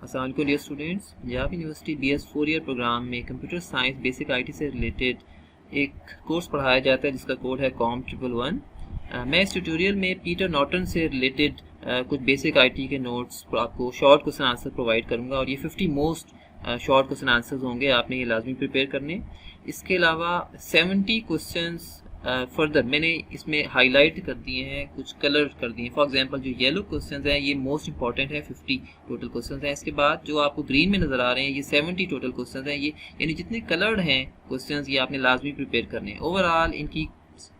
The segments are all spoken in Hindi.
अस्सलाम वालेकुम dear students, Punjab university BS 4 year program में कंप्यूटर साइंस बेसिक IT से रिलेटेड एक कोर्स पढ़ाया जाता है जिसका कोड है COM111। मैं इस ट्यूटोरियल में पीटर नॉर्टन से रिलेटेड कुछ बेसिक IT के नोट्स आपको शॉर्ट क्वेश्चन आंसर प्रोवाइड करूंगा और ये 50 मोस्ट शॉर्ट क्वेश्चन आंसर्स होंगे, आपने ये लाजमी प्रिपेयर करने। इसके अलावा 70 क्वेश्चंस फर्दर मैंने इसमें हाईलाइट कर दिए हैं, कुछ कलर कर दिए हैं। फॉर एग्जांपल जो येलो क्वेश्चंस हैं ये मोस्ट इंपॉर्टेंट है, 50 टोटल क्वेश्चंस हैं। इसके बाद जो आपको ग्रीन में नज़र आ रहे हैं ये 70 टोटल क्वेश्चंस हैं। ये यानी जितने कलर्ड हैं क्वेश्चंस ये आपने लाजमी प्रिपेयर करने हैं। ओवरऑल इनकी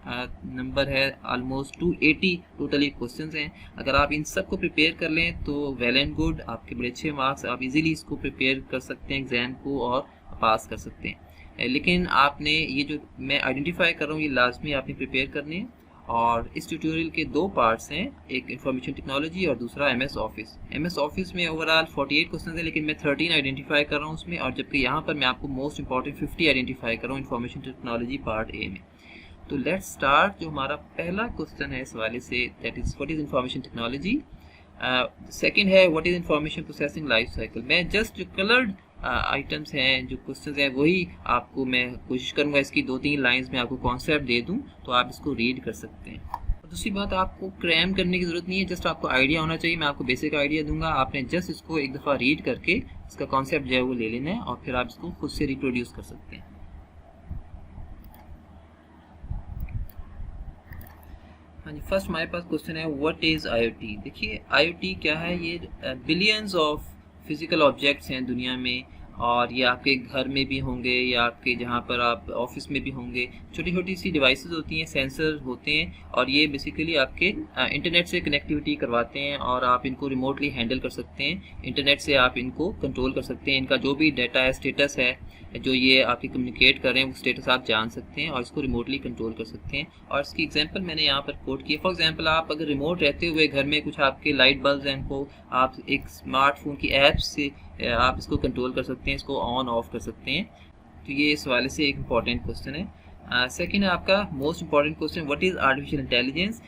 नंबर है ऑलमोस्ट 280 टोटली क्वेश्चंस हैं। अगर आप इन सब को प्रिपेयर कर लें तो वेल एंड गुड, आपके बड़े अच्छे मार्क्स, आप इजीली इसको प्रिपेयर कर सकते हैं एग्जाम को और पास कर सकते हैं। लेकिन आपने ये जो मैं आइडेंटिफाई कर रहा हूँ ये लाजमी आपने प्रिपेयर करने हैं। और इस ट्यूटोरियल के दो पार्ट्स हैं, एक इंफॉर्मेशन टेक्नोलॉजी और दूसरा MS ऑफिस। MS ऑफिस में ओवरऑल 48 क्वेश्चन है लेकिन मैं 13 आइडेंटिफाई कर रहा हूँ उसमें, और जबकि यहाँ पर मैं आपको मोस्ट इंपॉर्टेंट 50 आइडेंटिफाई कर रहा हूँ इंफॉर्मेशन टेक्नोलॉजी पार्ट ए में। तो लेट्स स्टार्ट। जो हमारा पहला क्वेश्चन है इस वाले से, that is what is information technology. Second है what is information processing life cycle. मैं जस्ट जो कलर्ड आइटम्स हैं, जो क्वेश्चंस हैं, वही आपको मैं कोशिश करूंगा इसकी 2-3 लाइंस में आपको कॉन्सेप्ट दे दूं तो आप इसको रीड कर सकते हैं। और दूसरी बात, आपको क्रैम करने की ज़रूरत नहीं है, जस्ट आपको आइडिया होना चाहिए। मैं आपको बेसिक आइडिया दूंगा, आपने जस्ट इसको एक दफ़ा रीड करके इसका कॉन्सेप्ट जो है वो ले लेना है और फिर आप इसको खुद से रिप्रोड्यूस कर सकते हैं। हाँ जी, फर्स्ट हमारे पास क्वेश्चन है व्हाट इज़ IoT। देखिए IoT क्या है, ये बिलियंस ऑफ फिजिकल ऑब्जेक्ट्स हैं दुनिया में, और ये आपके घर में भी होंगे या आपके जहाँ पर आप ऑफिस में भी होंगे। छोटी छोटी सी डिवाइसेस होती हैं, सेंसर होते हैं, और ये बेसिकली आपके इंटरनेट से कनेक्टिविटी करवाते हैं और आप इनको रिमोटली हैंडल कर सकते हैं। इंटरनेट से आप इनको कंट्रोल कर सकते हैं। इनका जो भी डाटा है, स्टेटस है, जो ये आपके कम्युनिकेट कर रहे हैं वो स्टेटस आप जान सकते हैं और इसको रिमोटली कंट्रोल कर सकते हैं। और इसकी एग्जांपल मैंने यहाँ पर कोट की है। फॉर एग्जांपल आप अगर रिमोट रहते हुए घर में कुछ आपके लाइट बल्ब हैं, इनको आप एक स्मार्टफोन की ऐप से आप इसको कंट्रोल कर सकते हैं, इसको ऑन ऑफ कर सकते हैं। तो ये इस वाले से एक इम्पॉर्टेंट क्वेश्चन है। सेकेंड है आपका most important question, what is artificial intelligence.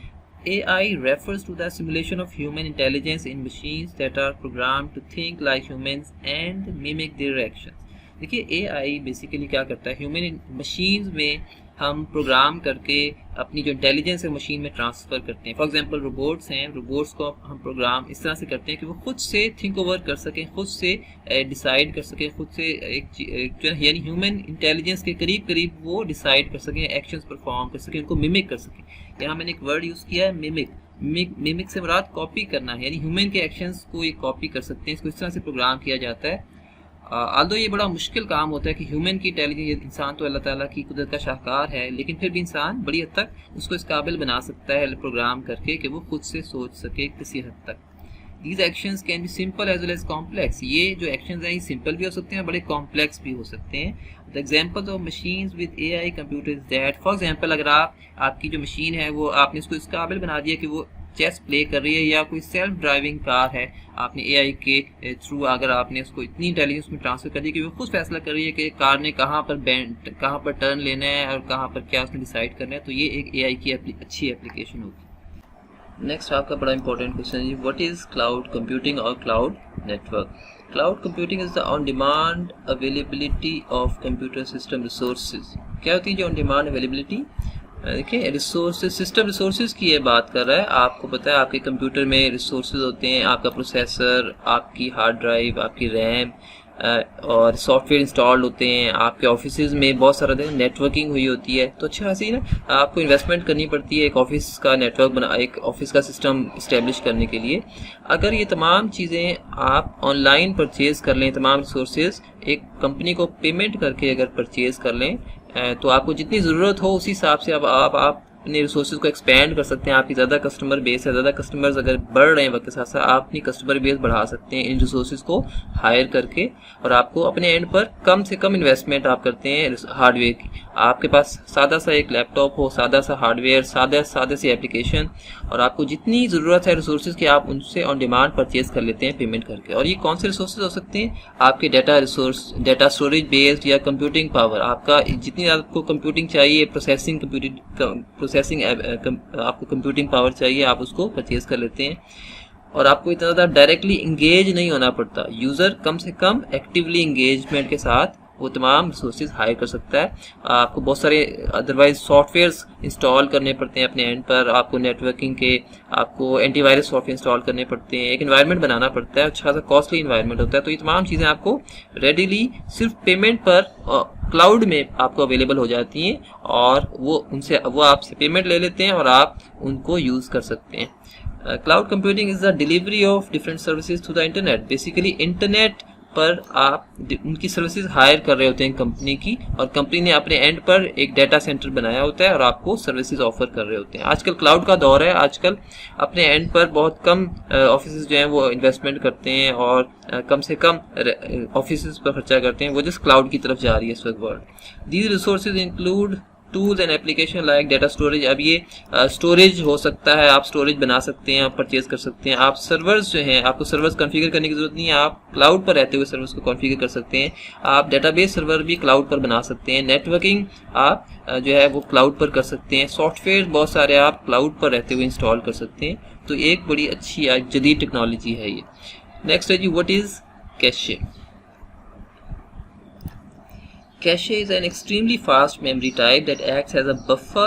AI refers to the simulation of human intelligence in machines that are programmed to think like humans and mimic their actions। देखिए AI बेसिकली क्या करता है, ह्यूमन मशीन्स में हम प्रोग्राम करके अपनी जो इंटेलिजेंस है मशीन में ट्रांसफ़र करते हैं। फॉर एग्जांपल रोबोट्स हैं, रोबोट्स को हम प्रोग्राम इस तरह से करते हैं कि वो खुद से थिंक ओवर कर सकें, खुद से डिसाइड कर सकें, खुद से एक यानी ह्यूमन इंटेलिजेंस के करीब करीब वो डिसाइड कर सकें, एक्शंस परफॉर्म कर सकें, उनको मिमिक कर सकें। यहाँ मैंने एक वर्ड यूज़ किया है मिमिक। मिमिक से मुराद कॉपी करना है, यानी ह्यूमन के एक्शंस को ये कॉपी कर सकते हैं। इसको इस तरह से प्रोग्राम किया जाता है। आल्दो ये बड़ा मुश्किल काम होता है कि ह्यूमन की इंटेलिजेंस, इंसान तो अल्लाह ताला की कुदरत का शाहकार है, लेकिन फिर भी इंसान बड़ी हद तक उसको इस काबिल बना सकता है प्रोग्राम करके कि वो खुद से सोच सके किसी हद तक। These actions can be simple as well as complex. ये जो एक्शंस हैं ये सिंपल भी हो सकते हैं, बड़े कॉम्प्लेक्स भी हो सकते हैं। The examples of machines with AI computers that, for example अगर आपकी जो मशीन है वो आपने इसको इस काबिल बना दिया कि वो चेस प्ले कर रही है, या कोई सेल्फ ड्राइविंग कार है, आपने AI के थ्रू अगर आपने उसको इतनी इंटेलिजेंस में ट्रांसफर कर दी कि वो खुद फैसला कर रही है कि कार ने कहाँ पर टर्न लेना है और कहाँ पर क्या उसने डिसाइड करना है, तो ये एक AI की अच्छी एप्लीकेशन होगी। नेक्स्ट आपका बड़ा इंपॉर्टेंट क्वेश्चन है व्हाट इज क्लाउड कंप्यूटिंग और cloud network. Cloud computing is the on demand availability of computer system resources. क्या होती है जो ऑन डिमांड अवेलेबिलिटी? देखिए रिसोर्सेज, सिस्टम रिसोर्सेज की ये बात कर रहा है। आपको पता है आपके कंप्यूटर में रिसोर्सेज होते हैं, आपका प्रोसेसर, आपकी हार्ड ड्राइव, आपकी रैम और सॉफ्टवेयर इंस्टॉल्ड होते हैं। आपके ऑफिसेज में बहुत सारा नेटवर्किंग हुई होती है, तो अच्छा खासी ना आपको इन्वेस्टमेंट करनी पड़ती है एक ऑफिस का नेटवर्क बना, एक ऑफिस का सिस्टम इस्टेब्लिश करने के लिए। अगर ये तमाम चीज़ें आप ऑनलाइन परचेज कर लें, तमाम रिसोर्सेज एक कंपनी को पेमेंट करके अगर परचेज कर लें, तो आपको जितनी ज़रूरत हो उसी हिसाब से अब आप अपने रिसोर्सेज को एक्सपेंड कर सकते हैं। आपकी ज़्यादा कस्टमर बेस है, ज़्यादा कस्टमर्स अगर बढ़ रहे हैं वक्त के साथ साथ आप अपनी कस्टमर बेस बढ़ा सकते हैं इन रिसोर्सेज को हायर करके, और आपको अपने एंड पर कम से कम इन्वेस्टमेंट आप करते हैं हार्डवेयर की। आपके पास सादा सा एक लैपटॉप हो, सादा सा हार्डवेयर, सादा सी एप्लीकेशन, और आपको जितनी ज़रूरत है रिसोर्सेज की आप उनसे ऑन डिमांड परचेज कर लेते हैं पेमेंट करके। और ये कौन से रिसोर्सेज हो सकते हैं? आपके data resource, data storage based, या कंप्यूटिंग पावर। आपका जितनी आपको कंप्यूटिंग चाहिए, प्रोसेसिंग आपको कंप्यूटिंग पावर चाहिए, आप उसको परचेज कर लेते हैं। और आपको इतना ज़्यादा डायरेक्टली इंगेज नहीं होना पड़ता। यूज़र कम से कम एक्टिवली इंगेजमेंट के साथ वो तमाम रिसोर्सेज हायर कर सकता है। आपको बहुत सारे अदरवाइज सॉफ्टवेयर्स इंस्टॉल करने पड़ते हैं अपने एंड पर, आपको नेटवर्किंग के, आपको एंटीवायरस सॉफ्टवेयर इंस्टॉल करने पड़ते हैं, एक एनवायरनमेंट बनाना पड़ता है, अच्छा सा कॉस्टली एनवायरनमेंट होता है। तो ये तमाम चीज़ें आपको रेडीली सिर्फ पेमेंट पर क्लाउड में आपको अवेलेबल हो जाती हैं, और वो आपसे पेमेंट ले लेते हैं और आप उनको यूज़ कर सकते हैं। Cloud computing is the delivery of different services through the internet. Basically internet पर आप उनकी सर्विसेज हायर कर रहे होते हैं कंपनी की, और कंपनी ने अपने एंड पर एक डाटा सेंटर बनाया होता है और आपको सर्विसेज ऑफर कर रहे होते हैं। आजकल क्लाउड का दौर है, आजकल अपने एंड पर बहुत कम ऑफिस जो हैं वो इन्वेस्टमेंट करते हैं और कम से कम ऑफिस पर खर्चा करते हैं, वो जिस क्लाउड की तरफ जा रही है इस वक्त world. These resources include tools and application like data storage. अब ये स्टोरेज हो सकता है, आप स्टोरेज बना सकते हैं, आप परचेज कर सकते हैं। आप सर्वर्स जो हैं, आपको सर्वर्स कॉन्फ़िगर करने की जरूरत नहीं है, आप क्लाउड पर रहते हुए सर्वर्स को कॉन्फ़िगर कर सकते हैं। आप डेटाबेस सर्वर भी क्लाउड पर बना सकते हैं। नेटवर्किंग आप जो है वो क्लाउड पर कर सकते हैं। सॉफ्टवेयर बहुत सारे आप क्लाउड पर रहते हुए इंस्टॉल कर सकते हैं। तो एक बड़ी अच्छी जदीद टेक्नोलॉजी है ये। नेक्स्ट है जी, what is cache? Cache is an extremely fast memory type that acts as a buffer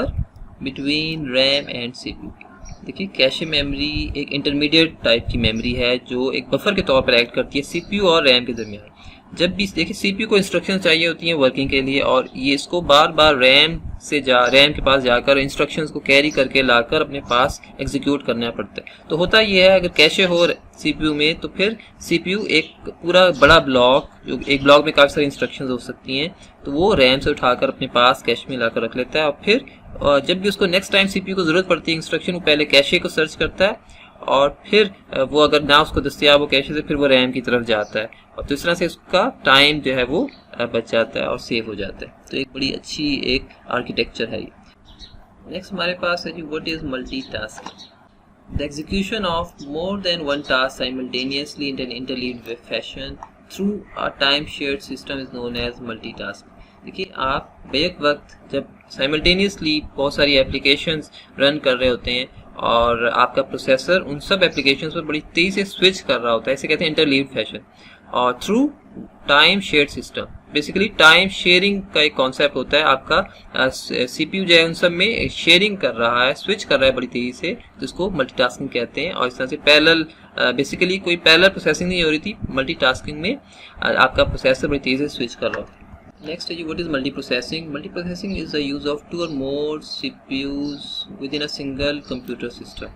between RAM and CPU. देखिए, कैशे मेमोरी एक इंटरमीडिएट टाइप की मेमोरी है जो एक बफर के तौर पर एक्ट करती है CPU और RAM के दरमियान। जब भी देखिए CPU को इंस्ट्रक्शन चाहिए होती हैं वर्किंग के लिए, और ये इसको बार बार RAM के पास जाकर इंस्ट्रक्शंस को कैरी करके लाकर अपने पास एग्जीक्यूट करना पड़ता है। तो होता ये है, अगर कैशे हो CPU में तो फिर CPU एक पूरा बड़ा ब्लॉक, जो एक ब्लॉक में काफ़ी सारी इंस्ट्रक्शंस हो सकती हैं, तो वो RAM से उठाकर अपने पास कैशे में लाकर रख लेता है, और फिर जब भी उसको नेक्स्ट टाइम CPU को ज़रूरत पड़ती है इंस्ट्रक्शन, वो पहले कैशे को सर्च करता है, और फिर वो अगर ना उसको दस्तियाब हो कैशे से, फिर वो RAM की तरफ जाता है, और तो इस तरह से उसका टाइम जो है वो बच जाता है और सेव हो जाता है। तो एक बड़ी अच्छी एक आर्किटेक्चर है ये। नेक्स्ट हमारे पास है जी, what is multitasking? The execution of more than one task simultaneously in an interleaved fashion through a time-shared system is known as multitasking. देखिए, आप बेक वक्त जब साइमल्टेनियसली बहुत सारी एप्लीकेशंस रन कर रहे होते हैं और आपका प्रोसेसर उन सब एप्लीकेशंस पर बड़ी तेज़ी से स्विच कर रहा होता है, इसे कहते हैं इंटरलीव्ड फैशन, और through time shared system. Basically time sharing का एक कॉन्सेप्ट होता है, आपका CPU जो है उन सब में शेयरिंग कर रहा है, स्विच कर रहा है बड़ी तेज़ी से, तो इसको मल्टीटास्किंग कहते हैं। और इस तरह से पैरेलल, बेसिकली कोई पैरेलल प्रोसेसिंग नहीं हो रही थी, मल्टीटास्किंग में आपका प्रोसेसर बड़ी तेज़ी से स्विच कर रहा होता है। Next is what is multiprocessing? Multiprocessing is the use of two or more CPUs within a single computer system.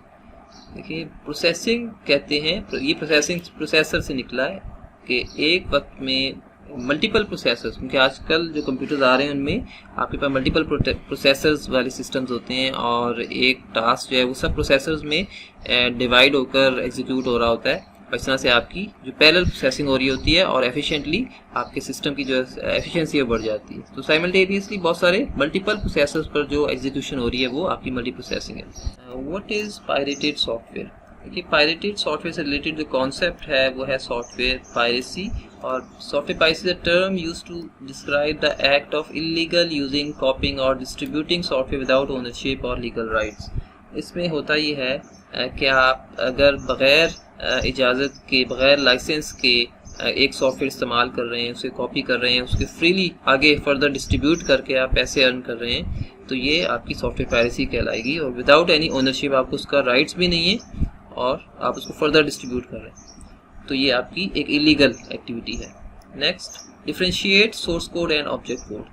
देखिए, प्रोसेसिंग कहते हैं, ये प्रोसेसिंग प्रोसेसर से निकला है कि एक वक्त में मल्टीपल प्रोसेसर्स, क्योंकि आजकल जो कंप्यूटर्स आ रहे हैं उनमें आपके पास मल्टीपल प्रोसेसर्स वाले सिस्टम्स होते हैं, और एक टास्क जो है वो सब प्रोसेसर्स में डिवाइड होकर एग्जीक्यूट हो रहा होता है, और इस तरह से आपकी जो पैरेलल प्रोसेसिंग हो रही होती है और एफिशिएंटली आपके सिस्टम की जो एफिशिएंसी है बढ़ जाती है। तो साइमल्टेनियसली बहुत सारे मल्टीपल प्रोसेसर्स पर जो एग्जीक्यूशन हो रही है वो आपकी मल्टी प्रोसेसिंग है। What is pirated software? देखिए, पायरेटेड सॉफ्टवेयर से रिलेटेड जो कॉन्सेप्ट है वो है सॉफ्टवेयर पायरेसी। और software piracy is a term used to describe the act of illegal using, copying और डिस्ट्रीब्यूटिंग सॉफ्टवेयर विदाउट ओनरशिप और लीगल राइट्स। इसमें होता ये है कि आप अगर बग़ैर इजाज़त के, बग़ैर लाइसेंस के एक सॉफ्टवेयर इस्तेमाल कर रहे हैं, उसे कॉपी कर रहे हैं, उसके फ्रीली आगे फर्दर डिस्ट्रीब्यूट करके आप पैसे अर्न कर रहे हैं, तो ये आपकी सॉफ्टवेयर पायरेसी कहलाएगी। और विदाउट एनी ओनरशिप, आपको उसका राइट्स भी नहीं है और आप उसको फर्दर डिस्ट्रीब्यूट कर रहे हैं, तो ये आपकी एक इलीगल एक्टिविटी है। Next, differentiate source code and object code.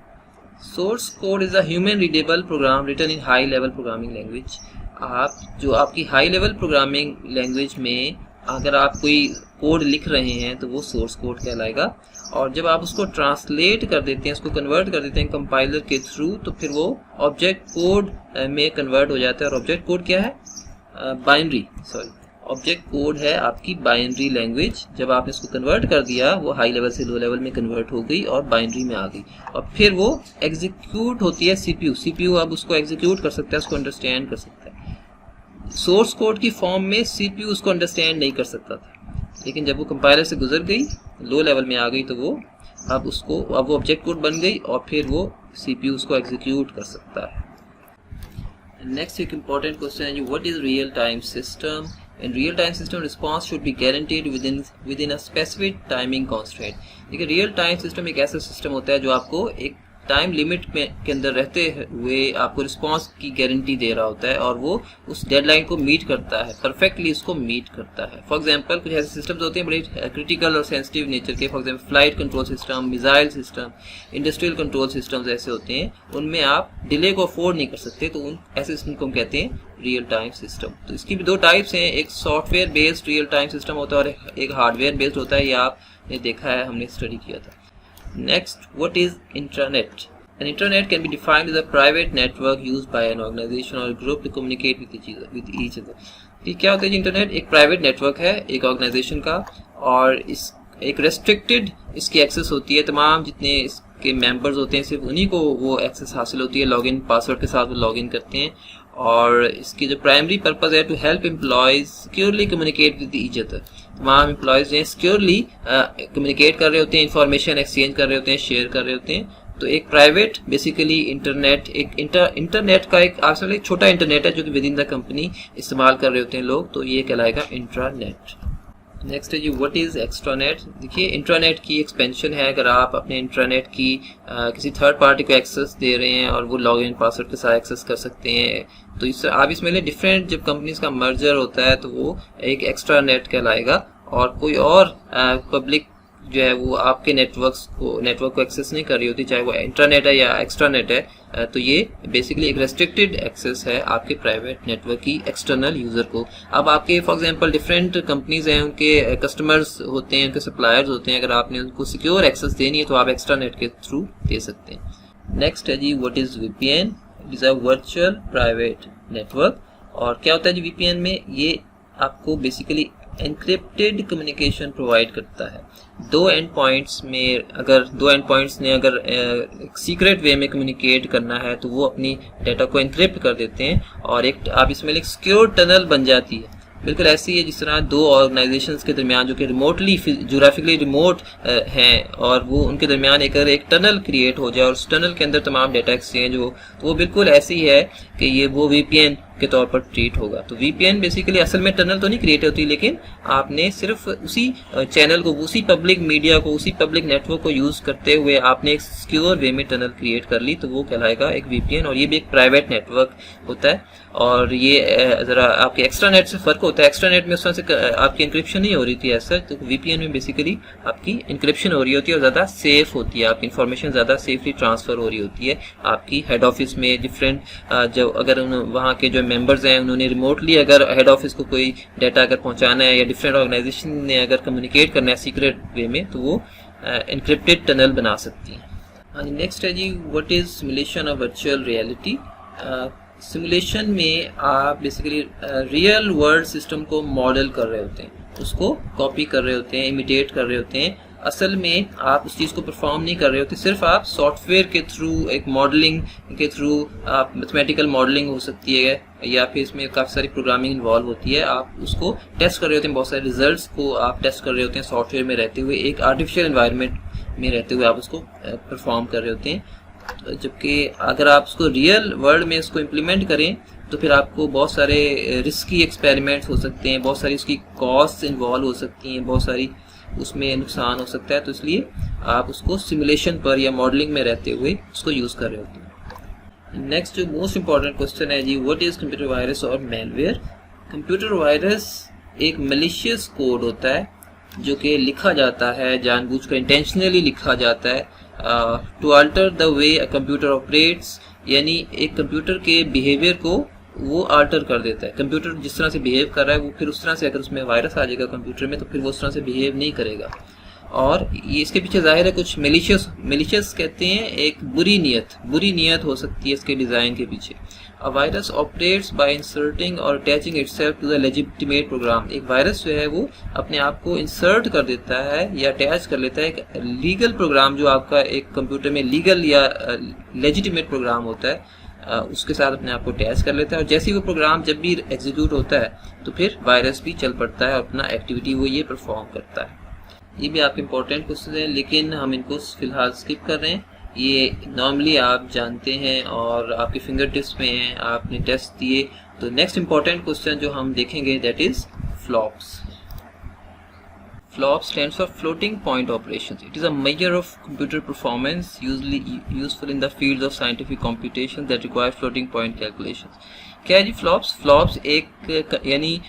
Source code is a human readable program written in high level programming language. आप जो आपकी हाई लेवल प्रोग्रामिंग लैंग्वेज में अगर आप कोई कोड लिख रहे हैं तो वो सोर्स कोड कहलाएगा, और जब आप उसको ट्रांसलेट कर देते हैं, उसको कन्वर्ट कर देते हैं कंपाइलर के थ्रू, तो फिर वो ऑब्जेक्ट कोड में कन्वर्ट हो जाता है। और ऑब्जेक्ट कोड क्या है? ऑब्जेक्ट कोड है आपकी बाइनरी लैंग्वेज। जब आपने इसको कन्वर्ट कर दिया, वो हाई लेवल से लो लेवल में कन्वर्ट हो गई और बाइनरी में आ गई, और फिर वो एग्जीक्यूट होती है CPU अब उसको एग्जीक्यूट कर सकता है, उसको अंडरस्टैंड कर सकता है। सोर्स कोड की फॉर्म में CPU उसको अंडरस्टैंड नहीं कर सकता था, लेकिन जब वो कंपाइलर से गुजर गई, लो लेवल में आ गई, तो वो अब वो ऑब्जेक्ट कोड बन गई और फिर वो CPU उसको एग्जीक्यूट कर सकता है। नेक्स्ट एक इम्पॉर्टेंट क्वेश्चन है, what is real time system In real time system, response should be guaranteed within a specific timing constraint. देखिए रियल टाइम सिस्टम एक ऐसा सिस्टम होता है जो आपको एक टाइम लिमिट के अंदर रहते हुए आपको रिस्पांस की गारंटी दे रहा होता है और वो उस डेडलाइन को मीट करता है, परफेक्टली इसको मीट करता है। फॉर एग्जांपल कुछ ऐसे सिस्टम्स होते हैं बड़े क्रिटिकल और सेंसिटिव नेचर के, for example flight control system, missile system, industrial control systems ऐसे होते हैं, उनमें आप डिले को अफोर्ड नहीं कर सकते, तो उन ऐसे सिस्टम को हम कहते हैं रियल टाइम सिस्टम। तो इसकी भी दो टाइप्स हैं, एक software based real time system होता है और एक हार्डवेयर बेस्ड होता है, ये आपने देखा है, हमने स्टडी किया था। Next, what is intranet? An intranet can be defined as a private network used by an organization or a group to communicate with each other. ये क्या होता है? इंटरनेट एक प्राइवेट नेटवर्क है एक ऑर्गेनाइजेशन का, और इस एक रेस्ट्रिक्टेड इसकी एक्सेस होती है, तमाम जितने इसके मेंबर्स होते हैं सिर्फ उन्हीं को वो एक्सेस हासिल होती है, लॉगिन पासवर्ड के साथ वो लॉगिन करते हैं, और इसकी जो प्राइमरी पर्पस है to help employees securely communicate with each other. तमाम एम्प्लॉयज जो सिक्योरली कम्युनिकेट कर रहे होते हैं, इंफॉर्मेशन एक्सचेंज कर रहे होते हैं, शेयर कर रहे होते हैं। तो एक प्राइवेट बेसिकली इंटरनेट, एक इंटरनेट का एक आप समझ छोटा इंटरनेट है जो कि विद इन द कंपनी इस्तेमाल कर रहे होते हैं लोग, तो ये कहलाएगा इंट्रानेट। नेक्स्ट है जी व्हाट इज एक्स्ट्रानेट। देखिए इंट्रानेट की एक्सपेंशन है, अगर आप अपने इंट्रानेट की किसी थर्ड पार्टी को एक्सेस दे रहे हैं और वो लॉगिन पासवर्ड के साथ एक्सेस कर सकते हैं, तो इस आप इसमें डिफरेंट जब कंपनीज का मर्जर होता है तो वो एक एक्स्ट्रानेट कहलाएगा, और कोई और पब्लिक जो है वो आपके नेटवर्क को एक्सेस नहीं कर रही होती, चाहे वो इंटरनेट है या एक्स्ट्रानेट है, तो ये बेसिकली एक रेस्ट्रिक्टेड एक्सेस है आपके प्राइवेट नेटवर्क की एक्सटर्नल यूजर को। अब आपके फॉर एग्जांपल डिफरेंट कंपनीज हैं, उनके कस्टमर्स होते हैं, उनके सप्लायर्स होते हैं, अगर आपने उनको सिक्योर एक्सेस देनी है तो आप एक्स्ट्रानेट के थ्रू दे सकते हैं। नेक्स्ट है जी what is VPN. It is a virtual private network. और क्या होता है जी वीपीएन में, ये आपको बेसिकली एनक्रिप्टेड कम्युनिकेशन प्रोवाइड करता है। दो एंड पॉइंट्स ने अगर सीक्रेट वे में कम्युनिकेट करना है तो वो अपनी डाटा को एनक्रिप्ट कर देते हैं, और एक आप इसमें एक सिक्योर टनल बन जाती है। बिल्कुल ऐसी है जिस तरह दो ऑर्गेनाइजेशंस के दरमियान जो कि रिमोटली ज्योग्राफिकली रिमोट हैं, और वो उनके दरमियान अगर एक टनल क्रिएट हो जाए और उस टनल के अंदर तमाम डाटा एक्सचेंज हो, तो वो बिल्कुल ऐसी है कि ये वो वीपीएन के तौर पर ट्रीट होगा। तो वीपीएन बेसिकली असल में टनल तो नहीं क्रिएट होती, लेकिन आपने सिर्फ उसी चैनल को, उसी पब्लिक मीडिया को, उसी पब्लिक नेटवर्क को यूज करते हुए आपने एक सिक्योर वे में टनल क्रिएट कर ली, तो वो कहलाएगा एक वीपीएन। और ये भी एक प्राइवेट नेटवर्क होता है, और ये जरा आपके एक्स्ट्रानेट से फर्क होता है। एक्स्ट्रानेट में उस तरह से आपकी इंक्रिप्शन नहीं हो रही थी ऐसा, तो वीपीएन में बेसिकली आपकी इंक्रिप्शन हो रही होती है और ज़्यादा सेफ होती है, आपकी इन्फॉर्मेशन ज़्यादा सेफली ट्रांसफर हो रही होती है। आपकी हेड ऑफिस में डिफरेंट जो अगर वहाँ के जो मेंबर्स हैं उन्होंने रिमोटली अगर हेड ऑफिस को कोई डाटा अगर पहुँचाना है, या डिफरेंट ऑर्गेनाइजेशन ने अगर कम्युनिकेट करना है सीक्रेट वे में, तो वो एनक्रिप्टेड टनल बना सकती है। नेक्स्ट है जी what is simulation of virtual reality. Simulation में आप बेसिकली रियल वर्ल्ड सिस्टम को मॉडल कर रहे होते हैं, उसको कॉपी कर रहे होते हैं, इमिटेट कर रहे होते हैं। असल में आप उस चीज़ को परफॉर्म नहीं कर रहे होते, सिर्फ आप सॉफ्टवेयर के थ्रू, एक मॉडलिंग के थ्रू, आप मैथमेटिकल मॉडलिंग हो सकती है, या फिर इसमें काफ़ी सारी प्रोग्रामिंग इन्वॉल्व होती है, आप उसको टेस्ट कर रहे होते हैं, बहुत सारे रिजल्ट्स को आप टेस्ट कर रहे होते हैं सॉफ्टवेयर में रहते हुए, एक आर्टिफिशियल एनवायरनमेंट में रहते हुए आप उसको परफॉर्म कर रहे होते हैं। जबकि अगर आप उसको रियल वर्ल्ड में इसको इम्प्लीमेंट करें तो फिर आपको बहुत सारे रिस्की एक्सपेरिमेंट्स हो सकते हैं, बहुत सारी उसकी कॉस्ट इन्वॉल्व हो सकती हैं, बहुत सारी उसमें नुकसान हो सकता है, तो इसलिए आप उसको सिमुलेशन पर या मॉडलिंग में रहते हुए उसको यूज़ कर रहे होते हैं। नेक्स्ट जो मोस्ट इंपॉर्टेंट क्वेश्चन है जी व्हाट इज़ कंप्यूटर वायरस और मैलवेयर। कंप्यूटर वायरस एक मैलिशियस कोड होता है जो कि लिखा जाता है, जानबूझकर इंटेंशनली लिखा जाता है to alter the way a computer operates, यानी एक कंप्यूटर के बिहेवियर को वो अल्टर कर देता है। कंप्यूटर जिस तरह से बिहेव कर रहा है वो फिर उस तरह से, अगर उसमें वायरस आ जाएगा कंप्यूटर में, तो फिर वो उस तरह से बिहेव नहीं करेगा। और ये इसके पीछे जाहिर है कुछ मेलिशियस कहते हैं, एक बुरी नीयत हो सकती है इसके डिज़ाइन के पीछे। A virus operates by inserting और attaching itself to the legitimate program. एक वायरस जो है वो अपने आप को इंसर्ट कर देता है या अटैच कर लेता है एक लीगल प्रोग्राम, जो आपका एक कंप्यूटर में लीगल या लेजिटिमेट प्रोग्राम होता है, उसके साथ अपने आप को अटैच कर लेता है, और जैसे ही वो प्रोग्राम जब भी एग्जीक्यूट होता है तो फिर वायरस भी चल पड़ता है और अपना एक्टिविटी वो ये परफॉर्म करता है। ये भी आपके इंपॉर्टेंट क्वेश्चन हैं, लेकिन हम इनको फिलहाल स्किप कर रहे हैं। ये नॉर्मली आप जानते हैं और आपके फिंगर टिप्स में हैं, आपने टेस्ट दिए। तो नेक्स्ट इंपॉर्टेंट क्वेश्चन जो हम देखेंगे that is FLOPS. FLOP stands for floating point operations. It is a measure of computer performance usually useful in the fields of scientific computation that require floating point calculations. क्या है जी फ्लॉप्स एक यानी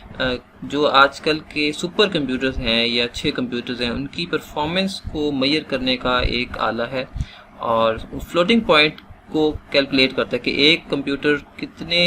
जो आजकल के सुपर कंप्यूटर्स हैं या अच्छे कंप्यूटर्स हैं उनकी परफॉर्मेंस को मेजर करने का एक आला है और फ्लोटिंग पॉइंट को कैलकुलेट करता है कि एक कंप्यूटर कितने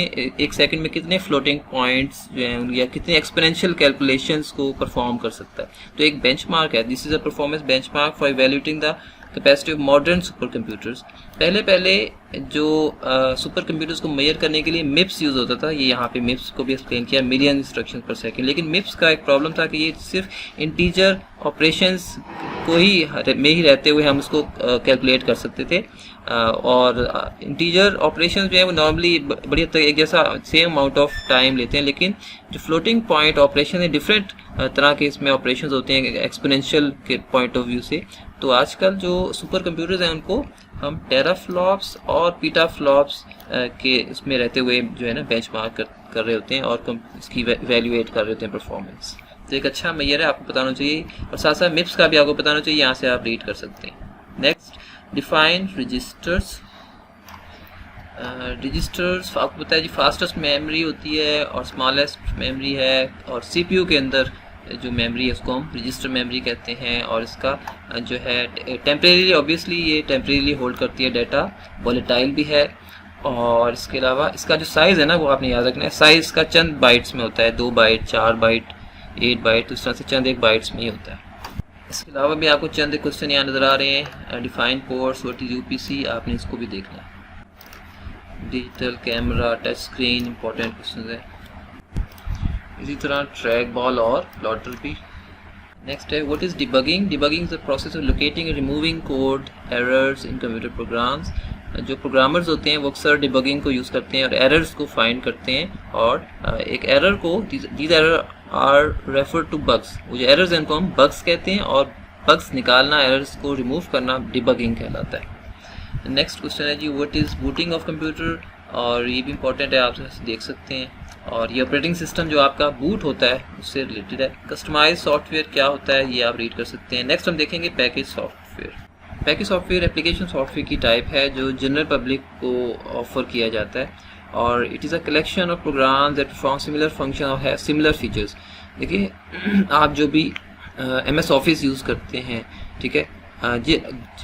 एक सेकंड में कितने फ्लोटिंग पॉइंट्स जो हैं या कितने एक्सपोनेंशियल कैलकुलेशंस को परफॉर्म कर सकता है। तो एक बेंचमार्क है, this is a performance benchmark for evaluating the capacity of modern super computers. पहले जो सुपर कंप्यूटर्स को मेजर करने के लिए मिप्स यूज़ होता था, ये यहाँ पे मिप्स को भी एक्सप्लेन किया, मिलियन इंस्ट्रक्शन पर सेकंड। लेकिन मिप्स का एक प्रॉब्लम था कि ये सिर्फ इंटीजर ऑपरेशंस को ही रहते हुए हम उसको कैलकुलेट कर सकते थे और इंटीजर ऑपरेशंस जो है वो नॉर्मली बड़ी हद तक एक जैसा सेम अमाउंट ऑफ टाइम लेते हैं। लेकिन जो फ्लोटिंग पॉइंट ऑपरेशन है डिफरेंट तरह के इसमें ऑपरेशंस होते हैं एक्सपोनेंशियल के पॉइंट ऑफ व्यू से। तो आजकल जो सुपर कंप्यूटर्स हैं उनको हम टेराफ्लॉप्स और पीटाफ्लॉप्स के इसमें रहते हुए जो है ना बेंचमार्क कर रहे होते हैं और इसकी इवैल्यूएट कर रहे होते हैं परफॉर्मेंस। तो एक अच्छा मेजर है, आपको बताना चाहिए और साथ साथ मिप्स का भी आपको बताना चाहिए, यहाँ से आप रीड कर सकते हैं। Next, define registers. रजिस्टर्स आपको पता है जी फास्टेस्ट मेमोरी होती है और स्मॉलेस्ट मेमोरी है और सीपीयू के अंदर जो मेमोरी है उसको हम रजिस्टर मेमोरी कहते हैं और इसका जो है टेम्परेरी ऑब्वियसली ये टेम्परेरी होल्ड करती है डाटा, वॉलेटाइल भी है और इसके अलावा इसका जो साइज़ है ना वो आपने याद रखना है, साइज़ का चंद बाइट्स में होता है, 2 बाइट 4 बाइट 8 बाइट, तो इस तरह से चंद एक बाइट्स में ही होता है। इसके अलावा भी आपको चंद क्वेश्चन यहाँ नज़र आ रहे हैं, define ports, what is UPC, आपने इसको भी देखना है। Digital camera, touch screen, important question है। इसी तरह ट्रैक बॉल और प्लॉटर भी। नेक्स्ट है what is debugging. Debugging is the process of locating and removing code errors in computer programs. जो प्रोग्रामर्स होते हैं वो अक्सर डिबगिंग को यूज़ करते हैं और एरर्स को फाइंड करते हैं और एक एरर को these error are refer to bugs, वो जो एरर्स हैं उनको हम बग्स कहते हैं और बग्स निकालना, एरर्स को रिमूव करना डिबगिंग कहलाता है। नेक्स्ट क्वेश्चन है जी what is booting of computer, और ये भी इंपॉर्टेंट है, आप देख सकते हैं और ये ऑपरेटिंग सिस्टम जो आपका बूट होता है उससे रिलेटेड है। कस्टमाइज सॉफ्टवेयर क्या होता है ये आप रीड कर सकते हैं। नेक्स्ट हम देखेंगे package software. Package software application software की टाइप है जो जनरल पब्लिक को ऑफर किया जाता है और it is a collection of programs that perform similar function और है सिमिलर फीचर्स। देखिए आप जो भी MS ऑफिस यूज़ करते हैं, ठीक है,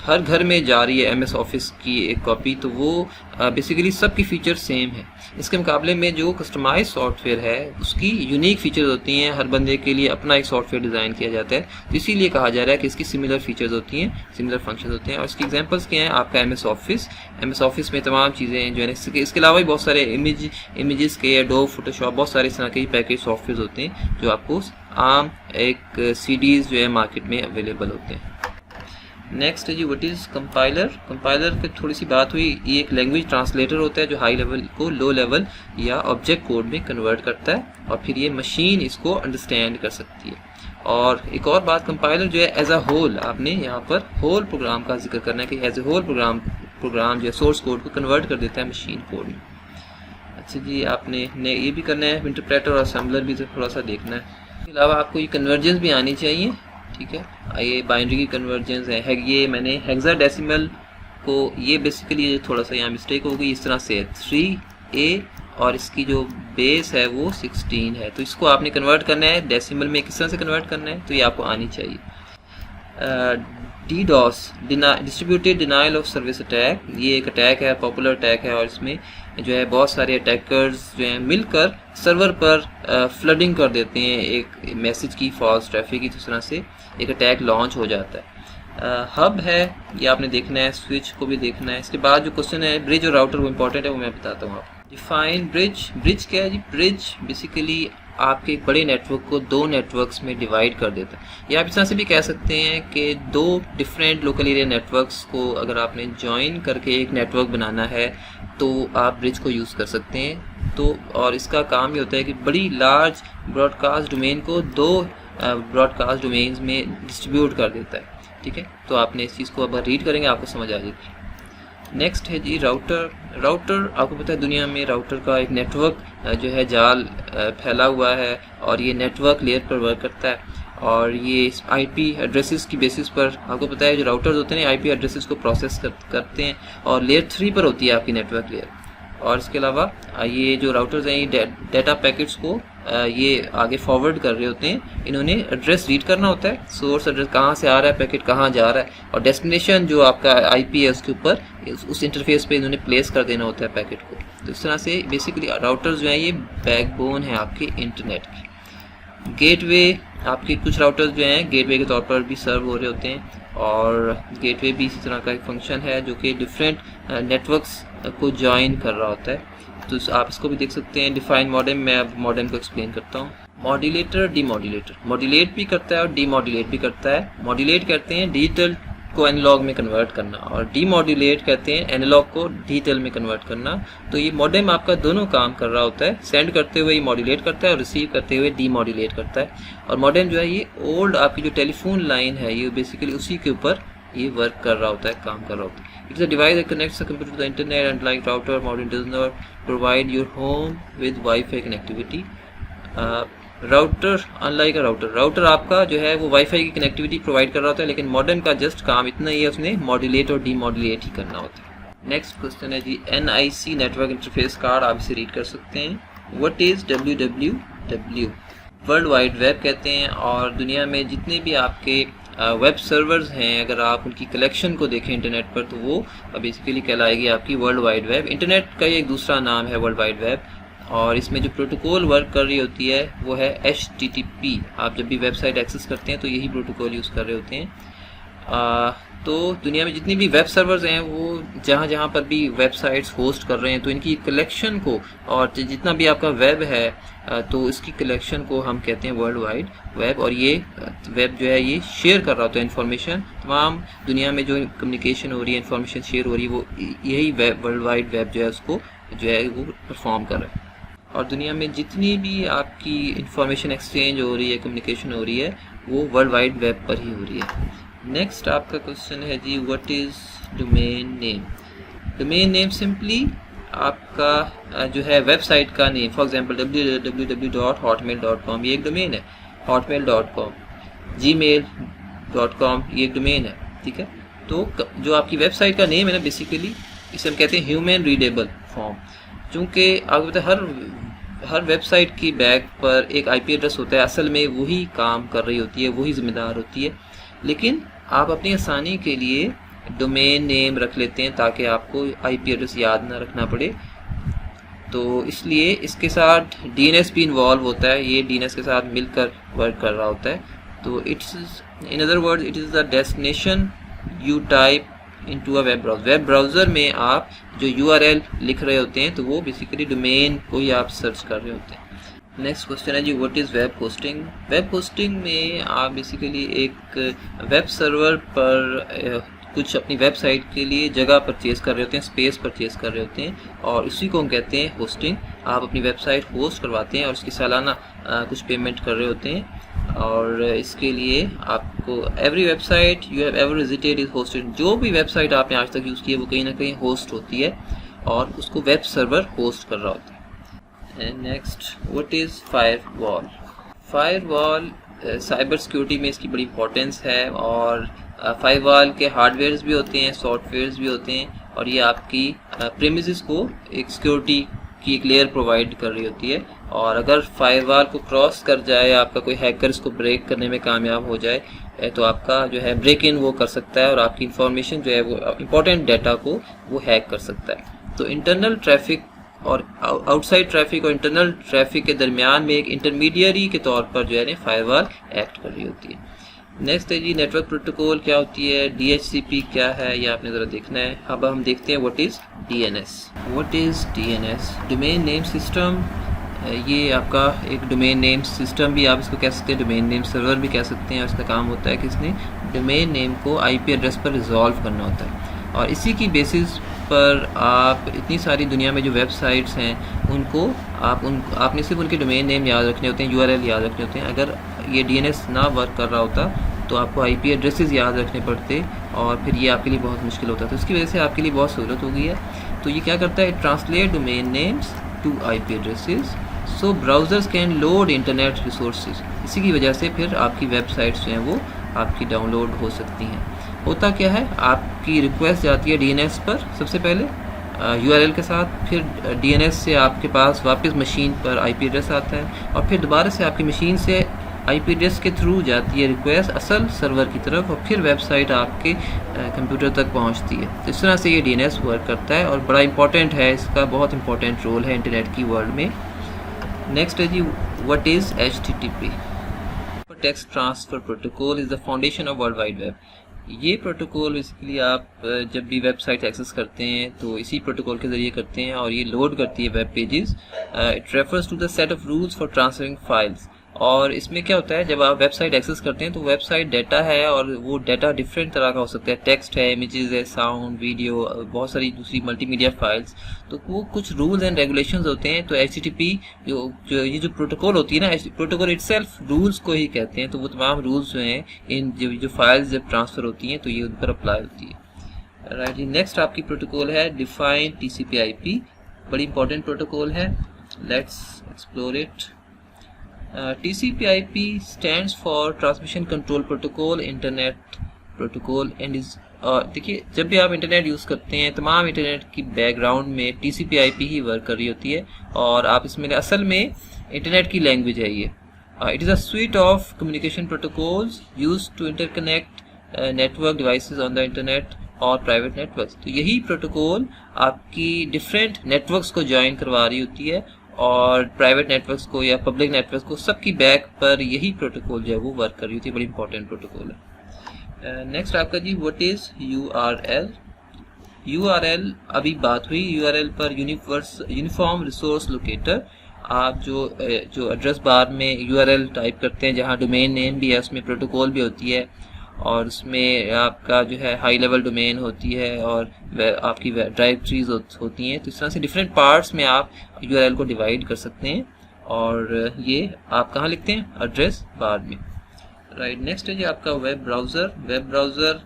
हर घर में जा रही है MS ऑफिस की एक कॉपी, तो वो बेसिकली सबकी फ़ीचर सेम है। इसके मुकाबले में जो कस्टमाइज सॉफ्टवेयर है उसकी यूनिक फ़ीचर्स होती हैं, हर बंदे के लिए अपना एक सॉफ्टवेयर डिज़ाइन किया जाता है, तो इसीलिए कहा जा रहा है कि इसकी सिमिलर फीचर्स होती हैं, सिमिलर फंक्शंस होते हैं। और इसकी एग्जांपल्स क्या हैं, आपका MS ऑफिस में तमाम चीज़ें जो है, इसके अलावा भी बहुत सारे इमेजेस के, एडोब, फोटोशॉप, बहुत सारे इस तरह के पैकेज सॉफ्टवेयर होते हैं जो आपको आम एक CDs जो है मार्केट में अवेलेबल होते हैं। नेक्स्ट है जी व्हाट इज़ कंपाइलर। कंपाइलर की थोड़ी सी बात हुई, ये एक लैंग्वेज ट्रांसलेटर होता है जो हाई लेवल को लो लेवल या ऑब्जेक्ट कोड में कन्वर्ट करता है और फिर ये मशीन इसको अंडरस्टैंड कर सकती है। और एक और बात, कंपाइलर जो है एज अ होल, आपने यहाँ पर होल प्रोग्राम का जिक्र करना है कि एज ए होल प्रोग्राम जो है सोर्स कोड को कन्वर्ट कर देता है मशीन कोड में। अच्छा जी, आपने ये भी करना है, इंटरप्रेटर और असेंबलर भी थोड़ा सा देखना है। इसके अलावा आपको ये कन्वर्जेंस भी आनी चाहिए, ठीक है। ये बाइनरी की कन्वर्जेंस है, ये मैंने हेक्साडेसिमल को, ये बेसिकली थोड़ा सा यहाँ मिस्टेक हो गई, इस तरह से 3A और इसकी जो बेस है वो 16 है, तो इसको आपने कन्वर्ट करना है डेसिमल में। किस तरह से कन्वर्ट करना है तो ये आपको आनी चाहिए। DDoS, distributed denial of service attack, ये एक अटैक है, पॉपुलर अटैक है और इसमें जो है बहुत सारे अटैकर्स जो हैं मिलकर सर्वर पर फ्लडिंग कर देते हैं एक मैसेज की, फॉल्स ट्रैफिक की, तो इस तरह से एक अटैक लॉन्च हो जाता है। हब है, ये आपने देखना है, स्विच को भी देखना है। इसके बाद जो क्वेश्चन है ब्रिज और राउटर, वो इंपॉर्टेंट है, वो मैं बताता हूँ आपको। Define bridge. ब्रिज क्या है जी? ब्रिज बेसिकली आपके एक बड़े नेटवर्क को 2 नेटवर्क्स में डिवाइड कर देता है। या आप इस तरह से भी कह सकते हैं कि 2 डिफरेंट लोकल एरिया नेटवर्क्स को अगर आपने ज्वाइन करके एक नेटवर्क बनाना है तो आप ब्रिज को यूज़ कर सकते हैं। तो और इसका काम ये होता है कि बड़ी लार्ज ब्रॉडकास्ट डोमेन को 2 ब्रॉडकास्ट डोमेन्स में डिस्ट्रीब्यूट कर देता है, ठीक है। तो आपने इस चीज़ को अब रीड करेंगे आपको समझ आ जाएगी। नेक्स्ट है जी राउटर। राउटर आपको पता है दुनिया में राउटर का एक नेटवर्क जो है जाल फैला हुआ है और ये नेटवर्क लेयर पर वर्क करता है और ये आईपी एड्रेसेस की बेसिस पर आपको पता है जो राउटर्स होते हैं आईपी एड्रेसेस को प्रोसेस करते हैं और लेयर 3 पर होती है आपकी नेटवर्क लेयर। और इसके अलावा ये जो राउटर्स हैं ये डाटा पैकेट्स को ये आगे फॉरवर्ड कर रहे होते हैं। इन्होंने एड्रेस रीड करना होता है, सोर्स एड्रेस कहाँ से आ रहा है, पैकेट कहाँ जा रहा है और डेस्टिनेशन जो आपका आईपी है उसके ऊपर उस इंटरफेस पे इन्होंने प्लेस कर देना होता है पैकेट को। तो इस तरह से बेसिकली राउटर्स जो हैं ये बैकबोन है आपके इंटरनेट की। गेटवे आपके कुछ राउटर्स जो हैं गेटवे के तौर पर भी सर्व हो रहे होते हैं और गेटवे भी इसी तरह का एक फंक्शन है जो कि डिफरेंट नेटवर्क्स को ज्वाइन कर रहा होता है। तो आप इसको भी देख सकते हैं। डिफाइन मॉडेम, मैं अब मॉडेम को एक्सप्लेन करता हूँ। मॉड्यूलेटर, डीमॉड्यूलेटर, मॉड्यूलेट भी करता है और डीमॉड्यूलेट भी करता है। मॉड्यूलेट कहते हैं डिजिटल को एनालॉग में कन्वर्ट करना और डीमॉड्यूलेट कहते हैं एनालॉग को डिजिटल में कन्वर्ट करना। तो ये मॉडेम आपका दोनों काम कर रहा होता है, सेंड करते हुए ये मॉड्यूलेट करता है और रिसीव करते हुए डीमॉड्यूलेट करता है। और मॉडेम जो है ये ओल्ड आपकी जो टेलीफोन लाइन है ये बेसिकली उसी के ऊपर ये वर्क कर रहा होता है, काम कर रहा होता है। It's a device that connects the computer to the internet and like router modem does not provide your home with wifi connectivity. Router unlike a router आपका जो है वो वाईफाई की कनेक्टिविटी प्रोवाइड कर रहा होता है, लेकिन मॉडेम का जस्ट काम इतना ही है, उसने मॉड्यूलेट और डीमॉड्यूलेट ही करना होता है। नेक्स्ट क्वेश्चन है जी NIC नेटवर्क इंटरफेस कार्ड, आप इसे रीड कर सकते हैं। What is WWW? World wide web कहते हैं और दुनिया में जितने भी आपके वेब सर्वर्स हैं अगर आप उनकी कलेक्शन को देखें इंटरनेट पर तो वो बेसिकली कहलाएगी आपकी वर्ल्ड वाइड वेब। इंटरनेट का एक दूसरा नाम है वर्ल्ड वाइड वेब और इसमें जो प्रोटोकॉल वर्क कर रही होती है वो है HTTP। आप जब भी वेबसाइट एक्सेस करते हैं तो यही प्रोटोकॉल यूज़ कर रहे होते हैं। तो दुनिया में जितनी भी वेब सर्वर्स हैं वो जहाँ जहाँ पर भी वेबसाइट्स होस्ट कर रहे हैं तो इनकी कलेक्शन को और जितना भी आपका वेब है तो इसकी कलेक्शन को हम कहते हैं वर्ल्ड वाइड वेब। और ये वेब जो है ये शेयर कर रहा होता है इन्फॉर्मेशन, तमाम दुनिया में जो कम्युनिकेशन हो रही है, इन्फॉर्मेशन शेयर हो रही है, वो यही वेब वर्ल्ड वाइड वेब जो है उसको जो है वो परफॉर्म कर रहा है। और दुनिया में जितनी भी आपकी इंफॉर्मेशन एक्सचेंज हो रही है, कम्युनिकेशन हो रही है, वो वर्ल्ड वाइड वेब पर ही हो रही है। नेक्स्ट आपका क्वेश्चन है जी what is domain name? Domain name simply आपका जो है वेबसाइट का नेम। फॉर एग्जांपल www.hotmail.com ये एक डोमेन है, hotmail.com, gmail.com ये एक डोमेन है, ठीक है। तो जो आपकी वेबसाइट का नेम है ना बेसिकली इसे हम कहते हैं ह्यूमन रीडेबल फॉर्म। चूँकि आपको पता है हर वेबसाइट की बैक पर एक IP एड्रेस होता है, असल में वही काम कर रही होती है, वही जिम्मेदार होती है, लेकिन आप अपनी आसानी के लिए डोमेन नेम रख लेते हैं ताकि आपको IP एड्रेस याद ना रखना पड़े। तो इसलिए इसके साथ DNS भी इन्वॉल्व होता है, ये DNS के साथ मिलकर वर्क कर रहा होता है। तो it's in other words it is the destination you type into a web browser. Web browser में आप जो URL लिख रहे होते हैं तो वो बेसिकली डोमेन को ही आप सर्च कर रहे होते हैं। नेक्स्ट क्वेश्चन है जी what is web hosting? Web hosting में आप बेसिकली एक वेब सर्वर पर कुछ अपनी वेबसाइट के लिए जगह परचेज़ कर रहे होते हैं, स्पेस परचेज़ कर रहे होते हैं और इसी को हम कहते हैं होस्टिंग। आप अपनी वेबसाइट होस्ट करवाते हैं और उसकी सालाना कुछ पेमेंट कर रहे होते हैं और इसके लिए आपको every website you have ever visited is hosted. जो भी वेबसाइट आपने आज तक यूज़ की है वो कहीं ना कहीं होस्ट होती है और उसको वेब सर्वर होस्ट कर रहा होता है। Next what is firewall? Firewall cyber security में इसकी बड़ी इंपॉर्टेंस है और फायरवॉल के हार्डवेयर्स भी होते हैं, सॉफ्टवेयर्स भी होते हैं और ये आपकी प्रीमिसेस को एक सिक्योरिटी की एक लेयर प्रोवाइड कर रही होती है। और अगर फायरवॉल को क्रॉस कर जाए, आपका कोई हैकर इसको ब्रेक करने में कामयाब हो जाए तो आपका जो है ब्रेक इन वो कर सकता है और आपकी इंफॉर्मेशन जो है वो इम्पोर्टेंट डाटा को वो हैक कर सकता है। तो इंटरनल ट्रैफिक और आउटसाइड ट्रैफिक और इंटरनल ट्रैफिक के दरमियान में एक इंटरमीडियरी के तौर पर जो है फायरवॉल एक्ट कर रही होती है। नेक्स्ट है जी नेटवर्क प्रोटोकॉल क्या होती है, DHCP क्या है, ये आपने ज़रा देखना है। अब हम देखते हैं what is DNS। What is DNS? Domain name system. ये आपका एक डोमेन नेम सिस्टम भी आप इसको कह सकते हैं, डोमेन नेम सर्वर भी कह सकते हैं। और इसका काम होता है कि इसने डोमेन नेम को IP एड्रेस पर रिजॉल्व करना होता है और इसी की बेसिस पर आप इतनी सारी दुनिया में जो वेबसाइट्स हैं उनको आपने सिर्फ उनके डोमेन नेम याद रखने होते हैं, URL याद रखने होते हैं। अगर ये DNS ना वर्क कर रहा होता तो आपको IP एड्रेसेस याद रखने पड़ते और फिर ये आपके लिए बहुत मुश्किल होता है। तो इसकी वजह से आपके लिए बहुत सहूलत हो गई है। तो ये क्या करता है, translate domain names to IP addresses so browsers can load internet resources. इसी की वजह से फिर आपकी वेबसाइट्स जो हैं वो आपकी डाउनलोड हो सकती हैं। होता क्या है, आपकी रिक्वेस्ट जाती है DNS पर सबसे पहले URL के साथ, फिर DNS से आपके पास वापस मशीन पर IP एड्रेस आता है और फिर दोबारा से आपकी मशीन से IP एड्रेस के थ्रू जाती है रिक्वेस्ट असल सर्वर की तरफ और फिर वेबसाइट आपके कंप्यूटर तक पहुंचती है। तो इस तरह से ये DNS वर्क करता है और बड़ा इंपॉर्टेंट है, इसका बहुत इंपॉर्टेंट रोल है इंटरनेट की वर्ल्ड में। नेक्स्ट है जी, what is HTTP? Text transfer protocol is the foundation of world wide web. ये प्रोटोकॉल बेसिकली आप जब भी वेबसाइट एक्सेस करते हैं तो इसी प्रोटोकॉल के ज़रिए करते हैं और ये लोड करती है web pages. It refers to the set of rules for transferring files. और इसमें क्या होता है, जब आप वेबसाइट एक्सेस करते हैं तो वेबसाइट डाटा है और वो डाटा डिफरेंट तरह का हो सकता है, टेक्स्ट है, इमेजेस है, साउंड, वीडियो, बहुत सारी दूसरी मल्टीमीडिया फाइल्स। तो वो कुछ रूल्स एंड रेगुलेशंस होते हैं। तो HTTP ये जो प्रोटोकॉल होती है ना, प्रोटोकॉल इटसेल्फ रूल्स को ही कहते हैं। तो वो तमाम रूल्स जो हैं इन जो फाइल्स जब ट्रांसफ़र होती हैं तो ये उन पर अप्लाई होती है। राइट जी, नेक्स्ट आपकी प्रोटोकॉल है डिफाइन TCP/IP। बड़ी इंपॉर्टेंट प्रोटोकॉल है, let's explore it. TCP/IP stands for Transmission Control Protocol, internet protocol and is. देखिए, जब भी आप इंटरनेट यूज़ करते हैं तमाम इंटरनेट की बैकग्राउंड में TCP/IP ही वर्क कर रही होती है और आप इसमें असल में इंटरनेट की लैंग्वेज है ये। It is a suite of communication protocols used to interconnect network devices on the internet और प्राइवेट नेटवर्क्स। तो यही प्रोटोकॉल आपकी डिफरेंट नेटवर्क्स को ज्वाइन करवा रही होती है और प्राइवेट नेटवर्क्स को या पब्लिक नेटवर्क्स को सबकी बैक पर यही प्रोटोकॉल जो है वो वर्क कर रही होती है। बड़ी इंपॉर्टेंट प्रोटोकॉल है। नेक्स्ट आपका जी, व्हाट इज़ URL? URL अभी बात हुई, URL पर यूनिफॉर्म रिसोर्स लोकेटर। आप जो एड्रेस बार में URL टाइप करते हैं, जहाँ डोमेन नेम भी है उसमें प्रोटोकॉल भी होती है और उसमें आपका जो है हाई लेवल डोमेन होती है और आपकी डायरेक्टरीज होती हैं। तो इस तरह से डिफरेंट पार्ट्स में आप URL को डिवाइड कर सकते हैं और ये आप कहाँ लिखते हैं, एड्रेस बार में। राइट, नेक्स्ट है जी आपका वेब ब्राउज़र। वेब ब्राउज़र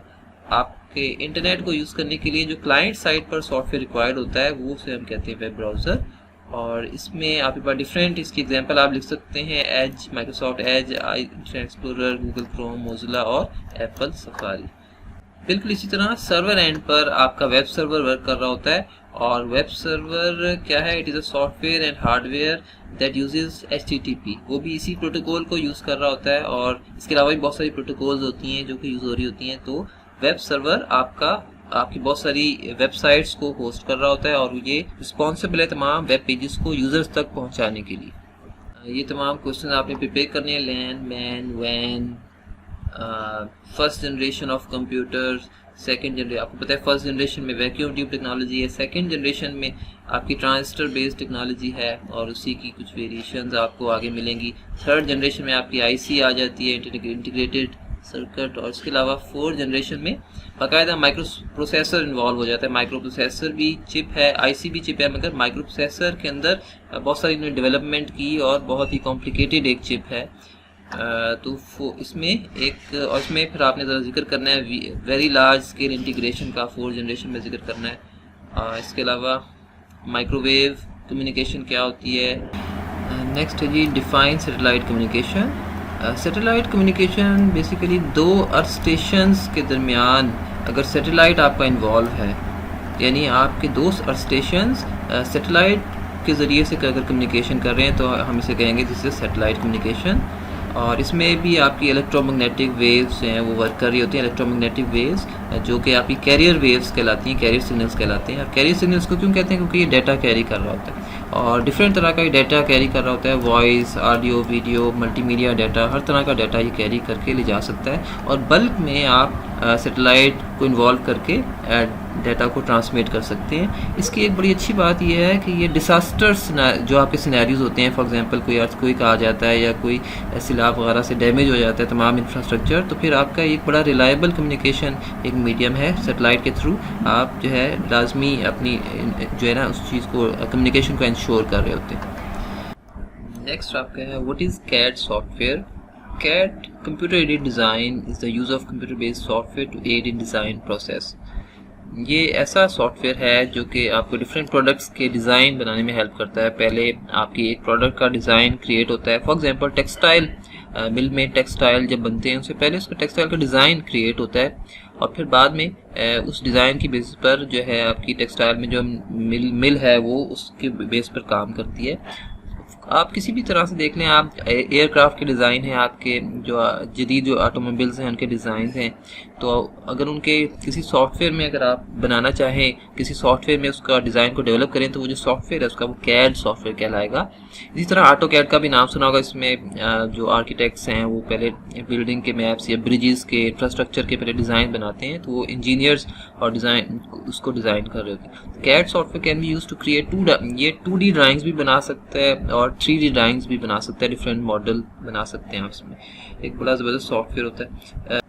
आपके इंटरनेट को यूज़ करने के लिए जो क्लाइंट साइड पर सॉफ्टवेयर रिक्वायर्ड होता है वो उसे हम कहते हैं वेब ब्राउज़र। और इसमें आपके पास डिफरेंट इसकी एग्जांपल आप लिख सकते हैं, Edge, Microsoft Edge, Internet Explorer, Google Chrome, Mozilla और एप्पल सफारी। बिल्कुल इसी तरह सर्वर एंड पर आपका वेब सर्वर वर्क कर रहा होता है और वेब सर्वर क्या है, it is a software and hardware that uses HTTP। वो भी इसी प्रोटोकॉल को यूज़ कर रहा होता है और इसके अलावा भी बहुत सारी प्रोटोकॉल्स होती हैं जो कि यूज़ हो रही होती हैं। तो वेब सर्वर आपकी बहुत सारी वेबसाइट्स को होस्ट कर रहा होता है और ये रिस्पॉन्सिबल है तमाम वेब पेजेस को यूज़र्स तक पहुंचाने के लिए। ये तमाम क्वेश्चन आपने प्रिपेयर करने हैं, लैन, मैन, वैन, first generation of computers, second generation, आपको पता है फर्स्ट जनरेशन में वैक्यूम ट्यूब टेक्नोलॉजी है, सेकंड जनरेशन में आपकी ट्रांजिस्टर बेस्ड टेक्नोलॉजी है और उसी की कुछ वेरिएशंस आपको आगे मिलेंगी। थर्ड जनरेशन में आपकी IC आ जाती है, इंटीग्रेटेड सर्किट, और इसके अलावा फोर्थ जनरेशन में बाकायदा माइक्रो प्रोसेसर इन्वॉल्व हो जाता है। माइक्रो प्रोसेसर भी चिप है, IC भी चिप है, मगर माइक्रो प्रोसेसर के अंदर बहुत सारी डेवलपमेंट की और बहुत ही कॉम्प्लिकेटेड एक चिप है। तो इसमें फिर आपने ज़रा जिक्र करना है वेरी लार्ज स्केल इंटीग्रेशन का, फोर्थ जनरेशन में जिक्र करना है। इसके अलावा माइक्रोवेव कम्युनिकेशन क्या होती है। नेक्स्ट है जी define satellite communication. Satellite communication basically दो अर्थ स्टेशंस के दरमियान अगर सैटेलाइट आपका इन्वॉल्व है, यानी आपके दो अर्थ स्टेशंस सैटेलाइट के ज़रिए से अगर कम्युनिकेशन कर रहे हैं तो हम इसे कहेंगे दिस इज सैटेलाइट कम्युनिकेशन। और इसमें भी आपकी इलेक्ट्रोमैग्नेटिक वेव्स हैं वो वर्क कर रही होती हैं, इलेक्ट्रोमैग्नेटिक वेव्स जो कि आपकी कैरियर वेव्स कहलाती हैं, कैरियर सिग्नल्स कहलाते हैं। और कैरियर सिग्नल्स को क्यों कहते हैं, क्योंकि ये डाटा कैरी कर रहा होता है और डिफरेंट तरह का ये डाटा कैरी कर रहा होता है, voice, audio, video, multimedia data, हर तरह का डाटा ये कैरी करके ले जा सकता है। और बल्क में आप सैटेलाइट को इन्वॉल्व करके डाटा को ट्रांसमिट कर सकते हैं। इसकी एक बड़ी अच्छी बात यह है कि ये डिसास्टर्स जो आपके सिनेरियोज होते हैं, फॉर एग्जांपल कोई अर्थक्वेक आ जाता है या कोई सैलाब वगैरह से डैमेज हो जाता है तमाम इंफ्रास्ट्रक्चर, तो फिर आपका एक बड़ा रिलायबल कम्युनिकेशन एक मीडियम है। सैटेलाइट के थ्रू आप जो है लाजमी अपनी जो है ना उस चीज़ को कम्युनिकेशन को इंश्योर कर रहे होते हैं। नेक्स्ट आपका है what is CAD software. CAD computer aided design is the use of computer based software to aid in design process. ये ऐसा सॉफ्टवेयर है जो कि आपको डिफरेंट प्रोडक्ट्स के डिज़ाइन बनाने में हेल्प करता है। पहले आपकी एक प्रोडक्ट का डिज़ाइन क्रिएट होता है। फॉर एग्जांपल टेक्सटाइल मिल में टेक्सटाइल जब बनते हैं उससे पहले उसका टेक्सटाइल का डिज़ाइन क्रिएट होता है और फिर बाद में उस डिज़ाइन की बेसिस पर जो है आपकी टेक्सटाइल में जो मिल है वो उसके बेस पर काम करती है। आप किसी भी तरह से देख लें, आप एयरक्राफ्ट के डिज़ाइन हैं, आपके जो जदीद जो ऑटोमोबाइल्स हैं उनके डिज़ाइन हैं, तो अगर उनके किसी सॉफ्टवेयर में अगर आप बनाना चाहें, किसी सॉफ्टवेयर में उसका डिज़ाइन को डेवलप करें तो वो जो सॉफ्टवेयर है उसका वो कैड सॉफ्टवेयर कहलाएगा। इसी तरह ऑटो कैड का भी नाम सुना होगा। इसमें जो आर्किटेक्ट्स हैं वो पहले बिल्डिंग के मैप्स या ब्रिजेस के इंफ्रास्ट्रक्चर के पहले डिज़ाइन बनाते हैं, तो वो इंजीनियर्स और डिज़ाइन उसको डिज़ाइन कर रहे होते हैं। CAD software can be use to create ये 2D ड्राइंग्स भी बना सकता है और 3D ड्राइंग्स भी बना सकता है, डिफरेंट मॉडल बना सकते हैं आप इसमें। एक बड़ा ज़बरदस्त सॉफ्टवेयर होता है।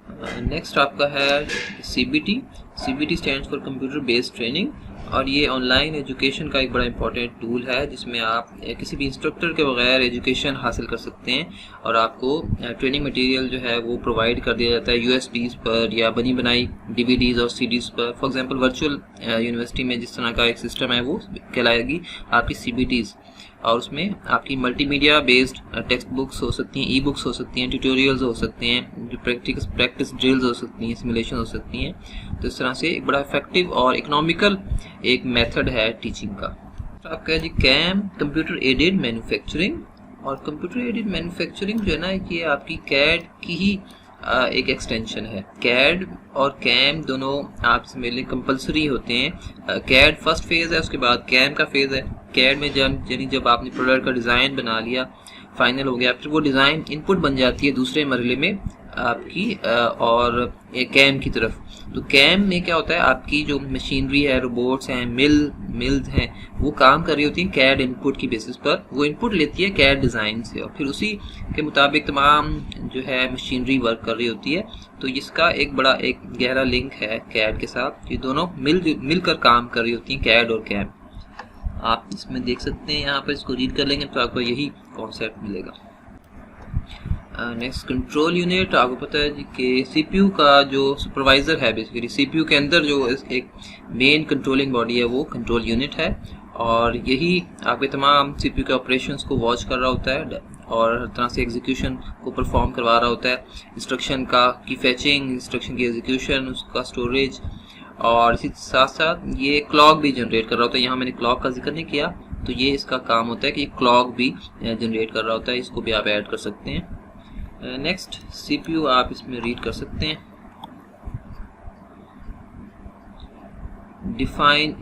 नेक्स्ट आपका है CBT। CBT stands for computer based training और ये ऑनलाइन एजुकेशन का एक बड़ा इंपॉर्टेंट टूल है जिसमें आप किसी भी इंस्ट्रक्टर के बगैर एजुकेशन हासिल कर सकते हैं और आपको ट्रेनिंग मटेरियल जो है वो प्रोवाइड कर दिया जाता है USBs पर या बनी बनाई DVDs और CDs पर। फॉर एग्जांपल वर्चुअल यूनिवर्सिटी में जिस तरह का एक सिस्टम है वो कहलाएगी आपकी CBTs और उसमें आपकी मल्टीमीडिया बेस्ड टेक्स्ट बुक्स हो सकती हैं, ई-बुक्स हो सकती हैं, ट्यूटोरियल्स हो सकते हैं, जो प्रैक्टिस ड्रिल्स हो सकती हैं, सिमुलेशन हो सकती हैं। तो इस तरह से एक बड़ा इफेक्टिव और इकोनॉमिकल एक मेथड है टीचिंग का। तो आपका जी कैम कंप्यूटर एडेड मैन्युफैक्चरिंग और कंप्यूटर एडेड मैन्युफैक्चरिंग जो है ना ये आपकी कैड की ही एक एक्सटेंशन है। कैड और कैम दोनों आप मेरे लिए कंपलसरी होते हैं। कैड फर्स्ट फेज़ है, उसके बाद कैम का फेज़ है। कैड में जब आपने प्रोडक्ट का डिज़ाइन बना लिया, फाइनल हो गया, फिर वो डिज़ाइन इनपुट बन जाती है दूसरे मरहले में आपकी और कैम की तरफ। तो कैम में क्या होता है, आपकी जो मशीनरी है, रोबोट्स हैं, मिल्स हैं, वो काम कर रही होती हैं कैड इनपुट की बेसिस पर। वो इनपुट लेती है कैड डिज़ाइन से और फिर उसी के मुताबिक तमाम जो है मशीनरी वर्क कर रही होती है। तो इसका एक बड़ा एक गहरा लिंक है कैड के साथ। ये दोनों मिलकर काम कर रही होती हैं, कैड और कैम। आप इसमें देख सकते हैं, यहाँ पर इसको रीड कर लेंगे तो आपको यही कॉन्सेप्ट मिलेगा। Next control unit. आपको पता है जी कि CPU का जो सुपरवाइज़र है, बेसिकली CPU के अंदर जो एक मेन कंट्रोलिंग बॉडी है वो कंट्रोल यूनिट है और यही आपके तमाम CPU के ऑपरेशंस को वॉच कर रहा होता है और हर तरह से एग्जीक्यूशन को परफॉर्म करवा रहा होता है। इंस्ट्रक्शन की फैचिंग, इंस्ट्रक्शन की एग्जीक्यूशन, उसका स्टोरेज और इसी साथ साथ ये क्लॉक भी जनरेट कर रहा होता है। यहाँ मैंने क्लॉक का जिक्र नहीं किया, तो ये इसका काम होता है कि क्लॉक भी जनरेट कर रहा होता है। इसको भी आप ऐड कर सकते हैं। नेक्स्ट CPU आप इसमें रीड कर सकते हैं। Define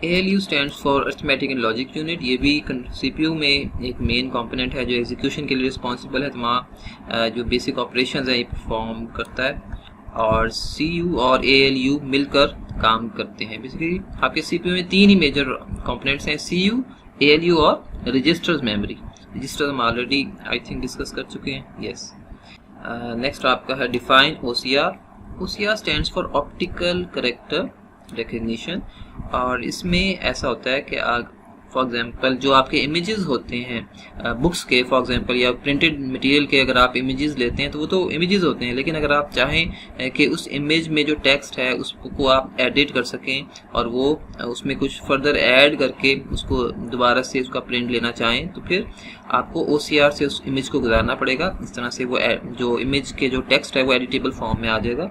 ALU stands for arithmetic and logic unit. ये भी CPU में एक मेन कंपोनेंट है जो एग्जीक्यूशन के लिए रिस्पॉन्सिबल है, तमाम जो बेसिक ऑपरेशंस हैं ये परफॉर्म करता है और CU और ALU मिलकर काम करते हैं। बेसिकली आपके CPU में 3 ही मेजर कंपोनेंट्स हैं, CU, ALU और रजिस्टर्स मेमोरी। रजिस्टर हम ऑलरेडी आई थिंक डिस्कस कर चुके हैं। यस। नेक्स्ट आपका है define OCR stands for optical character recognition और इसमें ऐसा होता है कि फॉर एग्जांपल जो आपके इमेजेस होते हैं बुक्स के, फॉर एग्जांपल या प्रिंटेड मटेरियल के अगर आप इमेजेस लेते हैं तो वो तो इमेजेस होते हैं, लेकिन अगर आप चाहें कि उस इमेज में जो टेक्स्ट है उसको आप एडिट कर सकें और वो उसमें कुछ फर्दर ऐड करके उसको दोबारा से उसका प्रिंट लेना चाहें तो फिर आपको OCR से उस इमेज को गुजारना पड़ेगा। इस तरह से वो जो इमेज के जो टेक्स्ट है वो एडिटेबल फॉर्म में आ जाएगा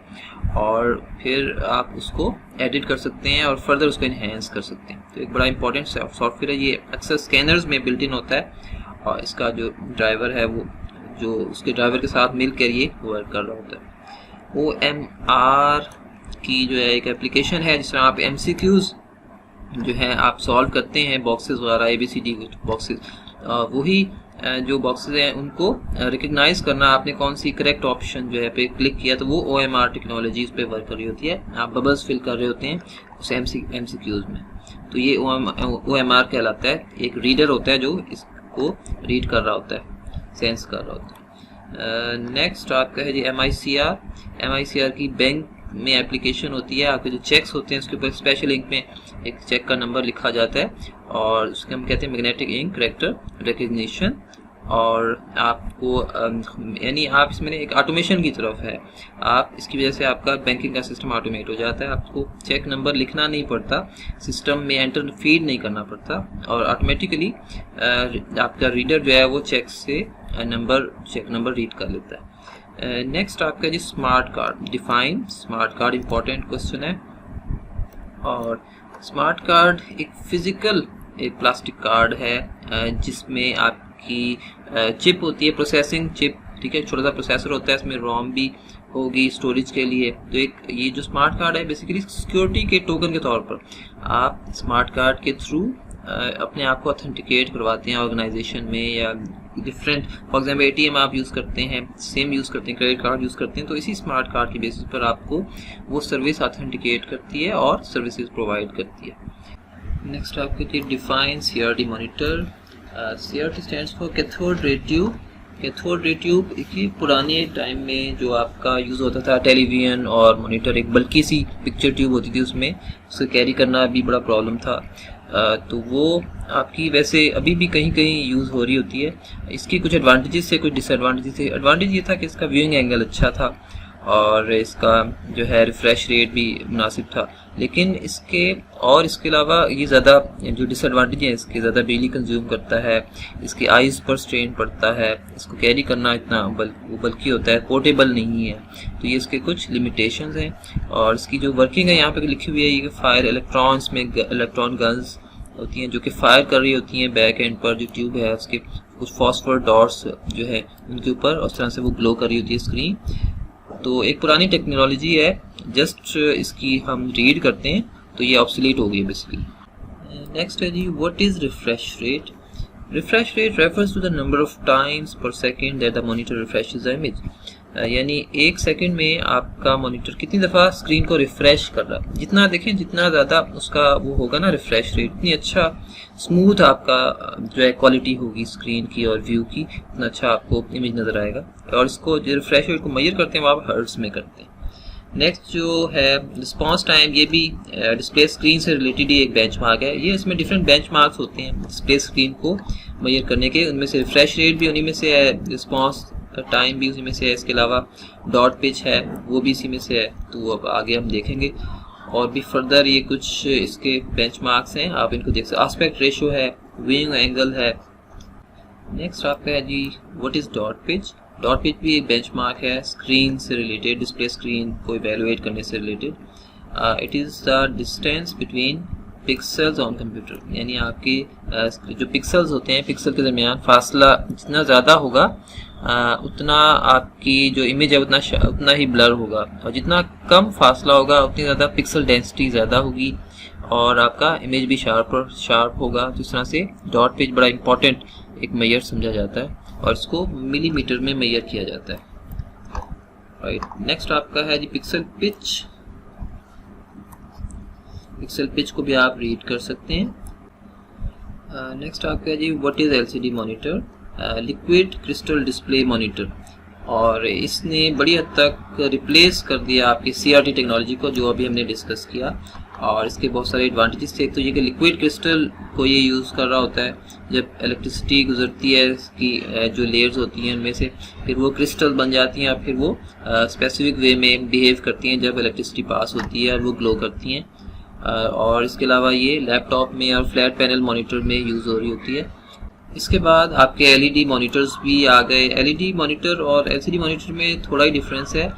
और फिर आप उसको एडिट कर सकते हैं और फर्दर उसको इन्हेंस कर सकते हैं। तो एक बड़ा इंपॉर्टेंट सॉफ्टवेयर है ये, अक्सर स्कैनर्स में बिल्ट इन होता है और इसका जो ड्राइवर है वो जो उसके ड्राइवर के साथ मिलकर ये वर्क कर रहा होता है। OMR की जो है एक एप्लीकेशन है जिस तरह आप MCQs जो है आप सॉल्व करते हैं, बॉक्सेस वगैरह ABCD बॉक्सेस, वही जो बॉक्सेस हैं उनको रिकग्नाइज करना, आपने कौन सी करेक्ट ऑप्शन जो है पे क्लिक किया तो वो OMR टेक्नोलॉजी इस पे वर्क कर रही होती है। आप बबल्स फिल कर रहे होते हैं उस MCQs में, तो ये OMR कहलाता है। एक रीडर होता है जो इसको रीड कर रहा होता है, सेंस कर रहा होता है। नेक्स्ट आपका है जी MICR की बैंक में एप्लीकेशन होती है। आपके जो चेक्स होते हैं उसके ऊपर स्पेशल इंक में एक चेक का नंबर लिखा जाता है और उसके हम कहते हैं मैग्नेटिक इंक कैरेक्टर रिकग्निशन और आपको यानी आप इसमें एक ऑटोमेशन की तरफ है, आप इसकी वजह से आपका बैंकिंग का सिस्टम ऑटोमेट हो जाता है, आपको चेक नंबर लिखना नहीं पड़ता, सिस्टम में एंटर फीड नहीं करना पड़ता और ऑटोमेटिकली आपका रीडर जो है वो चेक नंबर रीड कर लेता है। नेक्स्ट आपका जी smart card define. Smart card important question है। और स्मार्ट कार्ड एक प्लास्टिक कार्ड है जिसमें आपकी चिप होती है, प्रोसेसिंग चिप, ठीक है, छोटा सा प्रोसेसर होता है, इसमें रोम भी होगी स्टोरेज के लिए। तो एक ये जो स्मार्ट कार्ड है बेसिकली सिक्योरिटी के टोकन के तौर पर आप स्मार्ट कार्ड के थ्रू अपने आप को ऑथेंटिकेट करवाते हैं ऑर्गेनाइजेशन में, या डिफरेंट फॉर एग्जाम्पल ATM आप यूज़ करते हैं, सेम यूज़ करते हैं, क्रेडिट कार्ड यूज़ करते हैं, तो इसी स्मार्ट कार्ड की बेसिस पर आपको वो सर्विस ऑथेंटिकेट करती है और सर्विसेज प्रोवाइड करती है। नेक्स्ट आपके define CRT monitor. CRT stands for cathode ray tube. Cathode ray tube एक पुराने टाइम में जो आपका यूज़ होता था टेलीविज़न और मॉनिटर, एक बल्कि सी पिक्चर ट्यूब होती थी, उसमें उसे कैरी करना भी बड़ा प्रॉब्लम था। तो वो आपकी वैसे अभी भी कहीं कहीं यूज़ हो रही होती है। इसकी कुछ एडवांटेजेस से कुछ डिसएडवांटेजेस थे। एडवांटेज ये था कि इसका व्यूइंग एंगल अच्छा था और इसका जो है रिफ्रेश रेट भी मुनासिब था, लेकिन इसके अलावा ये ज़्यादा जो डिसएडवांटेज है इसके, ज़्यादा बिजली कंज्यूम करता है, इसके आइज़ पर स्ट्रेन पड़ता है, इसको कैरी करना इतना बल्कि होता है, पोर्टेबल नहीं है, तो ये इसके कुछ लिमिटेशंस हैं। और इसकी जो वर्किंग है यहाँ पे लिखी हुई है, ये फायर इलेक्ट्रॉन्स में इलेक्ट्रॉन गन्स होती हैं जो कि फायर कर रही होती हैं बैक एंड पर, जो ट्यूब है उसके कुछ फॉस्फोर डॉट्स जो है उनके ऊपर उस तरह से वो ग्लो कर रही होती है स्क्रीन। तो एक पुरानी टेक्नोलॉजी है, जस्ट इसकी हम रीड करते हैं तो ये ऑब्सोलीट हो गई है बेसिकली। नेक्स्ट है जी what is refresh rate. Refresh rate refers to the number of times per second that the monitor refreshes the image. यानी एक सेकंड में आपका मॉनिटर कितनी दफ़ा स्क्रीन को रिफ्रेश कर रहा है। जितना देखें जितना ज़्यादा उसका वो होगा ना रिफ्रेश रेट, इतनी अच्छा स्मूथ आपका जो है क्वालिटी होगी स्क्रीन की और व्यू की, इतना अच्छा आपको इमेज नज़र आएगा। और इसको जो रिफ्रेश रेट को मेजर करते हैं वो आप हर्ट्ज में करते हैं। नेक्स्ट जो है रिस्पॉन्स टाइम, ये भी डिस्प्ले स्क्रीन से रिलेटेड ही एक बेंचमार्क है। ये इसमें डिफरेंट बेंचमार्क्स होते हैं डिस्प्ले स्क्रीन को मेजर करने के, उनमें से रिफ्रेश रेट भी उन्हीं में से है, रिस्पॉन्स टाइम भी उसी में से है, इसके अलावा डॉट पिच है वो भी इसी में से है। तो अब आगे हम देखेंगे और भी फर्दर ये कुछ इसके बेंचमार्क्स हैं, आप इनको देख सकते। आस्पेक्ट रेशो है, व्यूइंग एंगल है। नेक्स्ट आपका है जी what is dot pitch. Dot pitch भी एक बेंचमार्क है स्क्रीन से रिलेटेड, डिस्प्ले स्क्रीन को इवेलुएट करने से related. It is the distance between pixels on computer, यानी आपके जो पिक्सल्स होते हैं पिक्सल के दरमियान फासला जितना ज़्यादा होगा उतना आपकी जो इमेज है उतना ही ब्लर होगा, और जितना कम फासला होगा उतनी ज़्यादा पिक्सल डेंसिटी ज़्यादा होगी और आपका इमेज भी शार्प होगा। तो इस तरह से डॉट पिच बड़ा इंपॉर्टेंट एक मेजर समझा जाता है और इसको मिलीमीटर में मेजर किया जाता है। राइट, नेक्स्ट आपका है जी पिक्सल पिच। पिक्सल पिच को भी आप रीड कर सकते हैं। नेक्स्ट आपका है जी what is LCD monitor. Liquid crystal display monitor, और इसने बड़ी हद तक रिप्लेस कर दिया आपकी CRT टेक्नोलॉजी को जो अभी हमने डिस्कस किया। और इसके बहुत सारे एडवांटेजेस थे। एक तो ये कि लिक्विड क्रिस्टल को ये यूज़ कर रहा होता है, जब इलेक्ट्रिसिटी गुजरती है इसकी जो लेयर्स होती हैं उनमें से फिर वो क्रिस्टल बन जाती हैं, फिर वो स्पेसिफिक वे में बिहेव करती हैं जब इलेक्ट्रिसिटी पास होती है और वो ग्लो करती हैं। और इसके अलावा ये लैपटॉप में और फ्लैट पैनल मॉनिटर में यूज़ हो रही होती है। इसके बाद आपके LED मॉनिटर्स भी आ गए। LED मॉनिटर और LCD मॉनिटर में थोड़ा ही डिफरेंस है।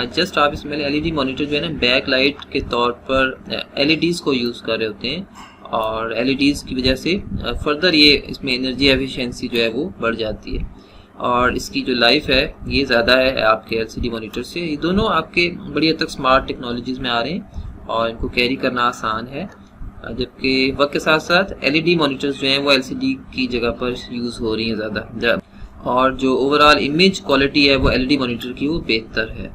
जस्ट आप इसमें LED मॉनिटर जो है ना बैक लाइट के तौर पर LEDs को यूज़ कर रहे होते हैं, और LEDs की वजह से फर्दर ये इसमें एनर्जी एफिशिएंसी जो है वो बढ़ जाती है और इसकी जो लाइफ है ये ज़्यादा है आपके LCD मॉनिटर से। ये दोनों आपके बड़ी हद तक स्मार्ट टेक्नोलॉजीज़ में आ रहे हैं और इनको कैरी करना आसान है, जबकि वक्त के साथ साथ LED मॉनिटर्स जो हैं वो LCD की जगह पर यूज़ हो रही हैं ज़्यादा, और जो ओवरऑल इमेज क्वालिटी है वो LED मॉनिटर की वो बेहतर है।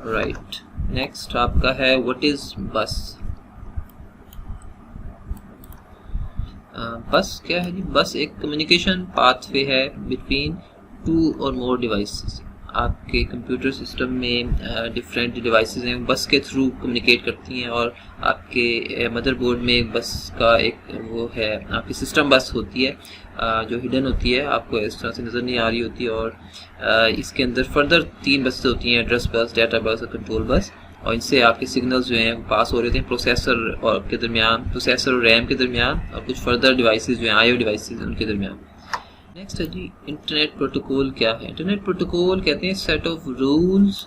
राइट, नेक्स्ट आपका है व्हाट इज़ बस। बस क्या है जी? बस एक कम्युनिकेशन पाथवे है बिटवीन 2 और मोर डिवाइसेस। आपके कंप्यूटर सिस्टम में डिफरेंट डिवाइसेस हैं बस के थ्रू कम्युनिकेट करती हैं, और आपके मदरबोर्ड में बस का एक वो है, आपकी सिस्टम बस होती है जो हिडन होती है, आपको इस तरह से नज़र नहीं आ रही होती। और इसके अंदर फर्दर 3 बसें होती हैं, एड्रेस बस, डाटा बस और कंट्रोल बस, और इनसे आपके सिग्नल्स जो हैं पास हो रहे थे प्रोसेसर और के दरमियान, प्रोसेसर और रैम के दरमियान, और कुछ फर्दर डिवाइसेस जो हैं IO डिवाइसेस उनके दरमियान। नेक्स्ट है जी इंटरनेट प्रोटोकॉल। क्या है इंटरनेट प्रोटोकॉल? कहते हैं set of rules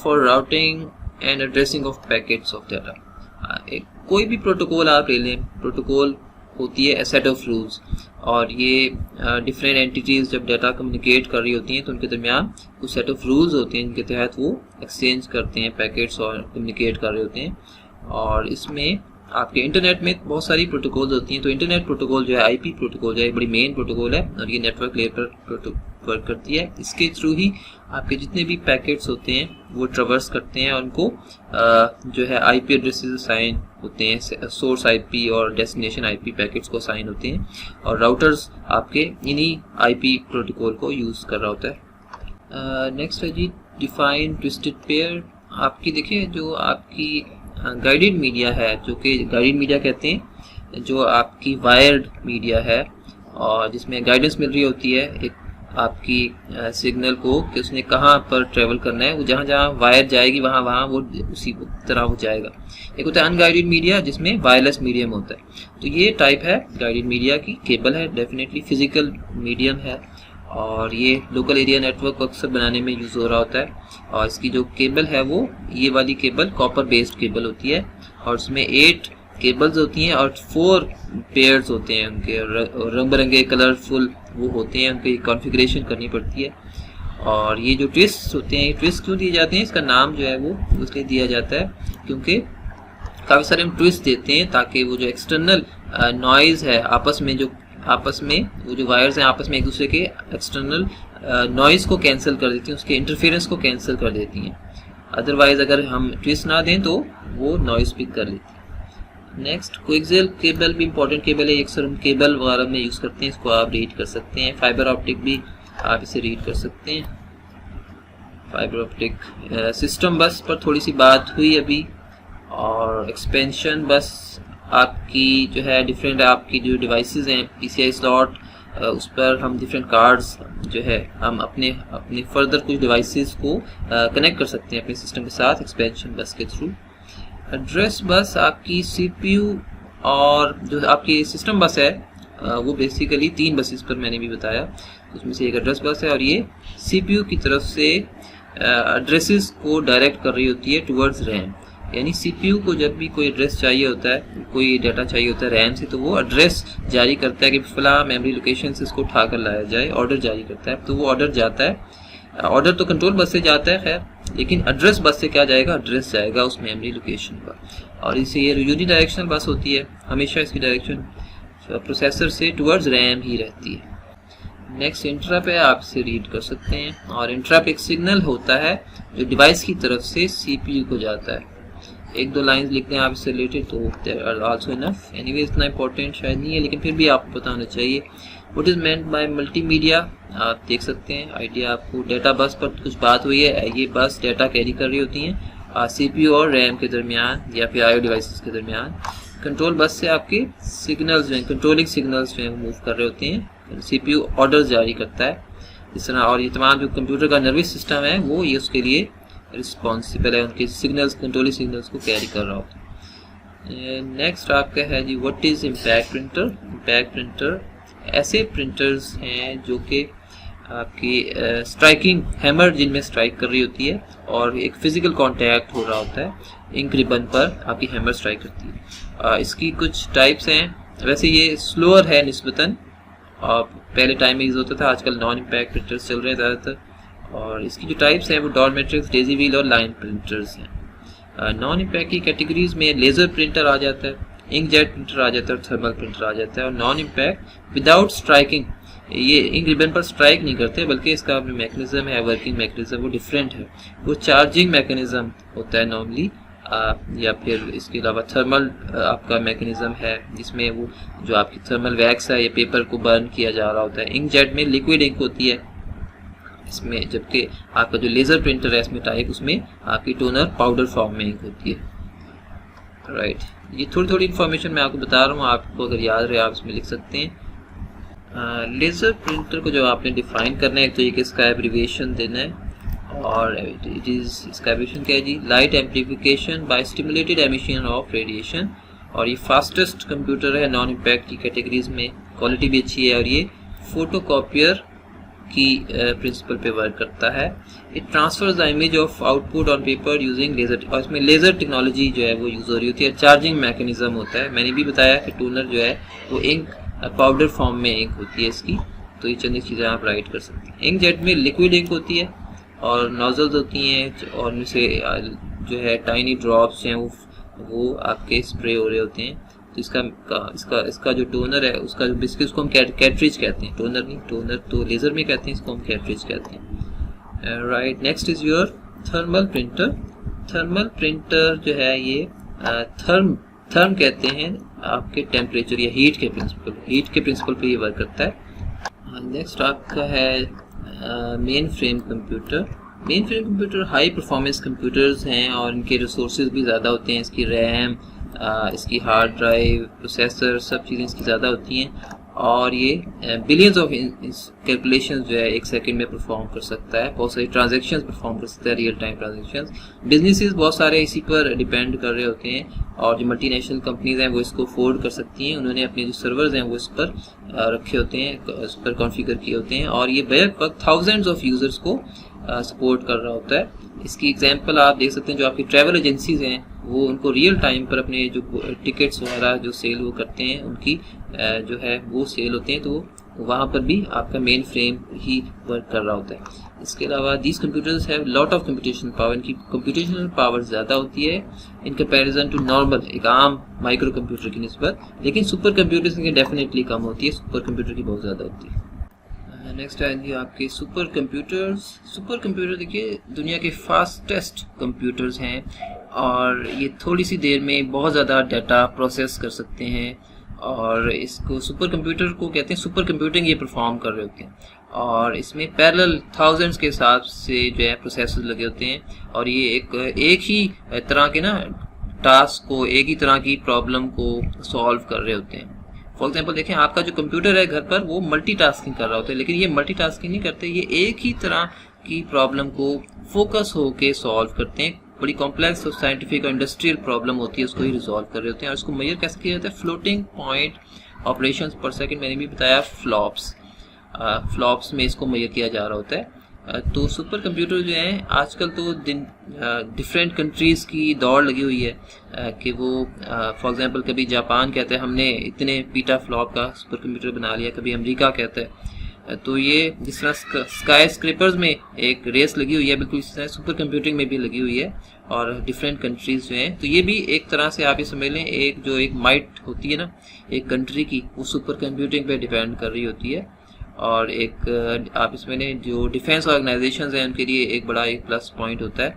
for routing and addressing of packets of data. कोई भी प्रोटोकॉल आप ले लें, प्रोटोकॉल होती है सेट ऑफ रूल्स, और ये डिफरेंट एंटिटीज़ जब डाटा कम्युनिकेट कर रही होती हैं तो उनके दरमियान कुछ सेट ऑफ रूल्स होते हैं जिनके तहत वो एक्सचेंज करते हैं पैकेट्स और कम्युनिकेट कर रहे होते हैं। और इसमें आपके इंटरनेट में बहुत सारी प्रोटोकॉल्स होती हैं। तो इंटरनेट प्रोटोकॉल जो है IP प्रोटोकॉल जो है बड़ी मेन प्रोटोकॉल है, और ये नेटवर्क लेयर पर वर्क करती है। इसके थ्रू ही आपके जितने भी पैकेट्स होते हैं वो ट्रवर्स करते हैं, और उनको जो है IP एड्रेसेस असाइन होते हैं, सोर्स IP और डेस्टिनेशन IP पैकेट्स को असाइन होते हैं, और राउटर्स आपके इन्हीं IP प्रोटोकॉल को यूज़ कर रहा होता है। नेक्स्ट है जी डिफाइन ट्विस्टेड पेयर। आपकी देखिए जो आपकी गाइडेड मीडिया है, जो कि गाइडेड मीडिया कहते हैं, जो आपकी वायर्ड मीडिया है और जिसमें गाइडेंस मिल रही होती है एक आपकी सिग्नल को कि उसने कहाँ पर ट्रेवल करना है, वो जहाँ जहाँ वायर जाएगी वहाँ वहाँ वो उसी तरह वो जाएगा। एक होता है अनगाइडेड मीडिया जिसमें वायरलेस मीडियम होता है। तो ये टाइप है गाइडेड मीडिया की। केबल है, डेफिनेटली फिजिकल मीडियम है, और ये लोकल एरिया नेटवर्क को अक्सर बनाने में यूज़ हो रहा होता है। और इसकी जो केबल है वो ये वाली केबल कॉपर बेस्ड केबल होती है, और उसमें 8 केबल्स होती हैं और 4 पेयर्स होते हैं उनके, रंग बिरंगे कलरफुल वो होते हैं, उनकी कॉन्फ़िगरेशन करनी पड़ती है। और ये जो ट्विस्ट होते हैं, ट्विस्ट क्यों दिए जाते हैं, इसका नाम जो है वो उसलिए दिया जाता है क्योंकि काफ़ी सारे हम ट्विस्ट देते हैं ताकि वो जो एक्सटर्नल नॉइज़ है आपस में वो जो वायर्स हैं आपस में एक दूसरे के एक्सटर्नल नॉइज़ को कैंसिल कर देती हैं, उसके इंटरफेरेंस को कैंसिल कर देती हैं। अदरवाइज़ अगर हम ट्विस्ट ना दें तो वो नॉइज़ पिक कर लेती है। नेक्स्ट कोएक्सियल केबल भी इंपॉर्टेंट केबल है, अक्सर हम केबल वगैरह में यूज़ करते हैं, इसको आप रीड कर सकते हैं। फाइबर ऑप्टिक भी आप इसे रीड कर सकते हैं। फाइबर ऑप्टिक सिस्टम बस पर थोड़ी सी बात हुई अभी, और एक्सपेंशन बस आपकी जो है डिफरेंट आपकी जो डिवाइसेस हैं PCI स्लॉट, उस पर हम डिफरेंट कार्ड्स जो है हम अपने फर्दर कुछ डिवाइसेस को कनेक्ट कर सकते हैं अपने सिस्टम के साथ एक्सपेंशन बस के थ्रू। एड्रेस बस आपकी CPU और जो आपकी सिस्टम बस है वो बेसिकली 3 बसेस पर मैंने भी बताया, उसमें से एक एड्रेस बस है, और ये CPU की तरफ से एड्रेसेस को डायरेक्ट कर रही होती है टुवर्ड्स रैम। यानी CPU को जब भी कोई एड्रेस चाहिए होता है, कोई डाटा चाहिए होता है रैम से, तो वो एड्रेस जारी करता है कि फला मेमोरी लोकेशन से इसको उठा कर लाया जाए, ऑर्डर जारी करता है। तो वो ऑर्डर जाता है, ऑर्डर तो कंट्रोल बस से जाता है खैर, लेकिन एड्रेस बस से क्या जाएगा, एड्रेस जाएगा उस मेमोरी लोकेशन पर। और इसे ये यूनिडायरेक्शनल बस होती है, हमेशा इसकी डायरेक्शन प्रोसेसर से टुवर्ड्स रैम ही रहती है। नेक्स्ट इंटरप्ट है, आप इसे रीड कर सकते हैं। और इंटरप्ट एक सिग्नल होता है जो डिवाइस की तरफ से CPU को जाता है। 1-2 लाइंस लिखते हैं आप इससे रिलेटेड, तो there are also enough. Anyway इतना इंपॉर्टेंट शायद नहीं है, लेकिन फिर भी आपको बताना चाहिए। What is meant by multimedia, आप देख सकते हैं आइडिया आपको। डाटा बस पर कुछ बात हुई है, ये बस डाटा कैरी कर रही होती हैं CPU और रैम के दरमियान या फिर IO डिवाइसेस के दरमियान। कंट्रोल बस से आपके सिग्नल्स जो हैं, कंट्रोलिंग सिग्नल्स जो हैं मूव कर रहे होते हैं, CPU ऑर्डर जारी करता है इस तरह। और ये तमाम जो कंप्यूटर का नर्वस सिस्टम है वो ये उसके लिए रिस्पॉन्सिबल है, उनके सिग्नल्स, कंट्रोलिंग सिग्नल्स को कैरी कर रहा होता है। नेक्स्ट आपका है जी what is impact printer. Impact printer ऐसे प्रिंटर्स हैं जो कि आपकी स्ट्राइकिंग हैमर जिनमें स्ट्राइक कर रही होती है और एक फिजिकल कांटेक्ट हो रहा होता है, इंक रिबन पर आपकी हैमर स्ट्राइक करती है। इसकी कुछ टाइप्स हैं, वैसे ये स्लोअर है निस्बतन, और पहले टाइम में यूज़ होता था, आजकल नॉन इम्पैक्ट प्रिंटर्स चल रहे हैं ज़्यादातर। और इसकी जो टाइप्स हैं वो डॉट मैट्रिक्स, डेजी व्हील और लाइन प्रिंटर्स हैं। नॉन इम्पैक्ट की कैटेगरीज में लेज़र प्रिंटर आ जाता है, इंकजेट प्रिंटर आ जाता है और थर्मल प्रिंटर आ जाता है। और नॉन इम्पैक्ट विदाउट स्ट्राइकिंग, ये इंक रिबन पर स्ट्राइक नहीं करते बल्कि इसका मैकेनिज्म है, वर्किंग मैकेनिज्म वो डिफरेंट है। वो चार्जिंग मैकेनिज्म होता है नॉर्मली, या फिर इसके अलावा थर्मल आपका मैकेनिज्म है जिसमें वो जो आपकी थर्मल वैक्स है या पेपर को बर्न किया जा रहा होता है। इंकजेट में लिक्विड इंक होती है, इसमें, जबकि आपका जो लेज़र प्रिंटर है इसमें टाइप, उसमें आपकी टोनर पाउडर फॉर्म में इंक होती है। राइट, ये थोड़ी थोड़ी इन्फॉर्मेशन मैं आपको बता रहा हूँ, आपको अगर याद रहे आप इसमें लिख सकते हैं। लेज़र प्रिंटर को जो आपने डिफाइन करना है, एक तो ये कि इसका एब्रीविएशन देना है, और इट इज़, इसका एब्रीविएशन क्या है जी, light amplification by stimulated emission of radiation. और ये फास्टेस्ट कंप्यूटर है नॉन इम्पैक्ट की कैटेगरीज में, क्वालिटी भी अच्छी है, और ये फोटोकॉपियर की प्रिंसिपल पे वर्क करता है। It transverse the image of output on paper using laser, और इसमें लेज़र टेक्नोलॉजी जो है वो यूज़ हो रही होती है। चार्जिंग मैकेनिज्म होता है, मैंने भी बताया कि टोनर जो है वो इंक पाउडर फॉर्म में इंक होती है इसकी। तो ये चंद चीज़ें आप राइट कर सकते हैं। इंक जेट में लिक्विड इंक होती है और नोजल्स होती हैं, और उनमें से जो है टाइनी ड्रॉप्स हैं वो आपके स्प्रे हो रहे होते हैं। तो इसका जो टोनर है, उसका जो बिस्किट, उसको हम कैट्रिज कहते हैं, टोनर नहीं, टोनर तो लेज़र में कहते हैं, इसको हम कैट्रिज कहते हैं। Right, next is your thermal printer. Thermal printer जो है ये थर्म कहते हैं आपके टेम्परेचर या हीट के प्रिंसिपल पे ये वर्क करता है। नेक्स्ट आपका है main frame computer. Main frame computer high performance computers हैं और इनके रिसोर्सेज भी ज़्यादा होते हैं। इसकी रैम, इसकी हार्ड ड्राइव, प्रोसेसर, सब चीज़ें इसकी ज़्यादा होती हैं, और ये बिलियंस ऑफ कैलकुलेशंस जो है एक सेकंड में परफॉर्म कर सकता है। बहुत सारी ट्रांजैक्शंस परफॉर्म कर सकता है, रियल टाइम ट्रांजैक्शंस। बिजनेसेस बहुत सारे इसी पर डिपेंड कर रहे होते हैं, और जो मल्टीनेशनल कंपनीज हैं वो इसको अफोर्ड कर सकती हैं। उन्होंने अपने जो सर्वर्स हैं वो इस पर रखे होते हैं, इस पर कॉन्फ़िगर किए होते हैं, और ये बैक वक्त थाउजेंड्स ऑफ यूज़र्स को सपोर्ट कर रहा होता है। इसकी एग्जांपल आप देख सकते हैं, जो आपकी ट्रैवल एजेंसीज हैं वो उनको रियल टाइम पर अपने जो टिकट्स वगैरह जो सेल वो करते हैं, उनकी जो है वो सेल होते हैं, तो वहाँ पर भी आपका मेन फ्रेम ही वर्क कर रहा होता है। इसके अलावा these computers have lot of computation power, इनकी कंप्यूटेशनल पावर ज़्यादा होती है इन कंपैरिजन टू नॉर्मल एक आम माइक्रो कंप्यूटर की निस्बत, लेकिन सुपर कंप्यूटर्स की डेफिनेटली कम होती है, सुपर कंप्यूटर की बहुत ज़्यादा होती है। नेक्स्ट है जी आपके सुपर कंप्यूटर्स। सुपर कंप्यूटर देखिए दुनिया के फास्टेस्ट कंप्यूटर्स हैं, और ये थोड़ी सी देर में बहुत ज़्यादा डाटा प्रोसेस कर सकते हैं, और इसको सुपर कंप्यूटर को कहते हैं, सुपर कंप्यूटिंग ये परफॉर्म कर रहे होते हैं, और इसमें पैरेलल थाउजेंड्स के हिसाब से जो है प्रोसेसर लगे होते हैं, और ये एक ही तरह के ना टास्क को, एक ही तरह की प्रॉब्लम को सॉल्व कर रहे होते हैं। फॉर एग्जाम्पल देखें, आपका जो कंप्यूटर है घर पर वो मल्टीटास्किंग कर रहा होता है, लेकिन ये मल्टीटास्किंग नहीं करते, ये एक ही तरह की प्रॉब्लम को फोकस होके सॉल्व करते हैं। बड़ी कॉम्प्लेक्स और साइंटिफिक और इंडस्ट्रियल प्रॉब्लम होती है, उसको ही रिजॉल्व कर रहे होते हैं, और इसको मेजर कैसे किया जाता है, फ्लोटिंग पॉइंट ऑपरेशंस पर सेकंड, मैंने भी बताया फ्लॉप्स में इसको मेजर किया जा रहा होता है। तो सुपर कंप्यूटर जो है आजकल तो डिफरेंट कंट्रीज़ की दौड़ लगी हुई है कि वो फॉर एग्जांपल कभी जापान कहता है हमने इतने पीटा फ्लॉप का सुपर कंप्यूटर बना लिया, कभी अमेरिका कहता है। तो ये जिस तरह स्काई स्क्रैपर्स में एक रेस लगी हुई है, बिल्कुल इसी तरह सुपर कंप्यूटिंग में भी लगी हुई है, और डिफरेंट कंट्रीज़ जो हैं, तो ये भी एक तरह से आप ये समझ लें, एक माइट होती है ना एक कंट्री की, वो सुपर कंप्यूटिंग पे डिपेंड कर रही होती है। और एक आप इसमें जो डिफेंस ऑर्गेनाइजेशंस हैं उनके लिए एक बड़ा एक प्लस पॉइंट होता है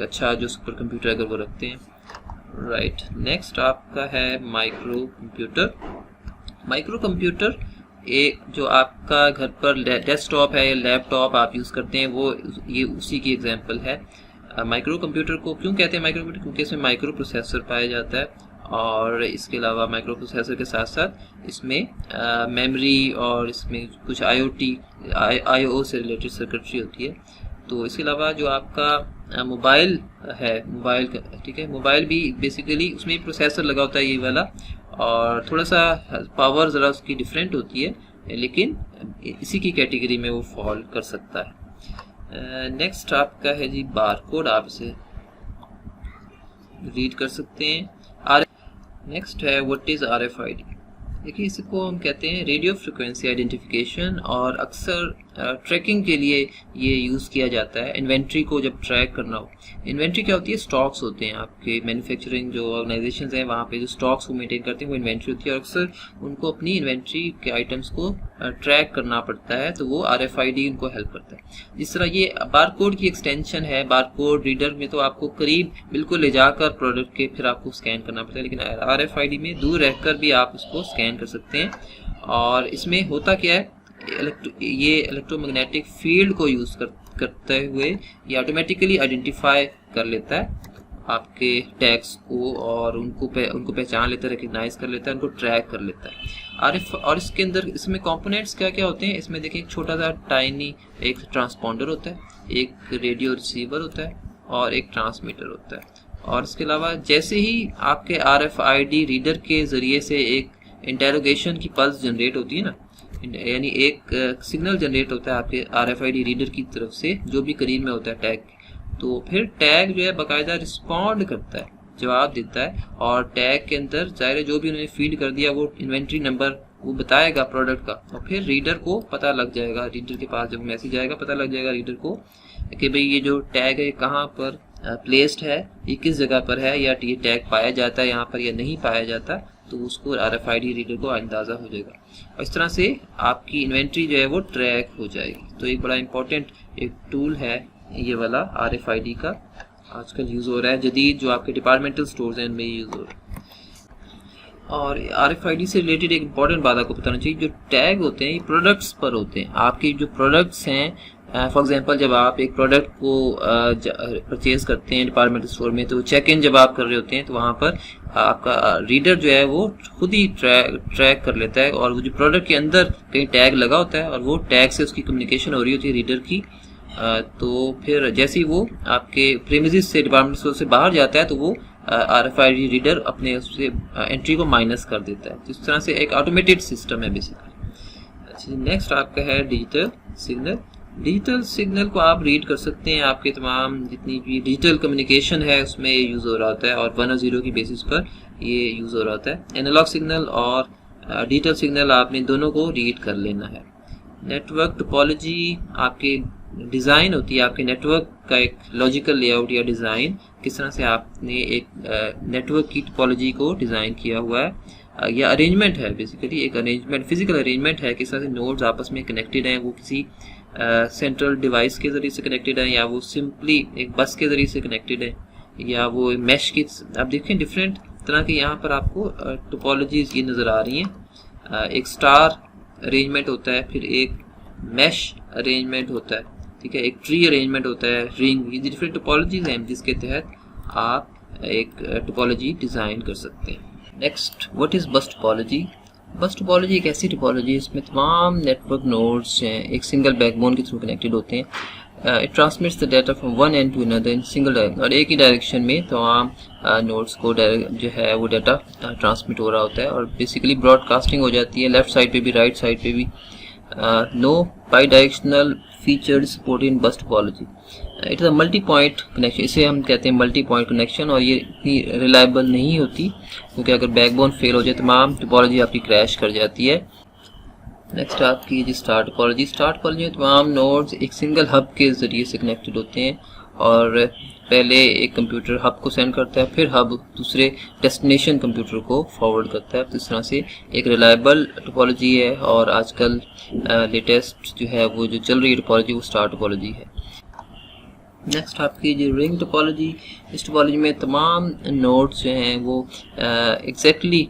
अच्छा जो सुपर कंप्यूटर अगर वो रखते हैं। राइट, नेक्स्ट आपका है माइक्रो कंप्यूटर। माइक्रो कंप्यूटर एक जो आपका घर पर डेस्कटॉप है या लैपटॉप आप यूज़ करते हैं, वो ये उसी की एग्जांपल है। माइक्रो कंप्यूटर को क्यों कहते हैं माइक्रो कंप्यूटर, क्योंकि इसमें माइक्रो प्रोसेसर पाया जाता है, और इसके अलावा माइक्रो प्रोसेसर के साथ साथ इसमें मेमोरी और इसमें कुछ IO से रिलेटेड सर्किटरी होती है। तो इसके अलावा जो आपका मोबाइल है, मोबाइल ठीक है, मोबाइल भी बेसिकली उसमें प्रोसेसर लगा होता है ये वाला, और थोड़ा सा पावर ज़रा उसकी डिफरेंट होती है, लेकिन इसी की कैटेगरी में वो फॉल कर सकता है। नेक्स्ट आपका है जी बारकोड, आप इसे रीड कर सकते हैं। नेक्स्ट है व्हाट इज़ RFID। देखिए इसको हम कहते हैं रेडियो फ्रिक्वेंसी आइडेंटिफिकेशन, और अक्सर ट्रैकिंग के लिए ये यूज़ किया जाता है इन्वेंट्री को जब ट्रैक करना हो। इन्वेंट्री क्या होती है, स्टॉक्स होते हैं आपके मैन्युफैक्चरिंग जो ऑर्गेनाइजेशंस हैं वहाँ पे जो स्टॉक्स को मेंटेन करते हैं वो इन्वेंट्री होती है, और अक्सर उनको अपनी इन्वेंट्री के आइटम्स को ट्रैक करना पड़ता है, तो वो RFID उनको हेल्प करता है। जिस तरह ये बारकोड की एक्सटेंशन है, बारकोड रीडर में तो आपको करीब बिल्कुल ले जाकर प्रोडक्ट के फिर आपको स्कैन करना पड़ता है, लेकिन RFID में दूर रहकर भी आप उसको स्कैन कर सकते हैं। और इसमें होता क्या है, ये इलेक्ट्रोमैग्नेटिक फील्ड को यूज़ करते हुए ये ऑटोमेटिकली आइडेंटिफाई कर लेता है आपके टैग्स को और उनको पहचान लेता है, रिकग्नाइज कर लेता है, उनको ट्रैक कर लेता है। और इसके अंदर इसमें कंपोनेंट्स क्या क्या होते हैं, इसमें देखिए एक छोटा सा टाइनी एक ट्रांसपॉन्डर होता है, एक रेडियो रिसीवर होता है और एक ट्रांसमीटर होता है। और इसके अलावा जैसे ही आपके RFID रीडर के ज़रिए से एक इंटेरोगेशन की पल्स जनरेट होती है ना, यानी एक सिग्नल जनरेट होता है आपके RFID रीडर की तरफ से जो भी करीब में होता है टैग, तो फिर टैग जो है बाकायदा रिस्पॉन्ड करता है, जवाब देता है। और टैग के अंदर ज़ाहिर जो भी उन्होंने फीड कर दिया वो इन्वेंट्री नंबर वो बताएगा प्रोडक्ट का, और फिर रीडर को पता लग जाएगा, रीडर के पास जब मैसेज आएगा पता लग जाएगा रीडर को कि भाई ये जो टैग है कहाँ पर प्लेस्ड है, ये किस जगह पर है, या ये टैग पाया जाता है यहाँ पर या नहीं पाया जाता, तो उसको RFID रीडर को अंदाज़ा हो जाएगा और इस तरह से आपकी इन्वेंट्री जो है वो ट्रैक हो जाएगी। तो एक बड़ा इंपॉर्टेंट एक टूल है ये वाला RFID का, आजकल यूज़ हो रहा है जदीद, जो आपके डिपार्टमेंटल स्टोर्स हैं उनमें यूज़ हो रहा है। और RFID से रिलेटेड एक इंपॉर्टेंट बात आपको बताना चाहिए, जो टैग होते हैं ये प्रोडक्ट्स पर होते हैं। आपके जो प्रोडक्ट्स हैं, फॉर एग्जांपल जब आप एक प्रोडक्ट को परचेज करते हैं डिपार्टमेंटल स्टोर में, तो चेक इन जब आप कर रहे होते हैं तो वहाँ पर आपका रीडर जो है वो खुद ही ट्रैक कर लेता है, और वो जो प्रोडक्ट के अंदर कहीं टैग लगा होता है और वो टैग से उसकी कम्युनिकेशन हो रही होती है रीडर की। तो फिर जैसे ही वो आपके प्रीमिसेस से डिपार्टमेंटल स्टोर से बाहर जाता है तो वो RFID रीडर अपने उससे एंट्री को माइनस कर देता है। तो इस तरह से एक ऑटोमेटेड सिस्टम है बेसिकली। अच्छा, नेक्स्ट आपका है डिजिटल सिग्नल। डिजिटल सिग्नल को आप रीड कर सकते हैं, आपके तमाम जितनी भी डिजिटल कम्युनिकेशन है उसमें ये यूज़ हो रहा होता है, और 1 और 0 की बेसिस पर ये यूज़ हो रहा होता है। एनालॉग सिग्नल और डिजिटल सिग्नल आपने दोनों को रीड कर लेना है। नेटवर्क टोपोलॉजी आपके डिज़ाइन होती है, आपके नेटवर्क का एक लॉजिकल लेआउट या डिज़ाइन, किस तरह से आपने एक नेटवर्क की टोपोलॉजी को डिज़ाइन किया हुआ है, या अरेंजमेंट है बेसिकली, एक अरेंजमेंट फिजिकल अरेंजमेंट है, किस तरह से नोड्स आपस में कनेक्टेड हैं, वो किसी सेंट्रल डिवाइस के ज़रिए से कनेक्टेड है, या वो सिंपली एक बस के ज़रिए से कनेक्टेड है, या वो मैश की। आप देखें डिफरेंट तरह के यहाँ पर आपको टोपोलॉजीज़ ये नज़र आ रही हैं। एक स्टार अरेंजमेंट होता है, फिर एक मैश अरेंजमेंट होता है, ठीक है, एक ट्री अरेंजमेंट होता है, रिंग, ये डिफरेंट टोपोलॉजीज़ हैं जिसके तहत आप एक टोपोलॉजी डिज़ाइन कर सकते हैं। नेक्स्ट, व्हाट इज़ बस टोपोलॉजी। बस टोपोलॉजी एक ऐसी टोपोलॉजी है इसमें तमाम नेटवर्क नोड्स हैं एक सिंगल बैकबोन के थ्रू कनेक्टेड होते हैं। It transmits the data from one end to another in single direction, और एक ही डायरेक्शन में तमाम नोड्स को जो है वो डाटा ट्रांसमिट हो रहा होता है, और बेसिकली ब्रॉडकास्टिंग हो जाती है लेफ्ट साइड पे भी राइट साइड पे भी। No bidirectional featured support in bus topology. It is a multi point connection, इसे हम कहते हैं मल्टी पॉइंट कनेक्शन, और ये इतनी रिलायबल नहीं होती क्योंकि अगर बैकबोन फेल हो जाए तमाम टोपोलॉजी आपकी क्रैश कर जाती है। नेक्स्ट आपकी जी स्टार टोपोलॉजी। स्टार टोपोलॉजी में तमाम नोड्स एक सिंगल हब के ज़रिए से कनेक्टेड होते हैं, और पहले एक कंप्यूटर हब को सेंड करता है, फिर हब दूसरे डेस्टिनेशन कंप्यूटर को फॉरवर्ड करता है। तो इस तरह से एक रिलायबल टोपोलॉजी है, और आजकल लेटेस्ट जो है वो जो चल रही है टोपोलॉजी वो स्टार टोपोलॉजी है। नेक्स्ट आपकी जो रिंग टोपोलॉजी। इस टोपोलॉजी में तमाम नोड्स जो हैं वो एग्जैक्टली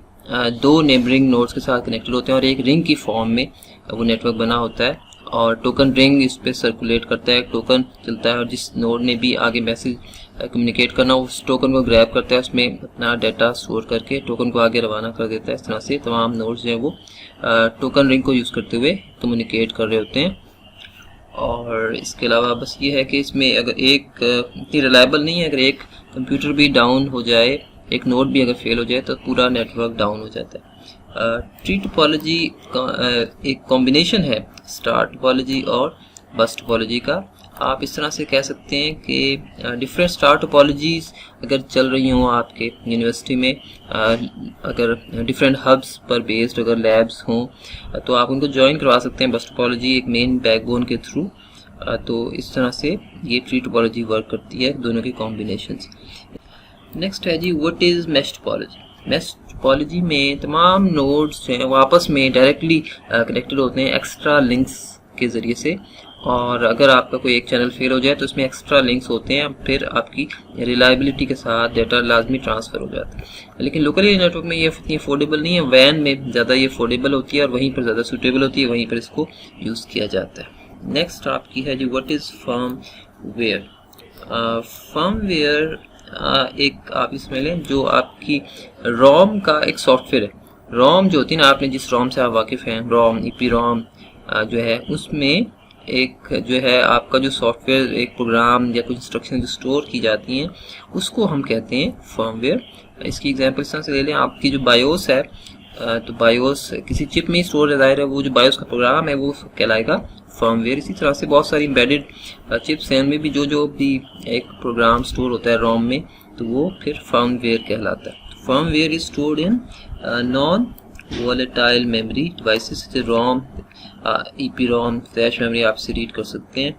दो नेबरिंग नोड्स के साथ कनेक्टेड होते हैं, और एक रिंग की फॉर्म में वो नेटवर्क बना होता है, और टोकन रिंग इस पे सर्कुलेट करता है, टोकन चलता है, और जिस नोड ने भी आगे मैसेज कम्युनिकेट करना उस टोकन को ग्रैब करता है, उसमें अपना डाटा स्टोर करके टोकन को आगे रवाना कर देता है। इस तरह से तमाम नोड्स जो है वो टोकन रिंग को यूज़ करते हुए कम्युनिकेट कर रहे होते हैं। और इसके अलावा बस ये है कि इसमें अगर एक इतनी रिलायबल नहीं है, अगर एक कंप्यूटर भी डाउन हो जाए, एक नोड भी अगर फेल हो जाए तो पूरा नेटवर्क डाउन हो जाता है। ट्री टोपोलॉजी एक कॉम्बिनेशन है स्टार टोपोलॉजी और बस टोपोलॉजी का। आप इस तरह से कह सकते हैं कि डिफरेंट स्टार टोपोलॉजीज अगर चल रही हों आपके यूनिवर्सिटी में, अगर डिफरेंट हब्स पर बेस्ड अगर लैब्स हों, तो आप उनको ज्वाइन करवा सकते हैं बस टोपोलॉजी एक मेन बैकबोन के थ्रू। तो इस तरह से ये ट्री टोपोलॉजी वर्क करती है, दोनों के कॉम्बिनेशंस। नेक्स्ट है जी what is mesh topology. Mesh topology में तमाम नोड्स जो हैं वो आपस में डायरेक्टली कनेक्टेड होते हैं एक्स्ट्रा लिंक्स के ज़रिए से, और अगर आपका कोई एक चैनल फेल हो जाए तो उसमें एक्स्ट्रा लिंक्स होते हैं, फिर आपकी रिलायबिलिटी के साथ डाटा लाजमी ट्रांसफ़र हो जाता है। लेकिन लोकल नेटवर्क में ये इतनी अफोर्डेबल नहीं है, वैन में ज़्यादा ये अफोर्डेबल होती है और वहीं पर ज़्यादा सूटेबल होती है, वहीं पर इसको यूज़ किया जाता है। नेक्स्ट आपकी है जी व्हाट इज़ फर्मवेयर। फर्मवेयर एक आप इसमें लें जो आपकी रोम का एक सॉफ्टवेयर है। रोम जो होती है ना, आपने जिस रोम से आप वाकिफ़ हैं, रोम ईपी रोम जो है, उसमें एक जो है आपका जो सॉफ्टवेयर एक प्रोग्राम या कुछ इंस्ट्रक्शन जो स्टोर की जाती हैं उसको हम कहते हैं फर्मवेयर। इसकी एग्जांपल इस तरह से ले लें, आपकी जो बायोस है तो बायोस किसी चिप में ही स्टोर है, वो जो बायोस का प्रोग्राम है वो कहलाएगा फर्मवेयर। इसी तरह से बहुत सारी एम्बेडेड चिप्स हैं, उनमें भी जो भी एक प्रोग्राम स्टोर होता है रोम में, तो वो फिर फर्मवेयर कहलाता है। Firmware is stored in non volatile memory devices जैसे रोम, ईपी रोम, फ्लैश मेमोरी आपसे रीड कर सकते हैं।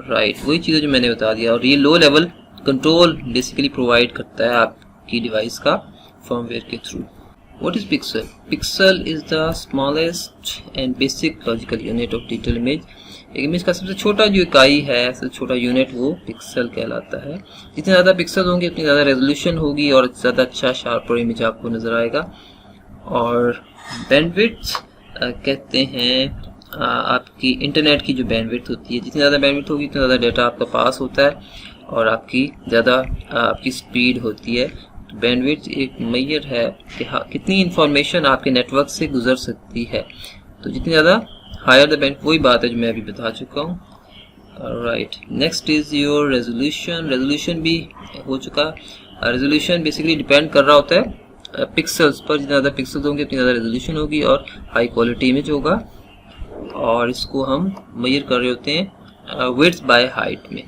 राइट, वही चीज़ें जो मैंने बता दिया। और ये low level control basically provide करता है आपकी डिवाइस का फर्मवेयर के through. What is pixel? Pixel is the smallest and basic logical unit of digital image. एक इमेज का सबसे छोटा जो इकाई है, सबसे छोटा यूनिट, वो पिक्सल कहलाता है। जितने ज़्यादा पिक्सल होंगे उतनी ज़्यादा रेजोल्यूशन होगी और ज़्यादा अच्छा शार्पर इमेज आपको नज़र आएगा। और बैंडविड्थ कहते हैं आपकी इंटरनेट की जो बैंडविड्थ होती है, जितनी ज़्यादा बैंडविड्थ होगी उतना ज़्यादा डाटा आपका पास होता है और आपकी ज़्यादा आपकी स्पीड होती है। तो बैंडविड्थ एक मेजर है कि कितनी इंफॉर्मेशन आपके नेटवर्क से गुजर सकती है। तो जितनी ज़्यादा हायर द बैंड, वही बात है जो मैं अभी बता चुका हूँ। Right, next is your resolution. Resolution भी हो चुका। रेजोल्यूशन बेसिकली डिपेंड कर रहा होता है पिक्सल्स पर। जितना ज़्यादा पिक्सल्स होंगे उतनी ज़्यादा रेजोल्यूशन होगी और हाई क्वालिटी इमेज होगा। और इसको हम मेजर कर रहे होते हैं विड्थ बाय हाइट में,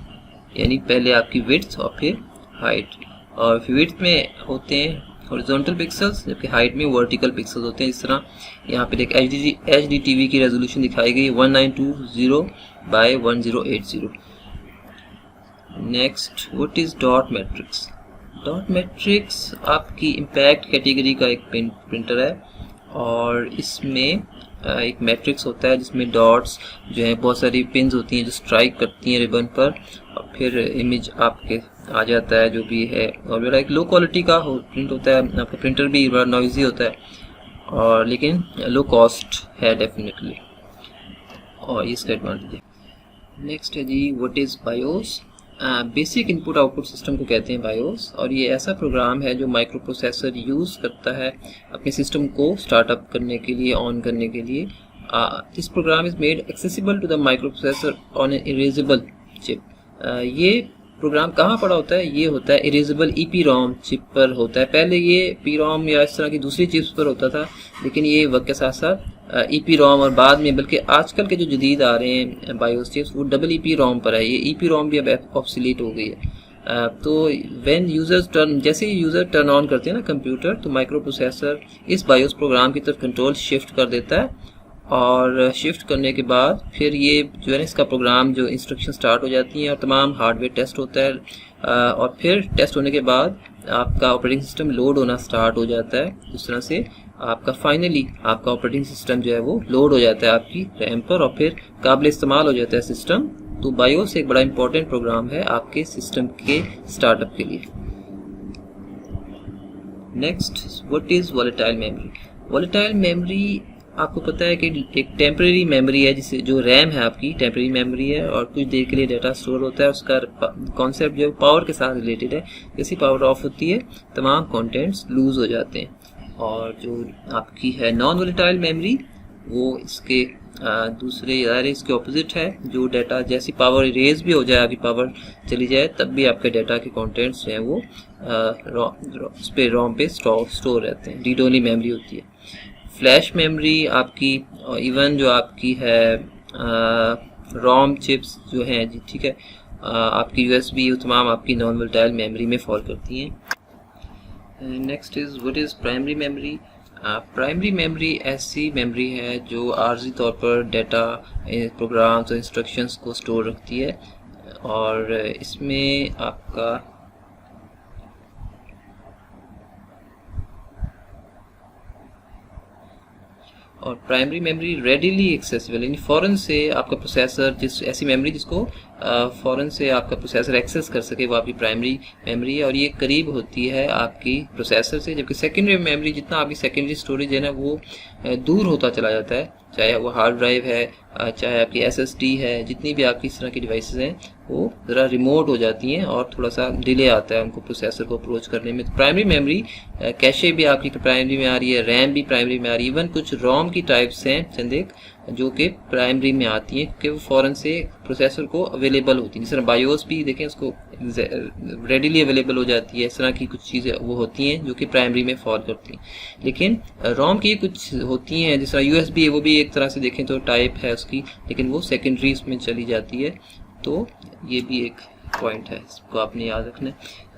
यानी पहले आपकी विड्थ और फिर हाइट। और विड्थ में होते हैं हॉरिजॉन्टल पिक्सल्स, जबकि हाइट में वर्टिकल पिक्सल्स होते हैं। इस तरह यहाँ पे एक HD TV की रेजोल्यूशन दिखाई गई 1920 by 1080। Next, what is dot matrix. Dot matrix आपकी इम्पैक्ट कैटेगरी का एक प्रिंटर है और इसमें एक मैट्रिक्स होता है जिसमें डॉट्स जो है बहुत सारी पिन्स होती हैं जो स्ट्राइक करती हैं रिबन पर और फिर इमेज आपके आ जाता है जो भी है। और मेरा एक लो क्वालिटी का प्रिंट होता है, आपका प्रिंटर भी बड़ा नॉइजी होता है और लेकिन लो कॉस्ट है डेफिनेटली, और इसका एडवांटेज है। नेक्स्ट है जी what is BIOS. Basic input output system को कहते हैं बायोस, और ये ऐसा प्रोग्राम है जो माइक्रो प्रोसेसर यूज़ करता है अपने सिस्टम को स्टार्टअप करने के लिए, ऑन करने के लिए। This program is made accessible to the micro processor on an erasable chip. ये प्रोग्राम कहाँ पड़ा होता है? ये होता है इरेजेबल ईपी रोम चिप पर होता है। पहले ये पी रोम या इस तरह की दूसरी चिप्स पर होता था, लेकिन ये वक्त के साथ साथ ईपी रोम और बाद में, बल्कि आजकल के जो जदीद आ रहे हैं बायोस चिप्स, वो डबल ईपी रोम पर है। ये ईपी रोम भी अब ऑब्सोलीट हो गई है। तो व्हेन यूजर्स जैसे ही यूज़र टर्न ऑन करते हैं ना कंप्यूटर, तो माइक्रो प्रोसेसर इस बायोस प्रोग्राम की तरफ कंट्रोल शिफ्ट कर देता है और शिफ्ट करने के बाद फिर ये जो है ना इसका प्रोग्राम जो इंस्ट्रक्शन स्टार्ट हो जाती हैं और तमाम हार्डवेयर टेस्ट होता है और फिर टेस्ट होने के बाद आपका ऑपरेटिंग सिस्टम लोड होना स्टार्ट हो जाता है। इस तरह से आपका फाइनली आपका ऑपरेटिंग सिस्टम जो है वो लोड हो जाता है आपकी रैम पर और फिर काबिल इस्तेमाल हो जाता है सिस्टम। तो बायोस एक बड़ा इंपॉर्टेंट प्रोग्राम है आपके सिस्टम के स्टार्टअप के लिए। Next, what is volatile memory. Volatile memory आपको पता है कि एक टेम्परेरी मेमोरी है, जिसे जो रैम है आपकी टेम्परेरी मेमोरी है और कुछ देर के लिए डाटा स्टोर होता है। उसका कॉन्सेप्ट जो पावर के साथ रिलेटेड है। जैसी पावर ऑफ होती है तमाम कंटेंट्स लूज हो जाते हैं। और जो आपकी है नॉन वॉलेटाइल मेमोरी, वो इसके दूसरे ज़ाहिर इसके ऑपोजिट है। जो डाटा जैसी पावर इरेज भी हो जाए, आपकी पावर चली जाए, तब भी आपके डाटा के कंटेंट्स जो हैं वो उस पर रोम पे स्टोर रहते हैं। रीड ओनली मेमोरी होती है। फ्लैश मेमोरी आपकी इवन जो आपकी है रोम चिप्स जो हैं जी, ठीक है, आपकी USB तमाम आपकी नॉन वोलेटाइल मेमोरी में फॉल करती हैं। Next is what is primary memory. Primary memory ऐसी मेमोरी है जो आर्जी तौर पर डाटा, प्रोग्राम्स और इंस्ट्रक्शंस को स्टोर रखती है और इसमें आपका और प्राइमरी मेमोरी रेडिली एक्सेसिबल, यानी फ़ौरन से आपका प्रोसेसर ऐसी मेमोरी जिसको फ़ौरन से आपका प्रोसेसर एक्सेस कर सके वो आपकी प्राइमरी मेमोरी है, और ये करीब होती है आपकी प्रोसेसर से। जबकि सेकेंडरी मेमोरी जितना आपकी सेकेंडरी स्टोरेज है ना वो दूर होता चला जाता है, चाहे वो हार्ड ड्राइव है, चाहे आपकी SSD है, जितनी भी आपकी इस तरह की डिवाइसेस हैं वो ज़रा रिमोट हो जाती हैं और थोड़ा सा डिले आता है उनको प्रोसेसर को अप्रोच करने में। तो प्राइमरी मेमोरी कैशे भी आपकी प्राइमरी में आ रही है, रैम भी प्राइमरी में आ रही है, इवन कुछ रोम की टाइप्स हैं चंद एक जो कि प्राइमरी में आती हैं क्योंकि वो फ़ौरन से प्रोसेसर को अवेलेबल होती हैं। जिस तरह बायोस भी देखें उसको रेडिली अवेलेबल हो जाती है, इस तरह की कुछ चीज़ें वो होती हैं जो कि प्राइमरी में फॉल करती हैं। लेकिन रोम की कुछ होती हैं जिस तरह USB है, वो भी एक तरह से देखें तो टाइप है उसकी, लेकिन वो सेकेंडरी में चली जाती है। तो ये भी एक पॉइंट है, इसको आपने याद रखना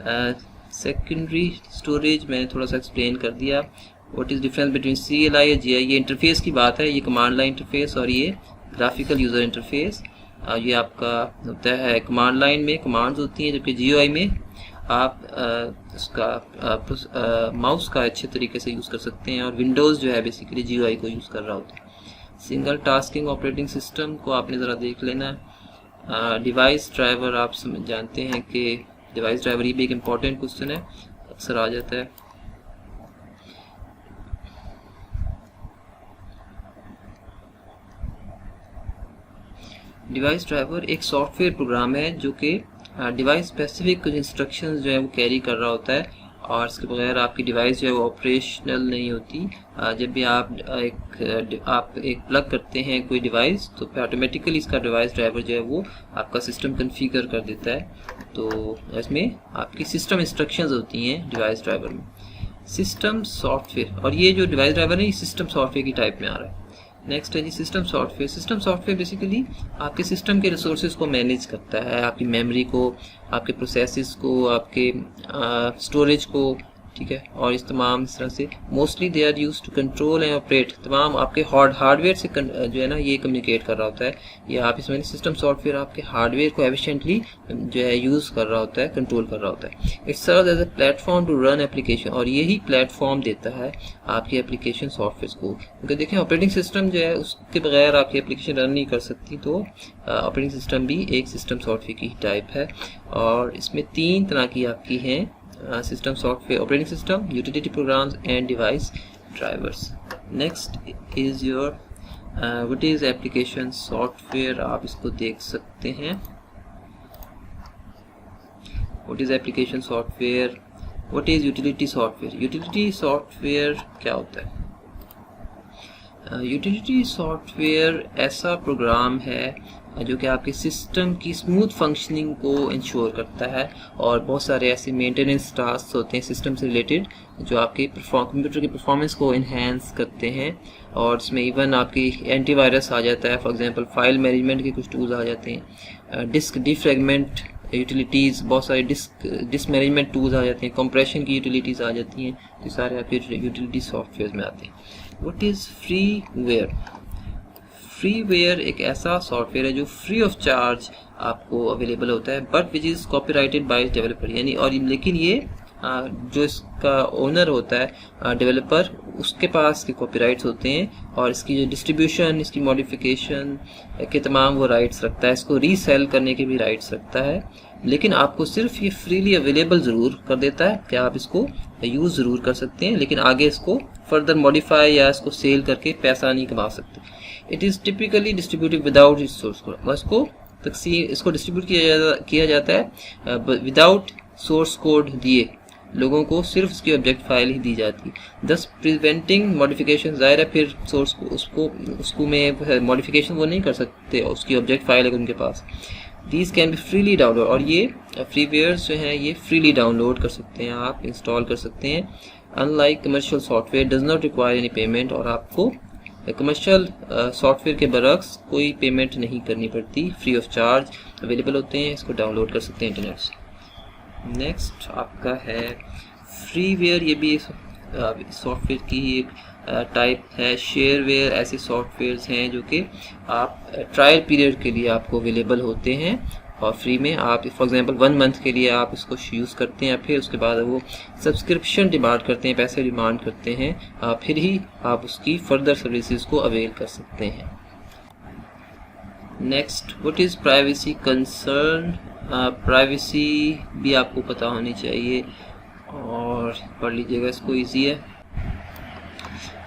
है। सेकेंडरी स्टोरेज मैंने थोड़ा सा एक्सप्लेन कर दिया। What is difference between CLI और GI, ये इंटरफेस की बात है, ये कमांड लाइन इंटरफेस और ये ग्राफिकल यूज़र इंटरफेस। ये आपका होता है कमांड लाइन में कमांड्स होती हैं, जबकि GUI में आप उसका माउस का अच्छे तरीके से यूज़ कर सकते हैं, और विंडोज़ जो है बेसिकली GUI को यूज़ कर रहा होता है। सिंगल टास्किंग ऑपरेटिंग सिस्टम को आपने ज़रा देख लेना है। डिवाइस ड्राइवर आप जानते हैं कि डिवाइस ड्राइवर ये भी एक इम्पॉर्टेंट क्वेश्चन है, अक्सर आ जाता है। डिवाइस ड्राइवर एक सॉफ्टवेयर प्रोग्राम है जो कि डिवाइस स्पेसिफिक कुछ इंस्ट्रक्शंस जो है वो कैरी कर रहा होता है, और इसके बगैर आपकी डिवाइस जो है वो ऑपरेशनल नहीं होती। जब भी आप एक प्लग करते हैं कोई डिवाइस तो ऑटोमेटिकली इसका डिवाइस ड्राइवर जो है वो आपका सिस्टम कॉन्फ़िगर कर देता है। तो इसमें आपकी सिस्टम इंस्ट्रक्शंस होती हैं डिवाइस ड्राइवर में। सिस्टम सॉफ्टवेयर, और ये जो डिवाइस ड्राइवर है ये सिस्टम सॉफ्टवेयर की टाइप में आ रहा है। नेक्स्ट है जी system software. System software basically आपके सिस्टम के रिसोर्सेज को मैनेज करता है, आपकी मेमोरी को, आपके प्रोसेसेस को, आपके स्टोरेज को, ठीक है, और इस तमाम इस तरह से mostly they are use to control and operate, तमाम आपके हार्डवेयर से जो है ना ये कम्युनिकेट कर रहा होता है। या आप इसमें सिस्टम सॉफ्टवेयर आपके हार्डवेयर को एफिशिएंटली जो है यूज़ कर रहा होता है, कंट्रोल कर रहा होता है। It serves as a platform to run application, और यही प्लेटफॉर्म देता है आपकी एप्लीकेशन सॉफ्टवेयर को, क्योंकि देखें ऑपरेटिंग सिस्टम जो है उसके बगैर आपकी एप्लीकेशन रन नहीं कर सकती। तो ऑपरेटिंग सिस्टम भी एक सिस्टम सॉफ्टवेयर की टाइप है, और इसमें 3 तरह की आपकी हैं system software: operating system, utility programmes and device drivers. Next is your what is application software, आप इसको देख सकते हैं। What is application software, what is utility software. Utility software क्या होता है? यूटिलिटी सॉफ्टवेयर ऐसा प्रोग्राम है जो कि आपके सिस्टम की स्मूथ फंक्शनिंग को इंश्योर करता है, और बहुत सारे ऐसे मेंटेनेंस टास्क होते हैं सिस्टम से रिलेटेड जो आपके कंप्यूटर की परफॉर्मेंस को इन्हेंस करते हैं। और इसमें इवन आपकी एंटीवायरस आ जाता है, फॉर एग्जांपल फाइल मैनेजमेंट के कुछ टूल्स आ जाते हैं, डिस्क डिफ्रैगमेंट यूटिलिटीज़, बहुत सारे डिस्क मैनेजमेंट टूल्स आ जाते हैं, कंप्रेशन की यूटिलिटीज़ आ जाती हैं, तो सारे आपके यूटिलिटी सॉफ्टवेयर में आते हैं। What is freeware? फ्रीवेयर एक ऐसा सॉफ्टवेयर है जो फ्री ऑफ चार्ज आपको अवेलेबल होता है, but which is copyrighted by developer, यानी और लेकिन ये जो इसका ओनर होता है डेवलपर, उसके पास के कॉपीराइट्स होते हैं, और इसकी जो डिस्ट्रीब्यूशन, इसकी मॉडिफिकेशन के तमाम वो राइट्स रखता है, इसको रीसेल करने के भी राइट्स रखता है। लेकिन आपको सिर्फ ये फ्रीली अवेलेबल ज़रूर कर देता है कि आप इसको यूज़ ज़रूर कर सकते हैं, लेकिन आगे इसको फर्दर मॉडिफाई या इसको सेल करके पैसा नहीं कमा सकते। It is typically distributed without its source code, इसको डिस्ट्रीब्यूट किया जाता है विदाउट सोर्स कोड दिए, लोगों को सिर्फ इसकी ऑब्जेक्ट फाइल ही दी जाती है, दस प्रिवेंटिंग मॉडिफिकेशन। ज़ाहिर है फिर सोर्स को उसको में मॉडिफिकेशन वो नहीं कर सकते उसकी ऑब्जेक्ट फाइल है उनके पास। These can be freely download, और ये फ्रीवेयर्स जो हैं ये फ्रीली डाउनलोड कर सकते हैं, आप इंस्टॉल कर सकते हैं। Unlike commercial software does not require any payment, और आपको कमर्शियल सॉफ्टवेयर के बरक्स कोई पेमेंट नहीं करनी पड़ती, फ्री ऑफ चार्ज अवेलेबल होते हैं, इसको डाउनलोड कर सकते हैं इंटरनेट से। नेक्स्ट आपका है फ्रीवेयर, ये भी सॉफ्टवेयर की ही एक टाइप है। शेयरवेयर ऐसे सॉफ्टवेयर्स हैं जो कि आप ट्रायल पीरियड के लिए आपको अवेलेबल होते हैं, और फ्री में आप फॉर एग्जांपल 1 मंथ के लिए आप इसको यूज़ करते हैं, फिर उसके बाद वो सब्सक्रिप्शन डिमांड करते हैं, पैसे डिमांड करते हैं, फिर ही आप उसकी फर्दर सर्विसेज को अवेल कर सकते हैं। Next, what is privacy concern. Privacy भी आपको पता होनी चाहिए और पढ़ लीजिएगा, इसको ईजी है।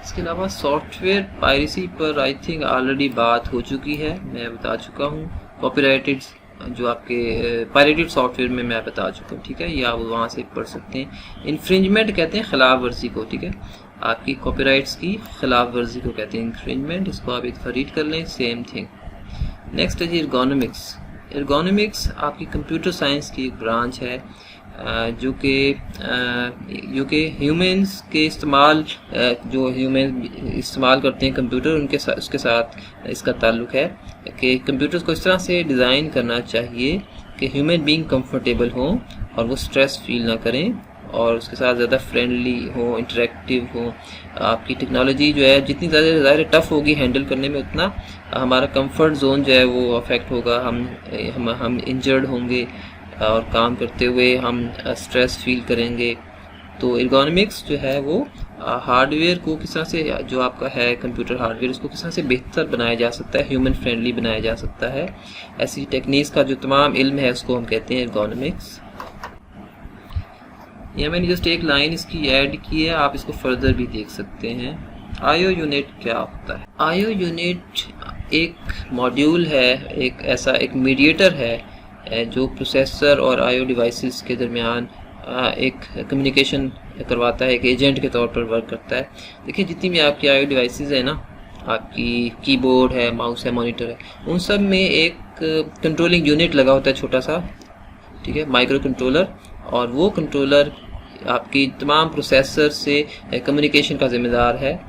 इसके अलावा सॉफ्टवेयर पायरेसी पर आई थिंक ऑलरेडी बात हो चुकी है, मैं बता चुका हूँ। कॉपीराइटेड जो आपके पायरेटेड सॉफ्टवेयर में मैं बता चुका हूँ, ठीक है, या आप वहाँ से पढ़ सकते हैं। इन्फ्रिंजमेंट कहते हैं खिलाफ वर्जी को, ठीक है, आपकी कॉपीराइट्स की खिलाफ वर्जी को कहते हैं इन्फ्रिंजमेंट। इसको आप एक दफ़ा रीड कर लें, सेम थिंग। नेक्स्ट है जी एर्गोनॉमिक्स। एर्गोनॉमिक्स आपकी कंप्यूटर साइंस की एक ब्रांच है जो कि ह्यूमंस के इस्तेमाल जो ह्यूमन इस्तेमाल करते हैं कंप्यूटर उसके साथ इसका ताल्लुक़ है कि कंप्यूटर्स को इस तरह से डिज़ाइन करना चाहिए कि ह्यूमन बीइंग कंफर्टेबल हों और वो स्ट्रेस फील ना करें और उसके साथ ज़्यादा फ्रेंडली हो, इंटरेक्टिव हो। आपकी टेक्नोलॉजी जो है जितनी ज़्यादा टफ़ होगी हैंडल करने में, उतना हमारा कंफर्ट जोन जो है वो अफेक्ट होगा, हम इंजर्ड होंगे और काम करते हुए हम स्ट्रेस फील करेंगे। तो एर्गोनॉमिक्स जो है वो हार्डवेयर को किस तरह से, जो आपका है कंप्यूटर हार्डवेयर, उसको किस तरह से बेहतर बनाया जा सकता है, ह्यूमन फ्रेंडली बनाया जा सकता है, ऐसी टेक्निक्स का जो तमाम इल्म है उसको हम कहते हैं एर्गोनॉमिक्स। यहाँ मैंने जस्ट एक लाइन इसकी ऐड की है, आप इसको फर्दर भी देख सकते हैं। आईओ यूनिट क्या होता है? आईओ यूनिट एक मॉड्यूल है, एक मीडिएटर है जो प्रोसेसर और आईओ डिवाइसेस के दरमियान एक कम्युनिकेशन करवाता है, एक एजेंट के तौर पर वर्क करता है। देखिए जितनी भी आपकी आईओ डिवाइसेस है ना, आपकी कीबोर्ड है, माउस है, मॉनिटर है, उन सब में एक कंट्रोलिंग यूनिट लगा होता है छोटा सा, ठीक है, माइक्रो कंट्रोलर, और वो कंट्रोलर आपकी तमाम प्रोसेसर से कम्युनिकेशन का जिम्मेदार है।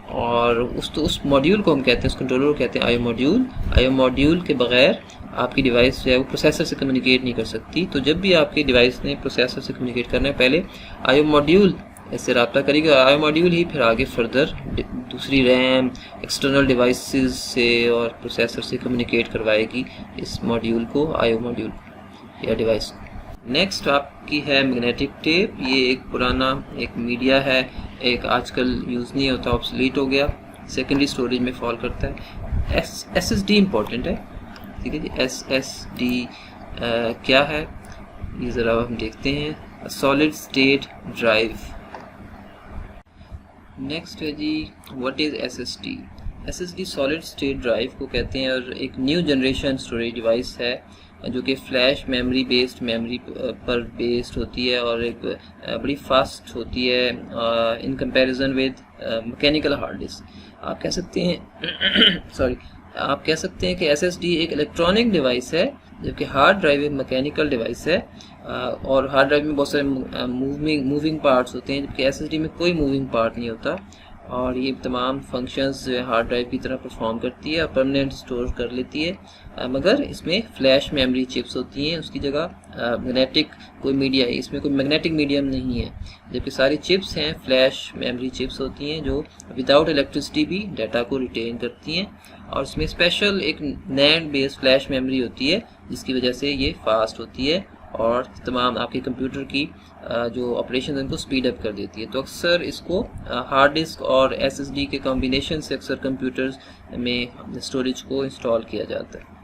और उस मॉड्यूल को हम कहते हैं, उस कंट्रोलर को कहते हैं आईओ मॉड्यूल। आईओ मॉड्यूल के बगैर आपकी डिवाइस जो है वो प्रोसेसर से कम्युनिकेट नहीं कर सकती। तो जब भी आपकी डिवाइस ने प्रोसेसर से कम्युनिकेट करना है, पहले आईओ मॉड्यूल इससे रब्ता करेगी और आईओ मॉड्यूल ही फिर आगे फर्दर दूसरी रैम, एक्सटर्नल डिवाइसेस से और प्रोसेसर से कम्युनिकेट करवाएगी इस मॉड्यूल को, आईओ मॉड्यूल या डिवाइस को। नेक्स्ट आपकी है मैग्नेटिक टेप। ये एक पुराना एक मीडिया है, एक आजकल यूज़ नहीं होता, ऑब्सोलीट हो गया, सेकेंडरी स्टोरेज में फॉल करता है। SSD इम्पोर्टेंट है, ठीक है जी। SSD क्या है ये ज़रा हम देखते हैं। Solid state drive. नेक्स्ट है जी what is SSD। SSD solid state drive को कहते हैं और एक न्यू जनरेशन स्टोरेज डिवाइस है जो कि फ्लैश मेमोरी बेस्ड मेमोरी पर बेस्ड होती है और एक बड़ी फास्ट होती है in comparison with mechanical hard disk. आप कह सकते हैं आप कह सकते हैं कि SSD एक इलेक्ट्रॉनिक डिवाइस है, जबकि हार्ड ड्राइव एक मैकेनिकल डिवाइस है। और हार्ड ड्राइव में बहुत सारे मूविंग पार्ट्स होते हैं, जबकि SSD में कोई मूविंग पार्ट नहीं होता और ये तमाम फंक्शंस जो है हार्ड ड्राइव की तरह परफॉर्म करती है, परमानेंट स्टोर कर लेती है, मगर इसमें फ्लैश मेमोरी चिप्स होती हैं, उसकी जगह मैग्नेटिक कोई मीडिया है, इसमें कोई मैग्नेटिक मीडियम नहीं है, जबकि सारी चिप्स हैं फ्लैश मेमोरी चिप्स होती हैं जो विदाउट इलेक्ट्रिसिटी भी डाटा को रिटेन करती हैं। और इसमें स्पेशल एक नैंड बेस्ड फ्लैश मेमोरी होती है जिसकी वजह से ये फास्ट होती है और तमाम आपके कंप्यूटर की जो ऑपरेशन है उनको स्पीड अप कर देती है। तो अक्सर इसको हार्ड डिस्क और SSD के कॉम्बिनेशन से अक्सर कंप्यूटर्स में स्टोरेज को इंस्टॉल किया जाता है।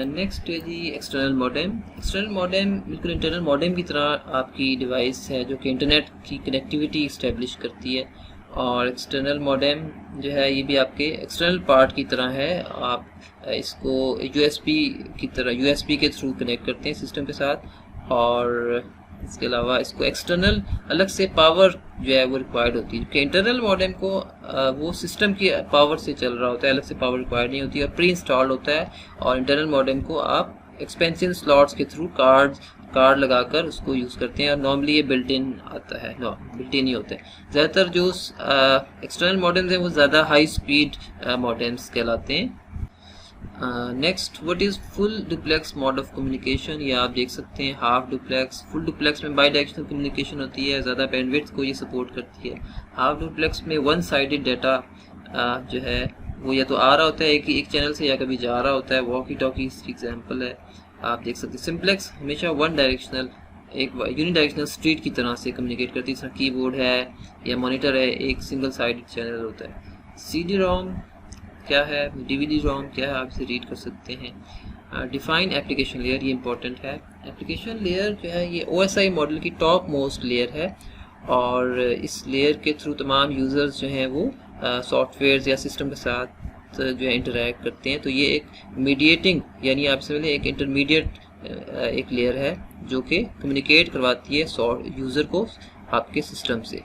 नेक्स्ट है जी एक्सटर्नल मॉडेम। एक्सटर्नल मॉडेम बिल्कुल इंटरनल मॉडेम की तरह आपकी डिवाइस है जो कि इंटरनेट की कनेक्टिविटी इस्टेब्लिश करती है। और एक्सटर्नल मॉडेम जो है ये भी आपके एक्सटर्नल पार्ट की तरह है, आप इसको USB की तरह USB के थ्रू कनेक्ट करते हैं सिस्टम के साथ। और इसके अलावा इसको एक्सटर्नल अलग से पावर जो है वो रिक्वायर्ड होती है, क्योंकि इंटरनल मॉडेम को वो सिस्टम की पावर से चल रहा होता है, अलग से पावर रिक्वायर्ड नहीं होती है और प्री इंस्टॉल्ड होता है। और इंटरनल मॉडेम को आप एक्सपेंशन स्लॉट्स के थ्रू कार्ड लगाकर उसको यूज़ करते हैं और नॉर्मली ये बिल्ट इन आता है, बिल्ट इन ही होता है। ज़्यादातर जो एक्सटर्नल मॉडेम्स हैं वो ज़्यादा हाई स्पीड मॉडेम्स कहलाते हैं। Next what is full duplex mode of communication. ये आप देख सकते हैं हाफ डुप्लेक्स, फुल डुप्लेक्स में बाई डायरेक्शनल कम्युनिकेशन होती है, ज़्यादा बैंडविड्थ को ये सपोर्ट करती है। हाफ डुप्लेक्स में वन साइडेड डाटा जो है वो या तो आ रहा होता है एक चैनल से या कभी जा रहा होता है। वॉकी टॉकी इसकी एग्जांपल है, आप देख सकते हैं। सिंप्लेक्स हमेशा वन डायरेक्शनल, एक यूनिडायरेक्शनल स्ट्रीट की तरह से कम्युनिकेट करती है, जैसे कीबोर्ड है या मॉनिटर है, एक सिंगल साइडेड चैनल होता है। CD रोम क्या है, DVD रोम क्या है, आप इसे रीड कर सकते हैं। डिफाइन एप्लीकेशन लेयर, ये इंपॉर्टेंट है। एप्लीकेशन लेयर जो है ये OSI मॉडल की टॉप मोस्ट लेयर है और इस लेयर के थ्रू तमाम यूज़र्स जो हैं वो सॉफ्टवेयर या सिस्टम के साथ जो है इंटरैक्ट करते हैं। तो ये एक मीडिएटिंग यानी आप समझ लें एक इंटरमीडिएट एक लेयर है जो कि कम्युनिकेट करवाती है यूज़र को आपके सिस्टम से।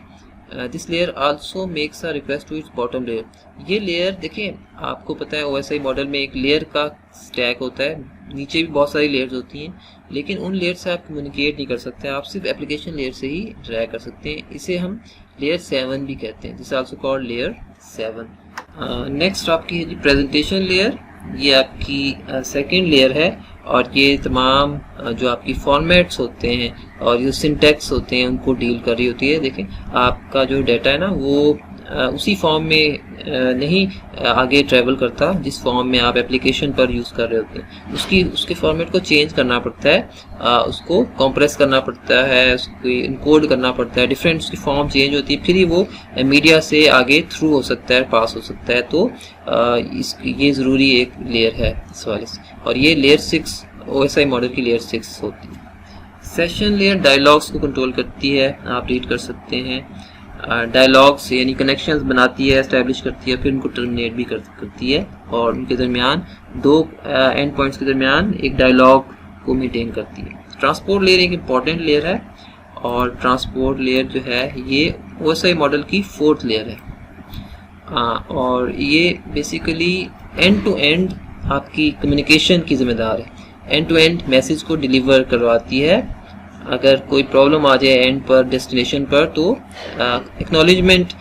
This layer also makes a request to its bottom layer. ये लेयर देखिए, आपको पता है OSI मॉडल में एक लेयर का स्टैक होता है, नीचे भी बहुत सारी लेयर्स होती हैं, लेकिन उन लेयर से आप कम्युनिकेट नहीं कर सकते, आप सिर्फ एप्लीकेशन लेयर से ही इंटरैक्ट कर सकते हैं। इसे हम लेयर 7 भी कहते हैं, this also called layer 7। Next आपकी है जी प्रेजेंटेशन लेयर, ये आपकी सेकेंड लेयर है और ये तमाम जो आपकी फॉर्मेट्स होते हैं और जो सिंटैक्स होते हैं उनको डील कर रही होती है। देखें आपका जो डाटा है ना वो उसी फॉर्म में नहीं आगे ट्रैवल करता जिस फॉर्म में आप एप्लीकेशन पर यूज़ कर रहे होते हैं, उसके फॉर्मेट को चेंज करना पड़ता है, उसको कंप्रेस करना पड़ता है, उसको इनकोड करना पड़ता है, डिफरेंट उसकी फॉर्म चेंज होती है, फिर ही वो मीडिया से आगे थ्रू हो सकता है, पास हो सकता है। तो ये ज़रूरी एक लेयर है इस वाले से, और ये लेयर 6 OSI मॉडल की लेयर 6 होती है। सेशन लेयर डायलॉग्स को कंट्रोल करती है, आप रीड कर सकते हैं। डायलॉग्स यानी कनेक्शंस बनाती है, एस्टैब्लिश करती है, फिर उनको टर्मिनेट भी करती है और उनके दरमियान दो एंड पॉइंट्स के दरमियान एक डायलॉग को मेंटेन करती है। ट्रांसपोर्ट लेयर एक इम्पॉर्टेंट लेयर है और ट्रांसपोर्ट लेयर जो है ये OSI मॉडल की 4th लेयर है और ये बेसिकली एंड टू एंड आपकी कम्युनिकेशन की जिम्मेदार है, एंड टू एंड मैसेज को डिलीवर करवाती है। अगर कोई प्रॉब्लम आ जाए एंड पर, डेस्टिनेशन पर, तो एक्नॉलेजमेंट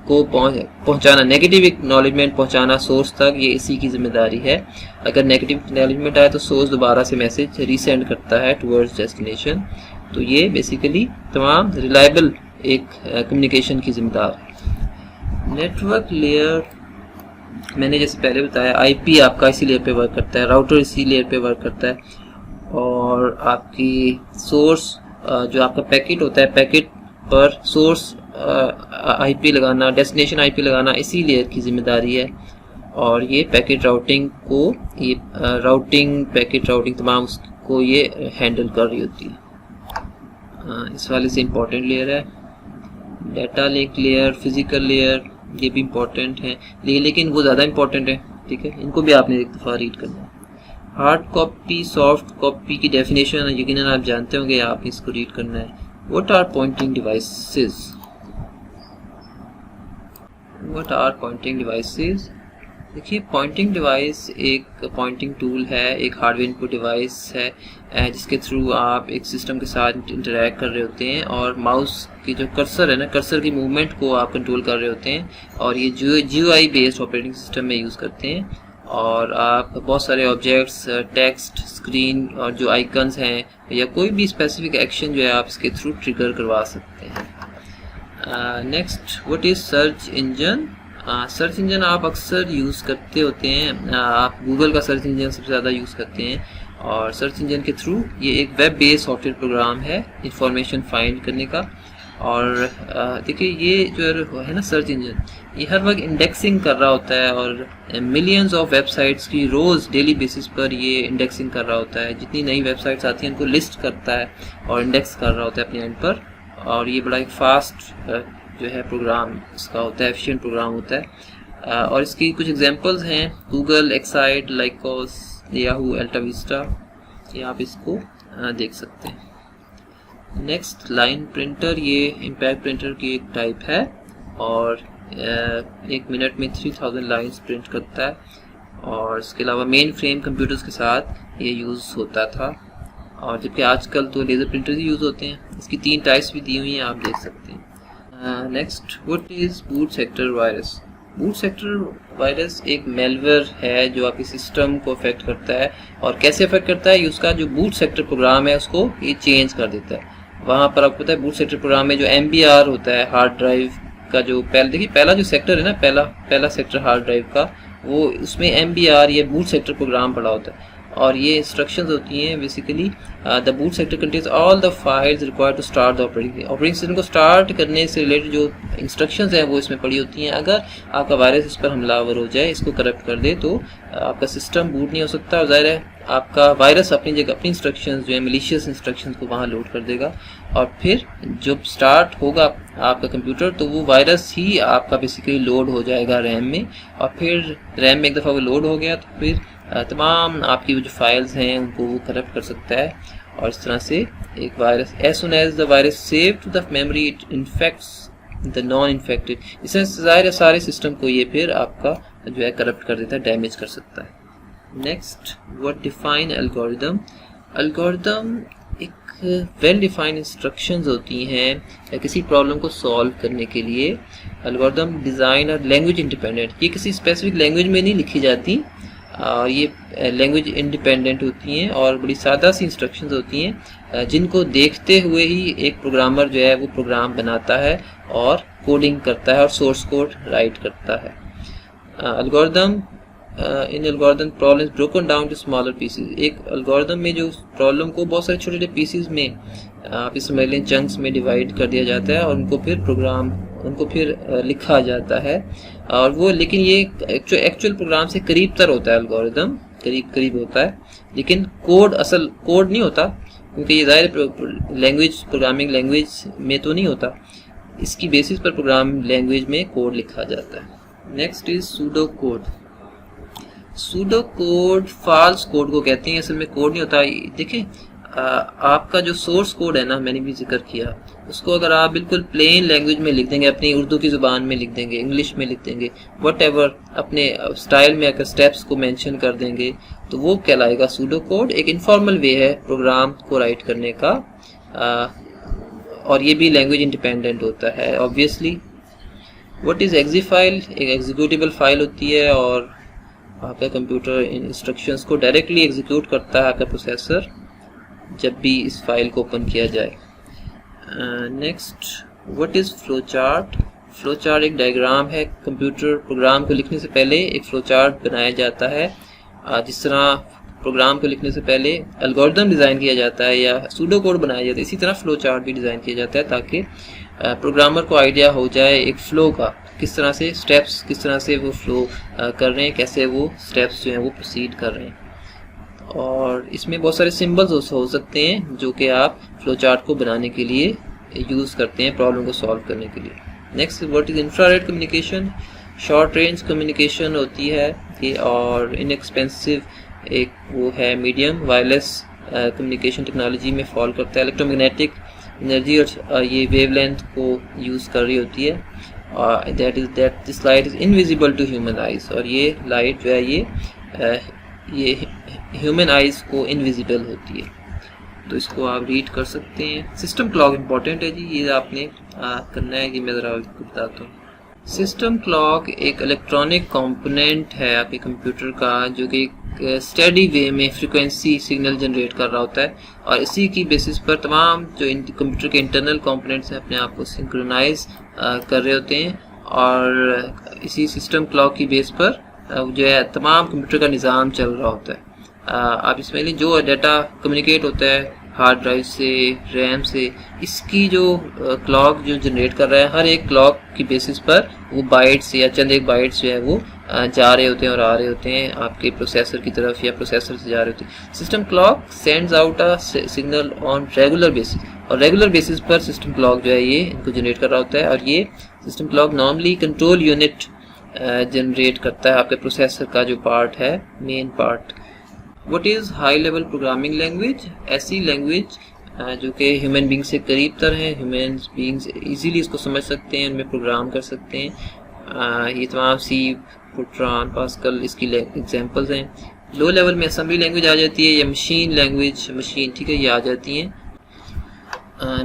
को पहुंचाना, नेगेटिव एक्नॉलेजमेंट पहुंचाना सोर्स तक, ये इसी की जिम्मेदारी है। अगर नेगेटिव एक्नॉलेजमेंट आए तो सोर्स दोबारा से मैसेज रीसेंड करता है टुवर्ड्स डेस्टिनेशन। तो ये बेसिकली तमाम रिलायबल एक कम्युनिकेशन की जिम्मेदार है। नेटवर्क लेयर मैंने जैसे पहले बताया, IP आपका इसी लेयर पे वर्क करता है, राउटर इसी लेयर पे वर्क करता है और आपकी सोर्स जो आपका पैकेट होता है, पैकेट पर सोर्स IP लगाना, डेस्टिनेशन IP लगाना इसी लेयर की जिम्मेदारी है और ये पैकेट राउटिंग को, ये राउटिंग, पैकेट राउटिंग तमाम उसको ये हैंडल कर रही होती है। इस वाले से इम्पोर्टेंट लेयर है। Data link layer, physical layer, ये भी इम्पोर्टेंट है, लेकिन वो ज़्यादा इम्पोर्टेंट है, ठीक है, इनको भी आपने एक दफ़ा रीड करना है। हार्ड कॉपी, सॉफ्ट कॉपी की डेफिनेशन यकीनन आप जानते होंगे, आप इसको रीड करना है। What are pointing devices? What are pointing devices? देखिए, पॉइंटिंग डिवाइस एक पॉइंटिंग टूल है, एक हार्डवेयर इनपुट डिवाइस है जिसके थ्रू आप एक सिस्टम के साथ इंटरैक्ट कर रहे होते हैं और माउस की जो कर्सर है ना, कर्सर की मूवमेंट को आप कंट्रोल कर रहे होते हैं और ये GUI बेस्ड ऑपरेटिंग सिस्टम में यूज़ करते हैं और आप बहुत सारे ऑब्जेक्ट्स, टेक्स्ट, स्क्रीन और जो आइकन्स हैं या कोई भी स्पेसिफिक एक्शन जो है आप इसके थ्रू ट्रिगर करवा सकते हैं। Next, what is search engine? Search engine आप अक्सर यूज़ करते होते हैं, आप गूगल का सर्च इंजन सबसे ज़्यादा यूज़ करते हैं और सर्च इंजन के थ्रू ये एक वेब बेस्ड सॉफ्टवेयर प्रोग्राम है इंफॉर्मेशन फाइंड करने का। और देखिए ये जो है ना सर्च इंजन, ये हर वक्त इंडेक्सिंग कर रहा होता है और मिलियंस ऑफ वेबसाइट्स की रोज़ डेली बेसिस पर ये इंडेक्सिंग कर रहा होता है। जितनी नई वेबसाइट्स आती हैं उनको लिस्ट करता है और इंडेक्स कर रहा होता है अपने एंड पर और ये बड़ा एक फास्ट जो है प्रोग्राम इसका होता है, एफिशिएंट प्रोग्राम होता है। और इसकी कुछ एग्जांपल्स हैं, Google, Excite, Lycos, Yahoo, AltaVista, ये आप इसको देख सकते हैं। नेक्स्ट, लाइन प्रिंटर, ये इम्पैक्ट प्रिंटर की एक टाइप है और 1 मिनट में 3000 लाइन्स प्रिंट करता है और इसके अलावा मेन फ्रेम कंप्यूटर्स के साथ ये यूज़ होता था और जबकि आजकल तो लेज़र प्रिंटर्स ही यूज़ होते हैं। इसकी 3 टाइप्स भी दी हुई हैं, आप देख सकते हैं। Next, what is boot sector virus? Boot sector virus एक मेलवेयर है जो आपके सिस्टम को अफेक्ट करता है और कैसे अफेक्ट करता है, उसका जो बूट सेक्टर प्रोग्राम है उसको ये चेंज कर देता है। वहाँ पर आपको पता है बूट सेक्टर प्रोग्राम में जो MBR होता है, हार्ड ड्राइव का जो देखिए पहला जो सेक्टर है ना, पहला सेक्टर हार्ड ड्राइव का, वो उसमें MBR या बूट सेक्टर प्रोग्राम पड़ा होता है, और ये इंस्ट्रक्शंस होती हैं basically the boot sector contains all the files required to start the operating system को स्टार्ट करने से रिलेटेड जो इंस्ट्रक्शंस हैं वो इसमें पड़ी होती हैं। अगर आपका वायरस इस पर हमलावर हो जाए, इसको करप्ट कर दे, तो आपका सिस्टम बूट नहीं हो सकता, और ज़ाहिर है आपका वायरस अपनी जगह अपनी इंस्ट्रक्शंस जो है मलिशियस इंस्ट्रक्शंस को वहाँ लोड कर देगा, और फिर जब स्टार्ट होगा आपका कंप्यूटर तो वो वायरस ही आपका बेसिकली लोड हो जाएगा रैम में, और फिर रैम में एक दफ़ा वो लोड हो गया तो फिर तमाम आपकी जो फाइल्स हैं उनको वो करप्ट कर सकता है। और इस तरह से एक virus as soon as the virus save to the memory it infects the non infected, इससे ज़ाहिर है सारे सिस्टम को ये फिर आपका जो है करप्ट कर देता है, डैमेज कर सकता है। Next, what define algorithm. Algorithm एक वेल डिफाइंड इंस्ट्रक्शंस होती हैं किसी प्रॉब्लम को सॉल्व करने के लिए। एल्गोरिदम डिज़ाइन और लैंग्वेज इंडिपेंडेंट, ये किसी स्पेसिफिक लैंग्वेज में नहीं लिखी जाती, और ये लैंग्वेज इंडिपेंडेंट होती हैं और बड़ी सादा सी इंस्ट्रक्शंस होती हैं जिनको देखते हुए ही एक प्रोग्रामर जो है वो प्रोग्राम बनाता है और कोडिंग करता है और सोर्स कोड राइट करता है। Algorithm in algorithm problems broken down to smaller pieces, एक एल्गोरिदम में जो प्रॉब्लम को बहुत सारे छोटे छोटे पीसेस में आप इस समझ लें चंक्स में डिवाइड कर दिया जाता है, और उनको फिर लिखा जाता है, और वो लेकिन ये एक्चुअल प्रोग्राम से करीब तर होता है, एल्गोरिदम करीब होता है, लेकिन असल कोड नहीं होता, क्योंकि ये ज़ाहिर लैंग्वेज प्रोग्रामिंग लैंग्वेज में तो नहीं होता, इसकी बेसिस पर प्रोग्राम लैंग्वेज में कोड लिखा जाता है। Next is pseudo code. Pseudo code false code को कहते हैं, असल में कोड नहीं होता। देखिए आपका जो सोर्स कोड है ना, मैंने भी जिक्र किया, उसको अगर आप बिल्कुल प्लेन लैंग्वेज में लिख देंगे, अपनी उर्दू की ज़ुबान में लिख देंगे, इंग्लिश में लिख देंगे, व्हाटएवर अपने स्टाइल में अगर स्टेप्स को मेंशन कर देंगे, तो वो कहलाएगा सूडो कोड। एक इनफॉर्मल वे है प्रोग्राम को राइट करने का, और ये भी लैंग्वेज इंडिपेंडेंट होता है ऑब्वियसली। व्हाट इज़ एग्जी फाइल, एक एग्जीक्यूटेबल फाइल होती है, और आपका कंप्यूटर इन इंस्ट्रक्शंस को डायरेक्टली एग्जीक्यूट करता है आपका प्रोसेसर जब भी इस फाइल को ओपन किया जाए। Next, what is flow chart. Flow chart एक डायग्राम है, कंप्यूटर प्रोग्राम को लिखने से पहले एक फ्लो चार्ट बनाया जाता है। जिस तरह प्रोग्राम को लिखने से पहले एल्गोरिदम डिज़ाइन किया जाता है या सूडो कोड बनाया जाता है, इसी तरह फ्लो चार्ट भी डिज़ाइन किया जाता है, ताकि प्रोग्रामर को आइडिया हो जाए एक फ़्लो का, किस तरह से स्टेप्स, किस तरह से वो फ्लो कर रहे हैं, कैसे वो स्टेप्स जो हैं वो प्रोसीड कर रहे हैं। और इसमें बहुत सारे सिंबल्स हो सकते हैं जो कि आप फ्लो चार्ट को बनाने के लिए यूज़ करते हैं प्रॉब्लम को सॉल्व करने के लिए। Next, what is infrared communication. Short range communication होती है ये, और इनएक्सपेंसिव एक वो है मीडियम वायरलेस कम्युनिकेशन टेक्नोलॉजी में फॉल करता है। इलेक्ट्रोमैग्नेटिक एनर्जी और ये वेवलेंथ को यूज़ कर रही होती है, that this light is invisible to human eyes, और ये लाइट जो है ये ह्यूमन आइज़ को इनविजिबल होती है, तो इसको आप रीड कर सकते हैं। सिस्टम क्लॉक इंपॉर्टेंट है जी, ये आपने करना है कि मैं ज़रा आपको बताता हूँ। सिस्टम क्लॉक एक इलेक्ट्रॉनिक कंपोनेंट है आपके कंप्यूटर का, जो कि स्टेडी वे में फ्रीक्वेंसी सिग्नल जनरेट कर रहा होता है, और इसी की बेसिस पर तमाम जो कंप्यूटर के इंटरनल कंपोनेंट्स हैं अपने आप को सिंक्रोनाइज कर रहे होते हैं, और इसी सिस्टम क्लॉक की बेस पर जो है तमाम कंप्यूटर का निज़ाम चल रहा होता है। आप इसमें जो डाटा कम्युनिकेट होता है हार्ड ड्राइव से, रैम से, इसकी जो क्लॉक जो जनरेट कर रहा है, हर एक क्लॉक की बेसिस पर वो बाइट्स या चंद एक बाइट्स जो है वो जा रहे होते हैं और आ रहे होते हैं आपके प्रोसेसर की तरफ, या प्रोसेसर से जा रहे होते हैं। System clock sends out a signal on regular basis, और रेगुलर बेसिस पर सिस्टम क्लॉक जो है ये इनको जनरेट कर रहा होता है, और ये system clock normally control unit generate करता है आपके प्रोसेसर का जो पार्ट है, main part. What is high level programming language. ऐसी लैंग्वेज जो कि ह्यूमन बींग से करीब तर हैं, ह्यूमन बींग्स इजीली इसको समझ सकते हैं, उनमें प्रोग्राम कर सकते हैं। ये तमाम सी, फुट्रान, पास्कल इसकी एग्जांपल्स हैं। लो लेवल में असेंबली लैंग्वेज आ जाती है, या मशीन लैंग्वेज, मशीन, ठीक है, ये आ जाती हैं।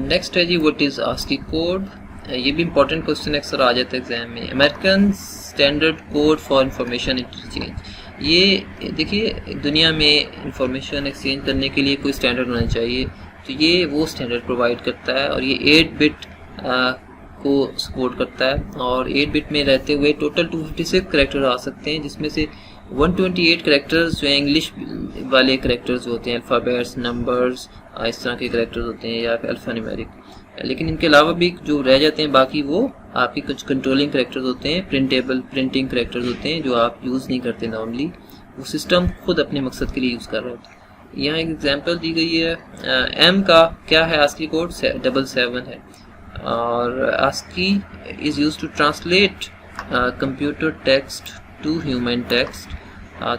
नेक्स्ट है जी व्हाट इज़ आस्की कोड। ये भी इंपॉर्टेंट क्वेश्चन अक्सर आ जाता है एग्जाम में। American standard code for information exchange. ये देखिए दुनिया में इंफॉर्मेशन एक्सचेंज करने के लिए कोई स्टैंडर्ड होना चाहिए, तो ये वो स्टैंडर्ड प्रोवाइड करता है, और ये 8 बिट को सपोर्ट करता है, और 8 बिट में रहते हुए टोटल 256 करेक्टर आ सकते हैं, जिसमें से 128 करेक्टर्स जो है इंग्लिश वाले करेक्टर्स होते हैं, अल्फ़ाबेट्स, नंबर्स, इस तरह के करेक्टर्स होते हैं, या फिर अल्फ़ान्यूमेरिक। लेकिन इनके अलावा भी जो रह जाते हैं बाकी, वो आपकी कुछ कंट्रोलिंग करेक्टर्स होते हैं, प्रिंटिंग करेक्टर्स होते हैं, जो आप यूज़ नहीं करते नॉर्मली, वो सिस्टम खुद अपने मकसद के लिए यूज़ कर रहा होता है। यहाँ एक एग्जांपल दी गई है, एम का क्या है, आस्की कोड 777 है, और ASCII is use to translate computer text to human text.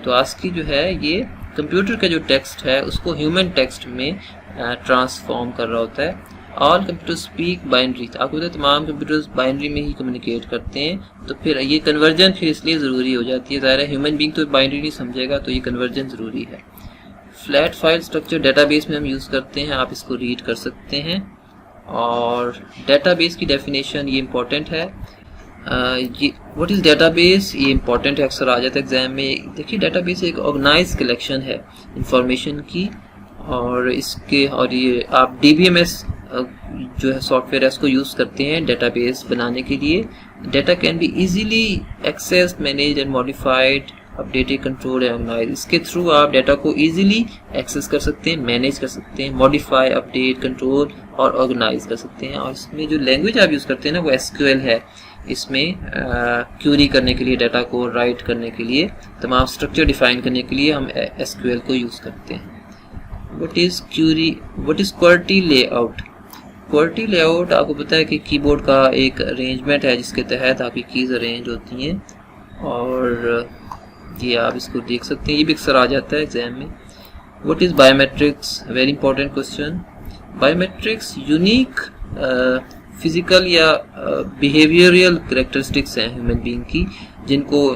तो आस्की जो है ये कंप्यूटर का जो टेक्स्ट है उसको ह्यूमन टेक्स्ट में ट्रांसफॉर्म कर रहा होता है। ऑल कंप्यूटर स्पीक बाइनरी, आपको पता है तमाम कंप्यूटर्स बाइनरी में ही कम्युनिकेट करते हैं, तो फिर ये कन्वर्जन फिर इसलिए ज़रूरी हो जाती है। ज़ाहिर है ह्यूमन बीइंग तो बाइनरी नहीं समझेगा, तो ये कन्वर्जन ज़रूरी है। फ्लैट फाइल स्ट्रक्चर डेटाबेस में हम यूज़ करते हैं, आप इसको रीड कर सकते हैं। और डेटाबेस की डेफिनेशन ये इम्पोर्टेंट है, ये व्हाट इज़ डेटाबेस, ये इम्पोर्टेंट है, अक्सर आ जाता है एग्जाम में। देखिए डेटाबेस एक ऑर्गेनाइज कलेक्शन है इंफॉर्मेशन की, और ये आप DBMS जो है सॉफ्टवेयर है उसको यूज़ करते हैं डेटाबेस बनाने के लिए। Data can be easily accessed, manage and modified, updated, control and organize. इसके थ्रू आप डाटा को इजीली एक्सेस कर सकते हैं, मैनेज कर सकते हैं, मॉडिफाई, अपडेट, कंट्रोल और ऑर्गेनाइज कर सकते हैं। और इसमें जो लैंग्वेज आप यूज़ करते हैं ना वो SQL है। इसमें क्यूरी करने के लिए, डाटा को राइट करने के लिए, तमाम स्ट्रक्चर डिफाइन करने के लिए हम SQL को यूज़ करते हैं। What is QWERTY layout. QWERTY layout आपको पता है कि कीबोर्ड का एक अरेंजमेंट है जिसके तहत आपकी कीज़ अरेंज होती हैं, और ये आप इसको देख सकते हैं, ये भी अक्सर आ जाता है एग्जाम में। What is biometrics, very important question. Biometrics unique physical या बिहेवियरल करेक्टरिस्टिक्स हैं ह्यूमन बीइंग की, जिनको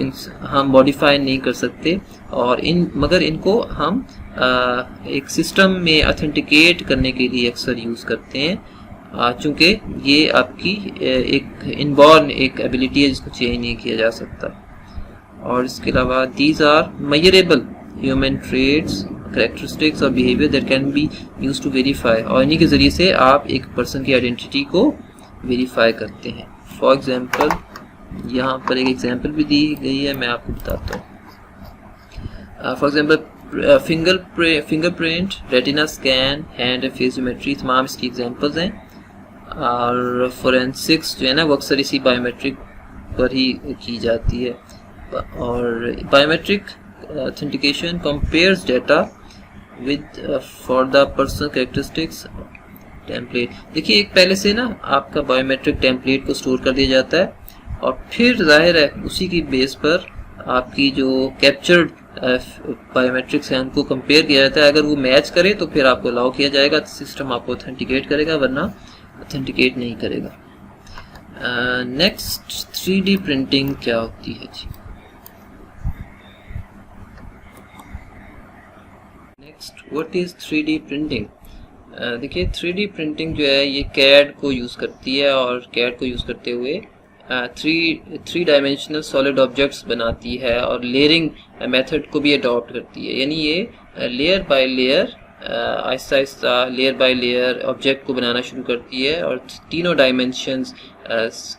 हम मॉडिफाई नहीं कर सकते, और मगर इनको हम एक सिस्टम में ऑथेंटिकेट करने के लिए अक्सर यूज़ करते हैं, चूँकि ये आपकी एक इनबॉर्न एक एबिलिटी है जिसको चेंज नहीं किया जा सकता। और इसके अलावा these are measurable human traits, characteristics और behaviour that can be use to verify, और इन्हीं के ज़रिए से आप एक पर्सन की आइडेंटिटी को वेरीफाई करते हैं। फॉर एग्जांपल यहाँ पर एक एग्जांपल भी दी गई है, मैं आपको बताता हूँ। For example fingerprint, retina scan, hand and face geometry, तमाम इसकी एग्जांपल्स हैं। और फोरेंसिक्स जो है ना वो अक्सर इसी बायोमेट्रिक पर ही की जाती है। और biometric authentication compares data with for the personal characteristics template. देखिए एक पहले से ना आपका बायोमेट्रिक टेम्पलेट को स्टोर कर दिया जाता है, और फिर जाहिर है उसी की बेस पर आपकी जो कैप्चर्ड बायोमेट्रिक्स हैं उनको कंपेयर किया जाता है। अगर वो मैच करे तो फिर आपको अलाउ किया जाएगा, सिस्टम आपको ऑथेंटिकेट करेगा, वरना ऑथेंटिकेट नहीं करेगा। नेक्स्ट 3D प्रिंटिंग क्या होती है जी। Next what is 3D printing. देखिए 3D प्रिंटिंग जो है ये CAD को यूज़ करती है, और CAD को यूज़ करते हुए थ्री डायमेंशनल सॉलिड ऑब्जेक्ट्स बनाती है, और लेयरिंग मेथड को भी अडॉप्ट करती है। यानी ये layer by layer Aahista Aahista layer by layer object को बनाना शुरू करती है, और तीनों डायमेंशंस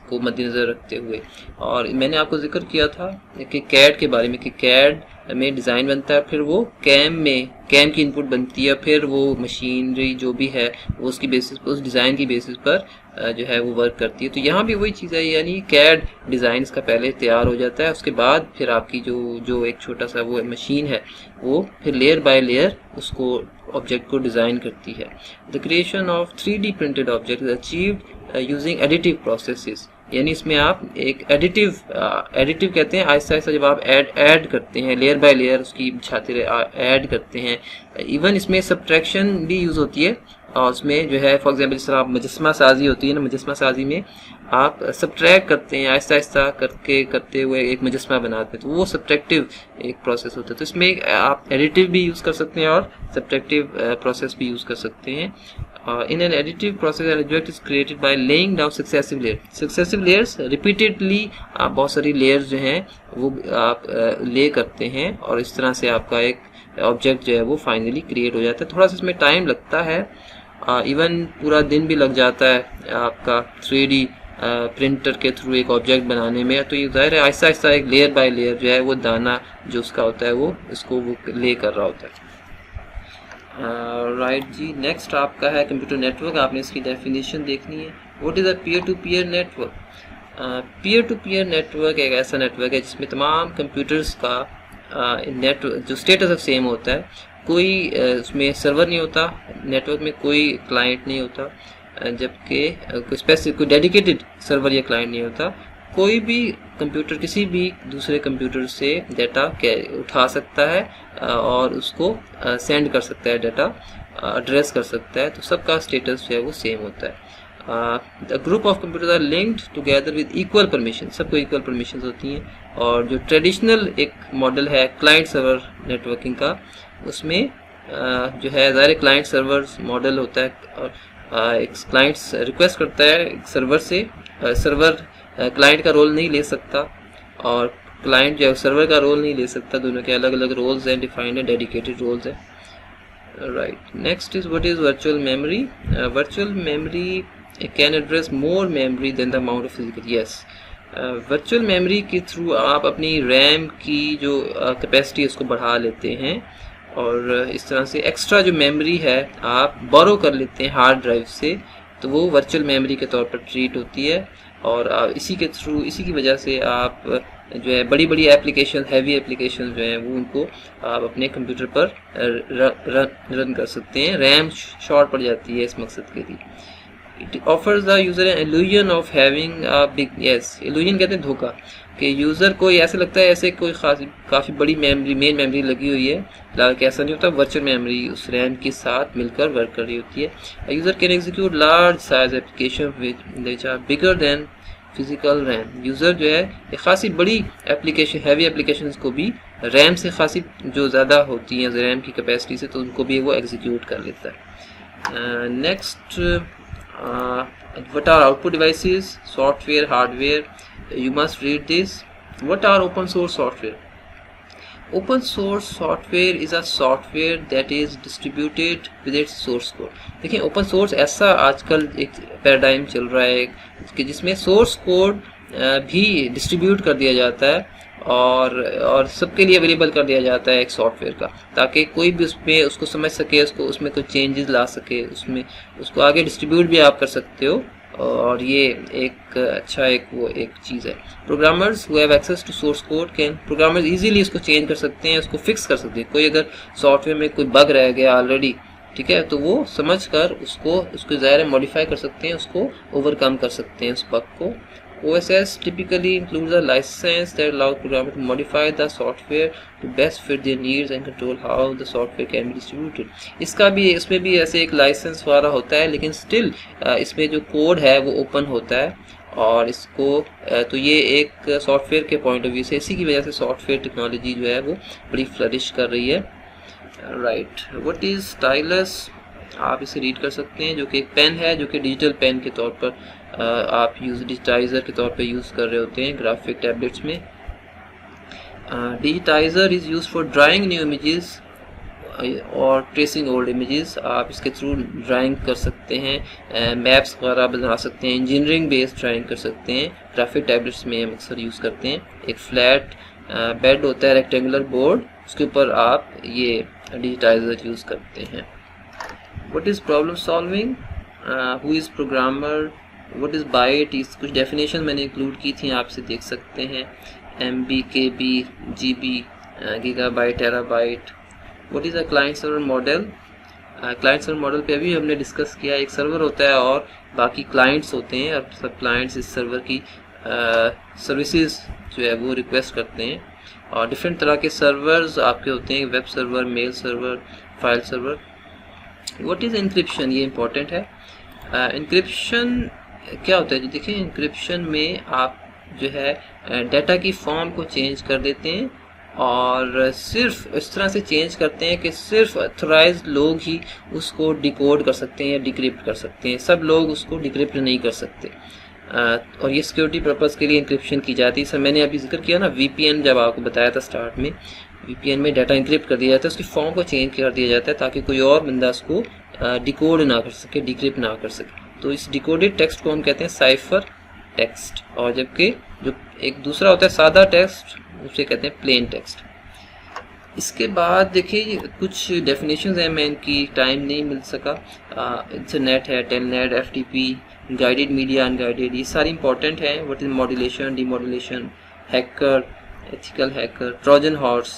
को मद्देनज़र रखते हुए। और मैंने आपको जिक्र किया था कि CAD के बारे में कि CAD में डिज़ाइन बनता है, फिर वो कैम की इनपुट बनती है, फिर वो मशीनरी जो भी है वो उसकी बेसिस पर, उस डिज़ाइन की बेसिस पर जो है वो वर्क करती है। तो यहाँ भी वही चीज़ है, यानी CAD डिज़ाइन का पहले तैयार हो जाता है, उसके बाद फिर आपकी जो एक छोटा सा वो मशीन है वो फिर लेयर बाय लेयर उसको ऑब्जेक्ट को डिज़ाइन करती है। The creation of 3D printed object is achieved using additive processes. यानी इसमें आप एक एडिटिव कहते हैं, आहिस्ता आहिस्ता जब आप ऐड करते हैं, लेयर बाय लेयर उसकी छाते ऐड करते हैं। इवन इसमें सब्ट्रैक्शन भी यूज़ होती है, और उसमें जो है फॉर एग्जांपल जिस तरह आप मुजस्मा साजी होती है ना, मुजस्मा साजी में आप सब्ट्रैक्ट करते हैं, आहिस्ता आहिस्ता करते हुए एक मुजस्मा बनाते हैं, तो वो सब्ट्रैक्टिव एक प्रोसेस होता है। तो इसमें आप एडिटिव भी यूज़ कर सकते हैं और सब्ट्रैक्टिव प्रोसेस भी यूज़ कर सकते हैं। In an additive process, an object is created by laying down successive layers repeatedly। आप बहुत सारी layers जो हैं वो आप ले करते हैं, और इस तरह से आपका एक ऑब्जेक्ट जो है वो फाइनली क्रिएट हो जाता है। थोड़ा सा इसमें टाइम लगता है, इवन पूरा दिन भी लग जाता है आपका 3D प्रिंटर के थ्रू एक ऑब्जेक्ट बनाने में, तो ये ज़ाहिर है आहिस्ता आहिस्ता एक लेयर बाय लेयर जो है वो दाना जो उसका होता है वो इसको वो ले कर रहा होता है। राइट जी, नेक्स्ट आपका है कंप्यूटर नेटवर्क। आपने इसकी डेफिनेशन देखनी है। What is a peer to peer network? Peer to peer network एक ऐसा नेटवर्क है जिसमें तमाम कंप्यूटर्स का नेटवर्क जो स्टेटस ऑफ सेम होता है। कोई उसमें सर्वर नहीं होता, नेटवर्क में कोई क्लाइंट नहीं होता, जबकि कोई स्पेसिफिक कोई डेडिकेटेड सर्वर या क्लाइंट नहीं होता। कोई भी कंप्यूटर किसी भी दूसरे कंप्यूटर से डाटा उठा सकता है और उसको सेंड कर सकता है, डाटा एड्रेस कर सकता है, तो सबका स्टेटस जो है वो सेम होता है। The group of computers are linked together with equal permission, सबको इक्वल परमिशन होती हैं। और जो ट्रेडिशनल एक मॉडल है क्लाइंट सर्वर नेटवर्किंग का, उसमें जो है ज़ाहिर क्लाइंट सर्वर मॉडल होता है और एक क्लाइंट्स रिक्वेस्ट करता है सर्वर से, सर्वर क्लाइंट का रोल नहीं ले सकता और क्लाइंट जो है सर्वर का रोल नहीं ले सकता। दोनों के अलग अलग रोल्स हैं, डिफाइंड है, डेडिकेटेड रोल्स हैं। Right, next is what is virtual memory? Virtual memory can address more memory than the amount of physical. Yes, virtual memory के थ्रू आप अपनी रैम की जो कैपेसिटी है उसको बढ़ा लेते हैं और इस तरह से एक्स्ट्रा जो मेमोरी है आप बोरो कर लेते हैं हार्ड ड्राइव से, तो वो वर्चुअल मेमोरी के तौर पर ट्रीट होती है। और इसी के थ्रू, इसी की वजह से आप जो है बड़ी बड़ी एप्लीकेशन, हैवी एप्लीकेशन जो हैं वो उनको आप अपने कंप्यूटर पर रन कर सकते हैं। रैम शॉर्ट पड़ जाती है इस मकसद के लिए। It offers the user an illusion of having a big, yes illusion कहते हैं धोखा, कि यूज़र को ऐसे लगता है ऐसे कोई काफ़ी बड़ी मेमोरी, मेन मेमोरी लगी हुई है, हालांकि ऐसा नहीं होता। वर्चुअल मेमोरी उस रैम के साथ मिलकर वर्क कर रही होती है। User can execute large size application which are bigger than physical RAM. User जो है एक खासी बड़ी एप्लीकेशन, हैवी एप्लीकेशन को भी रैम से खासी जो ज़्यादा होती हैं रैम की कैपेसिटी से, तो उनको भी वो एग्जीक्यूट कर लेता है। Next, what are output devices? Software, hardware. You must read this. What are open source software? Open source software is a software that is distributed with its source code. देखिए open source ऐसा आजकल एक पैराडाइम चल रहा है कि जिसमें सोर्स कोड भी डिस्ट्रीब्यूट कर दिया जाता है और सबके लिए अवेलेबल कर दिया जाता है एक सॉफ्टवेयर का, ताकि कोई भी उसमें उसको समझ सके, उसको उसमें कोई चेंजेस ला सके, उसमें उसको आगे डिस्ट्रीब्यूट भी आप कर सकते हो। और ये एक अच्छा एक चीज़ है। Programmers who have access to source code can, programmers easily इसको चेंज कर सकते हैं, उसको फिक्स कर सकते हैं। कोई अगर सॉफ्टवेयर में कोई बग रह गया ऑलरेडी, ठीक है, तो वो समझ कर उसको ज़ाहिर है मॉडिफाई कर सकते हैं, उसको ओवरकम कर सकते हैं उस बग को। OSS typically includes a license that allows programmers to modify the software to best fit their needs and control how the software can be distributed. इसमें भी ऐसे एक लाइसेंस वाला होता है, लेकिन स्टिल इसमें जो कोड है वो ओपन होता है और इसको तो ये एक सॉफ्टवेयर के पॉइंट ऑफ व्यू से, इसी की वजह से सॉफ्टवेयर टेक्नोलॉजी जो है वो बड़ी फ्लरिश कर रही है। Right, what is stylus? आप इसे रीड कर सकते हैं, जो कि एक पेन है, जो कि डिजिटल पेन के तौर पर आप डिजिटाइज़र के तौर पे यूज़ कर रहे होते हैं ग्राफिक टैबलेट्स में। Digitiser is use for drawing new images और ट्रेसिंग ओल्ड इमेजेस। आप इसके थ्रू ड्राइंग कर सकते हैं, मैप्स वगैरह बना सकते हैं, इंजीनियरिंग बेस्ड ड्राइंग कर सकते हैं। ग्राफिक टैबलेट्स में हम अक्सर यूज़ करते हैं। एक फ्लैट बेड होता है, रेक्टेंगुलर बोर्ड, उसके ऊपर आप ये डिजिटाइज़र यूज़ करते हैं। What is problem solving? Who is programmer? What is byte? इस कुछ डेफिनेशन मैंने इंक्लूड की थी, आप से देख सकते हैं। MB, KB, GB, gigabyte, terabyte. What is a client server model? Client server model पे अभी हमने डिस्कस किया, एक सर्वर होता है और बाकी क्लाइंट्स होते हैं, और सब क्लाइंट्स इस सर्वर की सर्विसेज जो है वो रिक्वेस्ट करते हैं। और डिफरेंट तरह के सर्वर्स आपके होते हैं, web server, mail server, file server. What is encryption? ये इंपॉर्टेंट है। इंक्रिप्शन क्या होता है जी? देखिए, इंक्रिप्शन में आप जो है डाटा की फॉर्म को चेंज कर देते हैं और सिर्फ इस तरह से चेंज करते हैं कि सिर्फ ऑथराइज्ड लोग ही उसको डिकोड कर सकते हैं या डिक्रिप्ट कर सकते हैं, सब लोग उसको डिक्रिप्ट नहीं कर सकते। और ये सिक्योरिटी पर्पज़ के लिए इंक्रिप्शन की जाती है। सर मैंने अभी जिक्र किया ना VPN, जब आपको बताया था स्टार्ट में, VPN में डाटा इंक्रिप्ट कर दिया जाता है, उसकी फॉर्म को चेंज कर दिया जाता है ताकि कोई और बंदा उसको डिकोड ना कर सके, डिक्रिप्ट ना कर सके। तो इस डिकोडेड टेक्स्ट को हम कहते हैं साइफर टेक्स्ट, और जबकि जो एक दूसरा होता है सादा टेक्स्ट उसे कहते हैं प्लेन टेक्स्ट। इसके बाद देखिए कुछ डेफिनेशंस हैं, मैं इनकी टाइम नहीं मिल सका। इंटरनेट है, telnet, FTP, guided media, unguided, ये सारी इंपॉर्टेंट हैं। What is modulation, demodulation, hacker, ethical hacker, Trojan horse,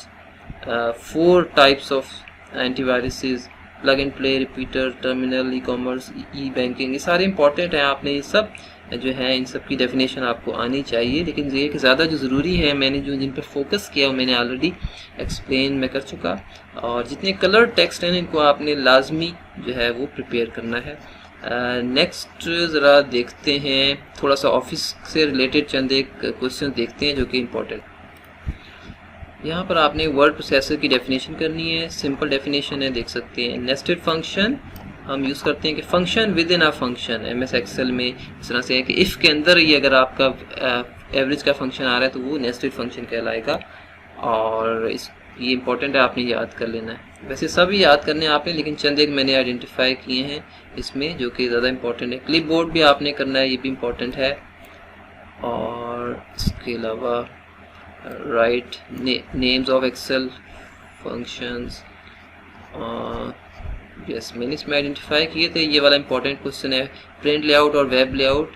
4 types of antiviruses, plug and play, repeater, terminal, e commerce, E banking, ये सारे इंपॉर्टेंट हैं। आपने ये सब जो है इन सब की डेफिनेशन आपको आनी चाहिए, लेकिन ये कि ज़्यादा जो ज़रूरी है मैंने जो जिन पर फोकस किया वो मैंने ऑलरेडी एक्सप्लेन मैं कर चुका। और जितने कलर टेक्स्ट हैं इनको आपने लाजमी जो है वो प्रिपेयर करना है। नेक्स्ट ज़रा देखते हैं, थोड़ा सा ऑफिस से रिलेटेड चंद एक क्वेश्चन देखते हैं जो कि इम्पोर्टेंट। यहाँ पर आपने वर्ड प्रोसेसर की डेफिनेशन करनी है। सिंपल डेफिनेशन है, देख सकते हैं। नेस्टेड फंक्शन हम यूज़ करते हैं कि function within a function. MS Excel में इस तरह से है कि इफ़ के अंदर ही अगर आपका एवरेज का फंक्शन आ रहा है तो वो नेस्टेड फंक्शन कहलाएगा। और ये इंपॉर्टेंट है, आपने याद कर लेना है। वैसे सब ही याद करने हैं आपने, लेकिन चंद एक मैंने आइडेंटिफाई किए हैं इसमें जो कि ज़्यादा इंपॉर्टेंट है। क्लिप बोर्ड भी आपने करना है, ये भी इम्पोर्टेंट है। और इसके अलावा write names of Excel functions, yes मैंने इसमें आइडेंटिफाई किए थे। ये वाला इंपॉर्टेंट क्वेश्चन है, प्रिंट लेआउट और वेब लेआउट।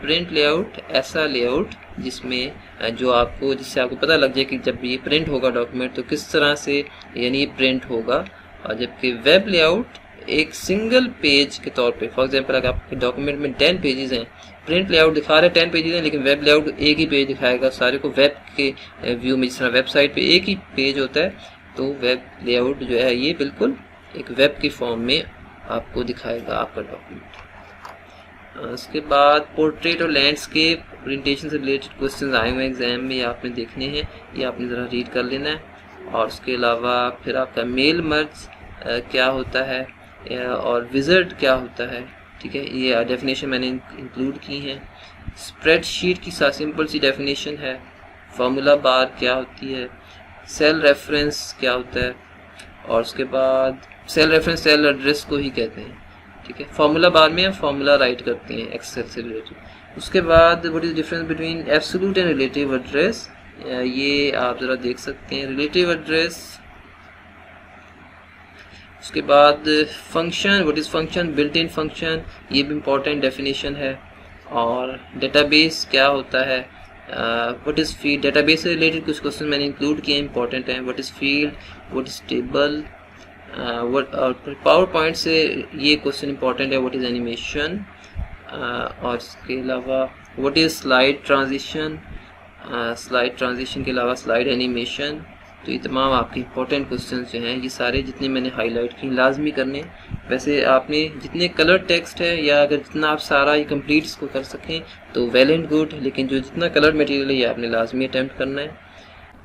प्रिंट लेआउट ऐसा लेआउट जिसमें जो आपको जिससे आपको पता लग जाए कि जब ये प्रिंट होगा डॉक्यूमेंट तो किस तरह से यानी ये प्रिंट होगा। और जबकि वेब लेआउट एक सिंगल पेज के तौर पे, फॉर एग्जांपल अगर आपके डॉक्यूमेंट में 10 पेजेस हैं, प्रिंट लेआउट दिखा रहे 10 पेजेस हैं, लेकिन वेब लेआउट एक ही पेज दिखाएगा सारे को। वेब के व्यू में जिस तरह वेबसाइट पे एक ही पेज होता है, तो वेब लेआउट जो है ये बिल्कुल एक वेब की फॉर्म में आपको दिखाएगा आपका डॉक्यूमेंट। उसके बाद पोर्ट्रेट और लैंडस्केप ओरिएंटेशन से रिलेटेड क्वेश्चंस आए हुए एग्जाम में, ये आपने देखने हैं, ये आपने ज़रा रीड कर लेना है। और उसके अलावा फिर आपका मेल मर्ज क्या होता है और विज़र्ड क्या होता है, ठीक है, ये डेफिनेशन मैंने इंक्लूड की हैं। स्प्रेडशीट की सिंपल सी डेफिनेशन है। फार्मूला बार क्या होती है, सेल रेफरेंस क्या होता है, और उसके बाद सेल रेफरेंस सेल एड्रेस को ही कहते हैं, ठीक है। फार्मूला बार में हम फार्मूला राइट करते हैं एक्सेल से रिलेटेड। उसके बाद what is difference between absolute and relative address, ये आप ज़रा देख सकते हैं। रिलेटिव एड्रेस, उसके बाद function, what is function, built in function, ये भी इम्पोर्टेंट डेफिनेशन है। और डेटाबेस क्या होता है, व्हाट इज़ फील्ड, डेटाबेस से रिलेटेड कुछ क्वेश्चन मैंने इंक्लूड किए, इंपॉर्टेंट हैं। What is field, what is table, power point से ये क्वेश्चन इंपॉर्टेंट है, व्हाट इज़ एनिमेशन। और इसके अलावा what is slide transition, slide transition के अलावा स्लाइड एनिमेशन। तो ये तमाम आपके इंपॉर्टेंट क्वेश्चन जो हैं, ये सारे जितने मैंने हाईलाइट किए लाजमी करने। वैसे आपने जितने कलर टेक्स्ट है या अगर जितना आप सारा ये कंप्लीट इसको कर सकें तो वेल एंड गुड, लेकिन जो जितना कलर मटेरियल है ये आपने लाजमी अटैम्प्ट करना है।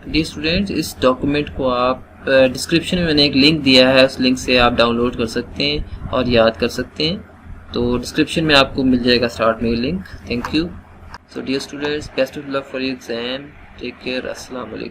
डियर स्टूडेंट्स, इस डॉक्यूमेंट को आप डिस्क्रिप्शन में मैंने एक लिंक दिया है, उस लिंक से आप डाउनलोड कर सकते हैं और याद कर सकते हैं। तो डिस्क्रिप्शन में आपको मिल जाएगा स्टार्ट में ये link. Thank you. So dear students, best of luck for your exam. Take care. अस्सलाम वालेकुम।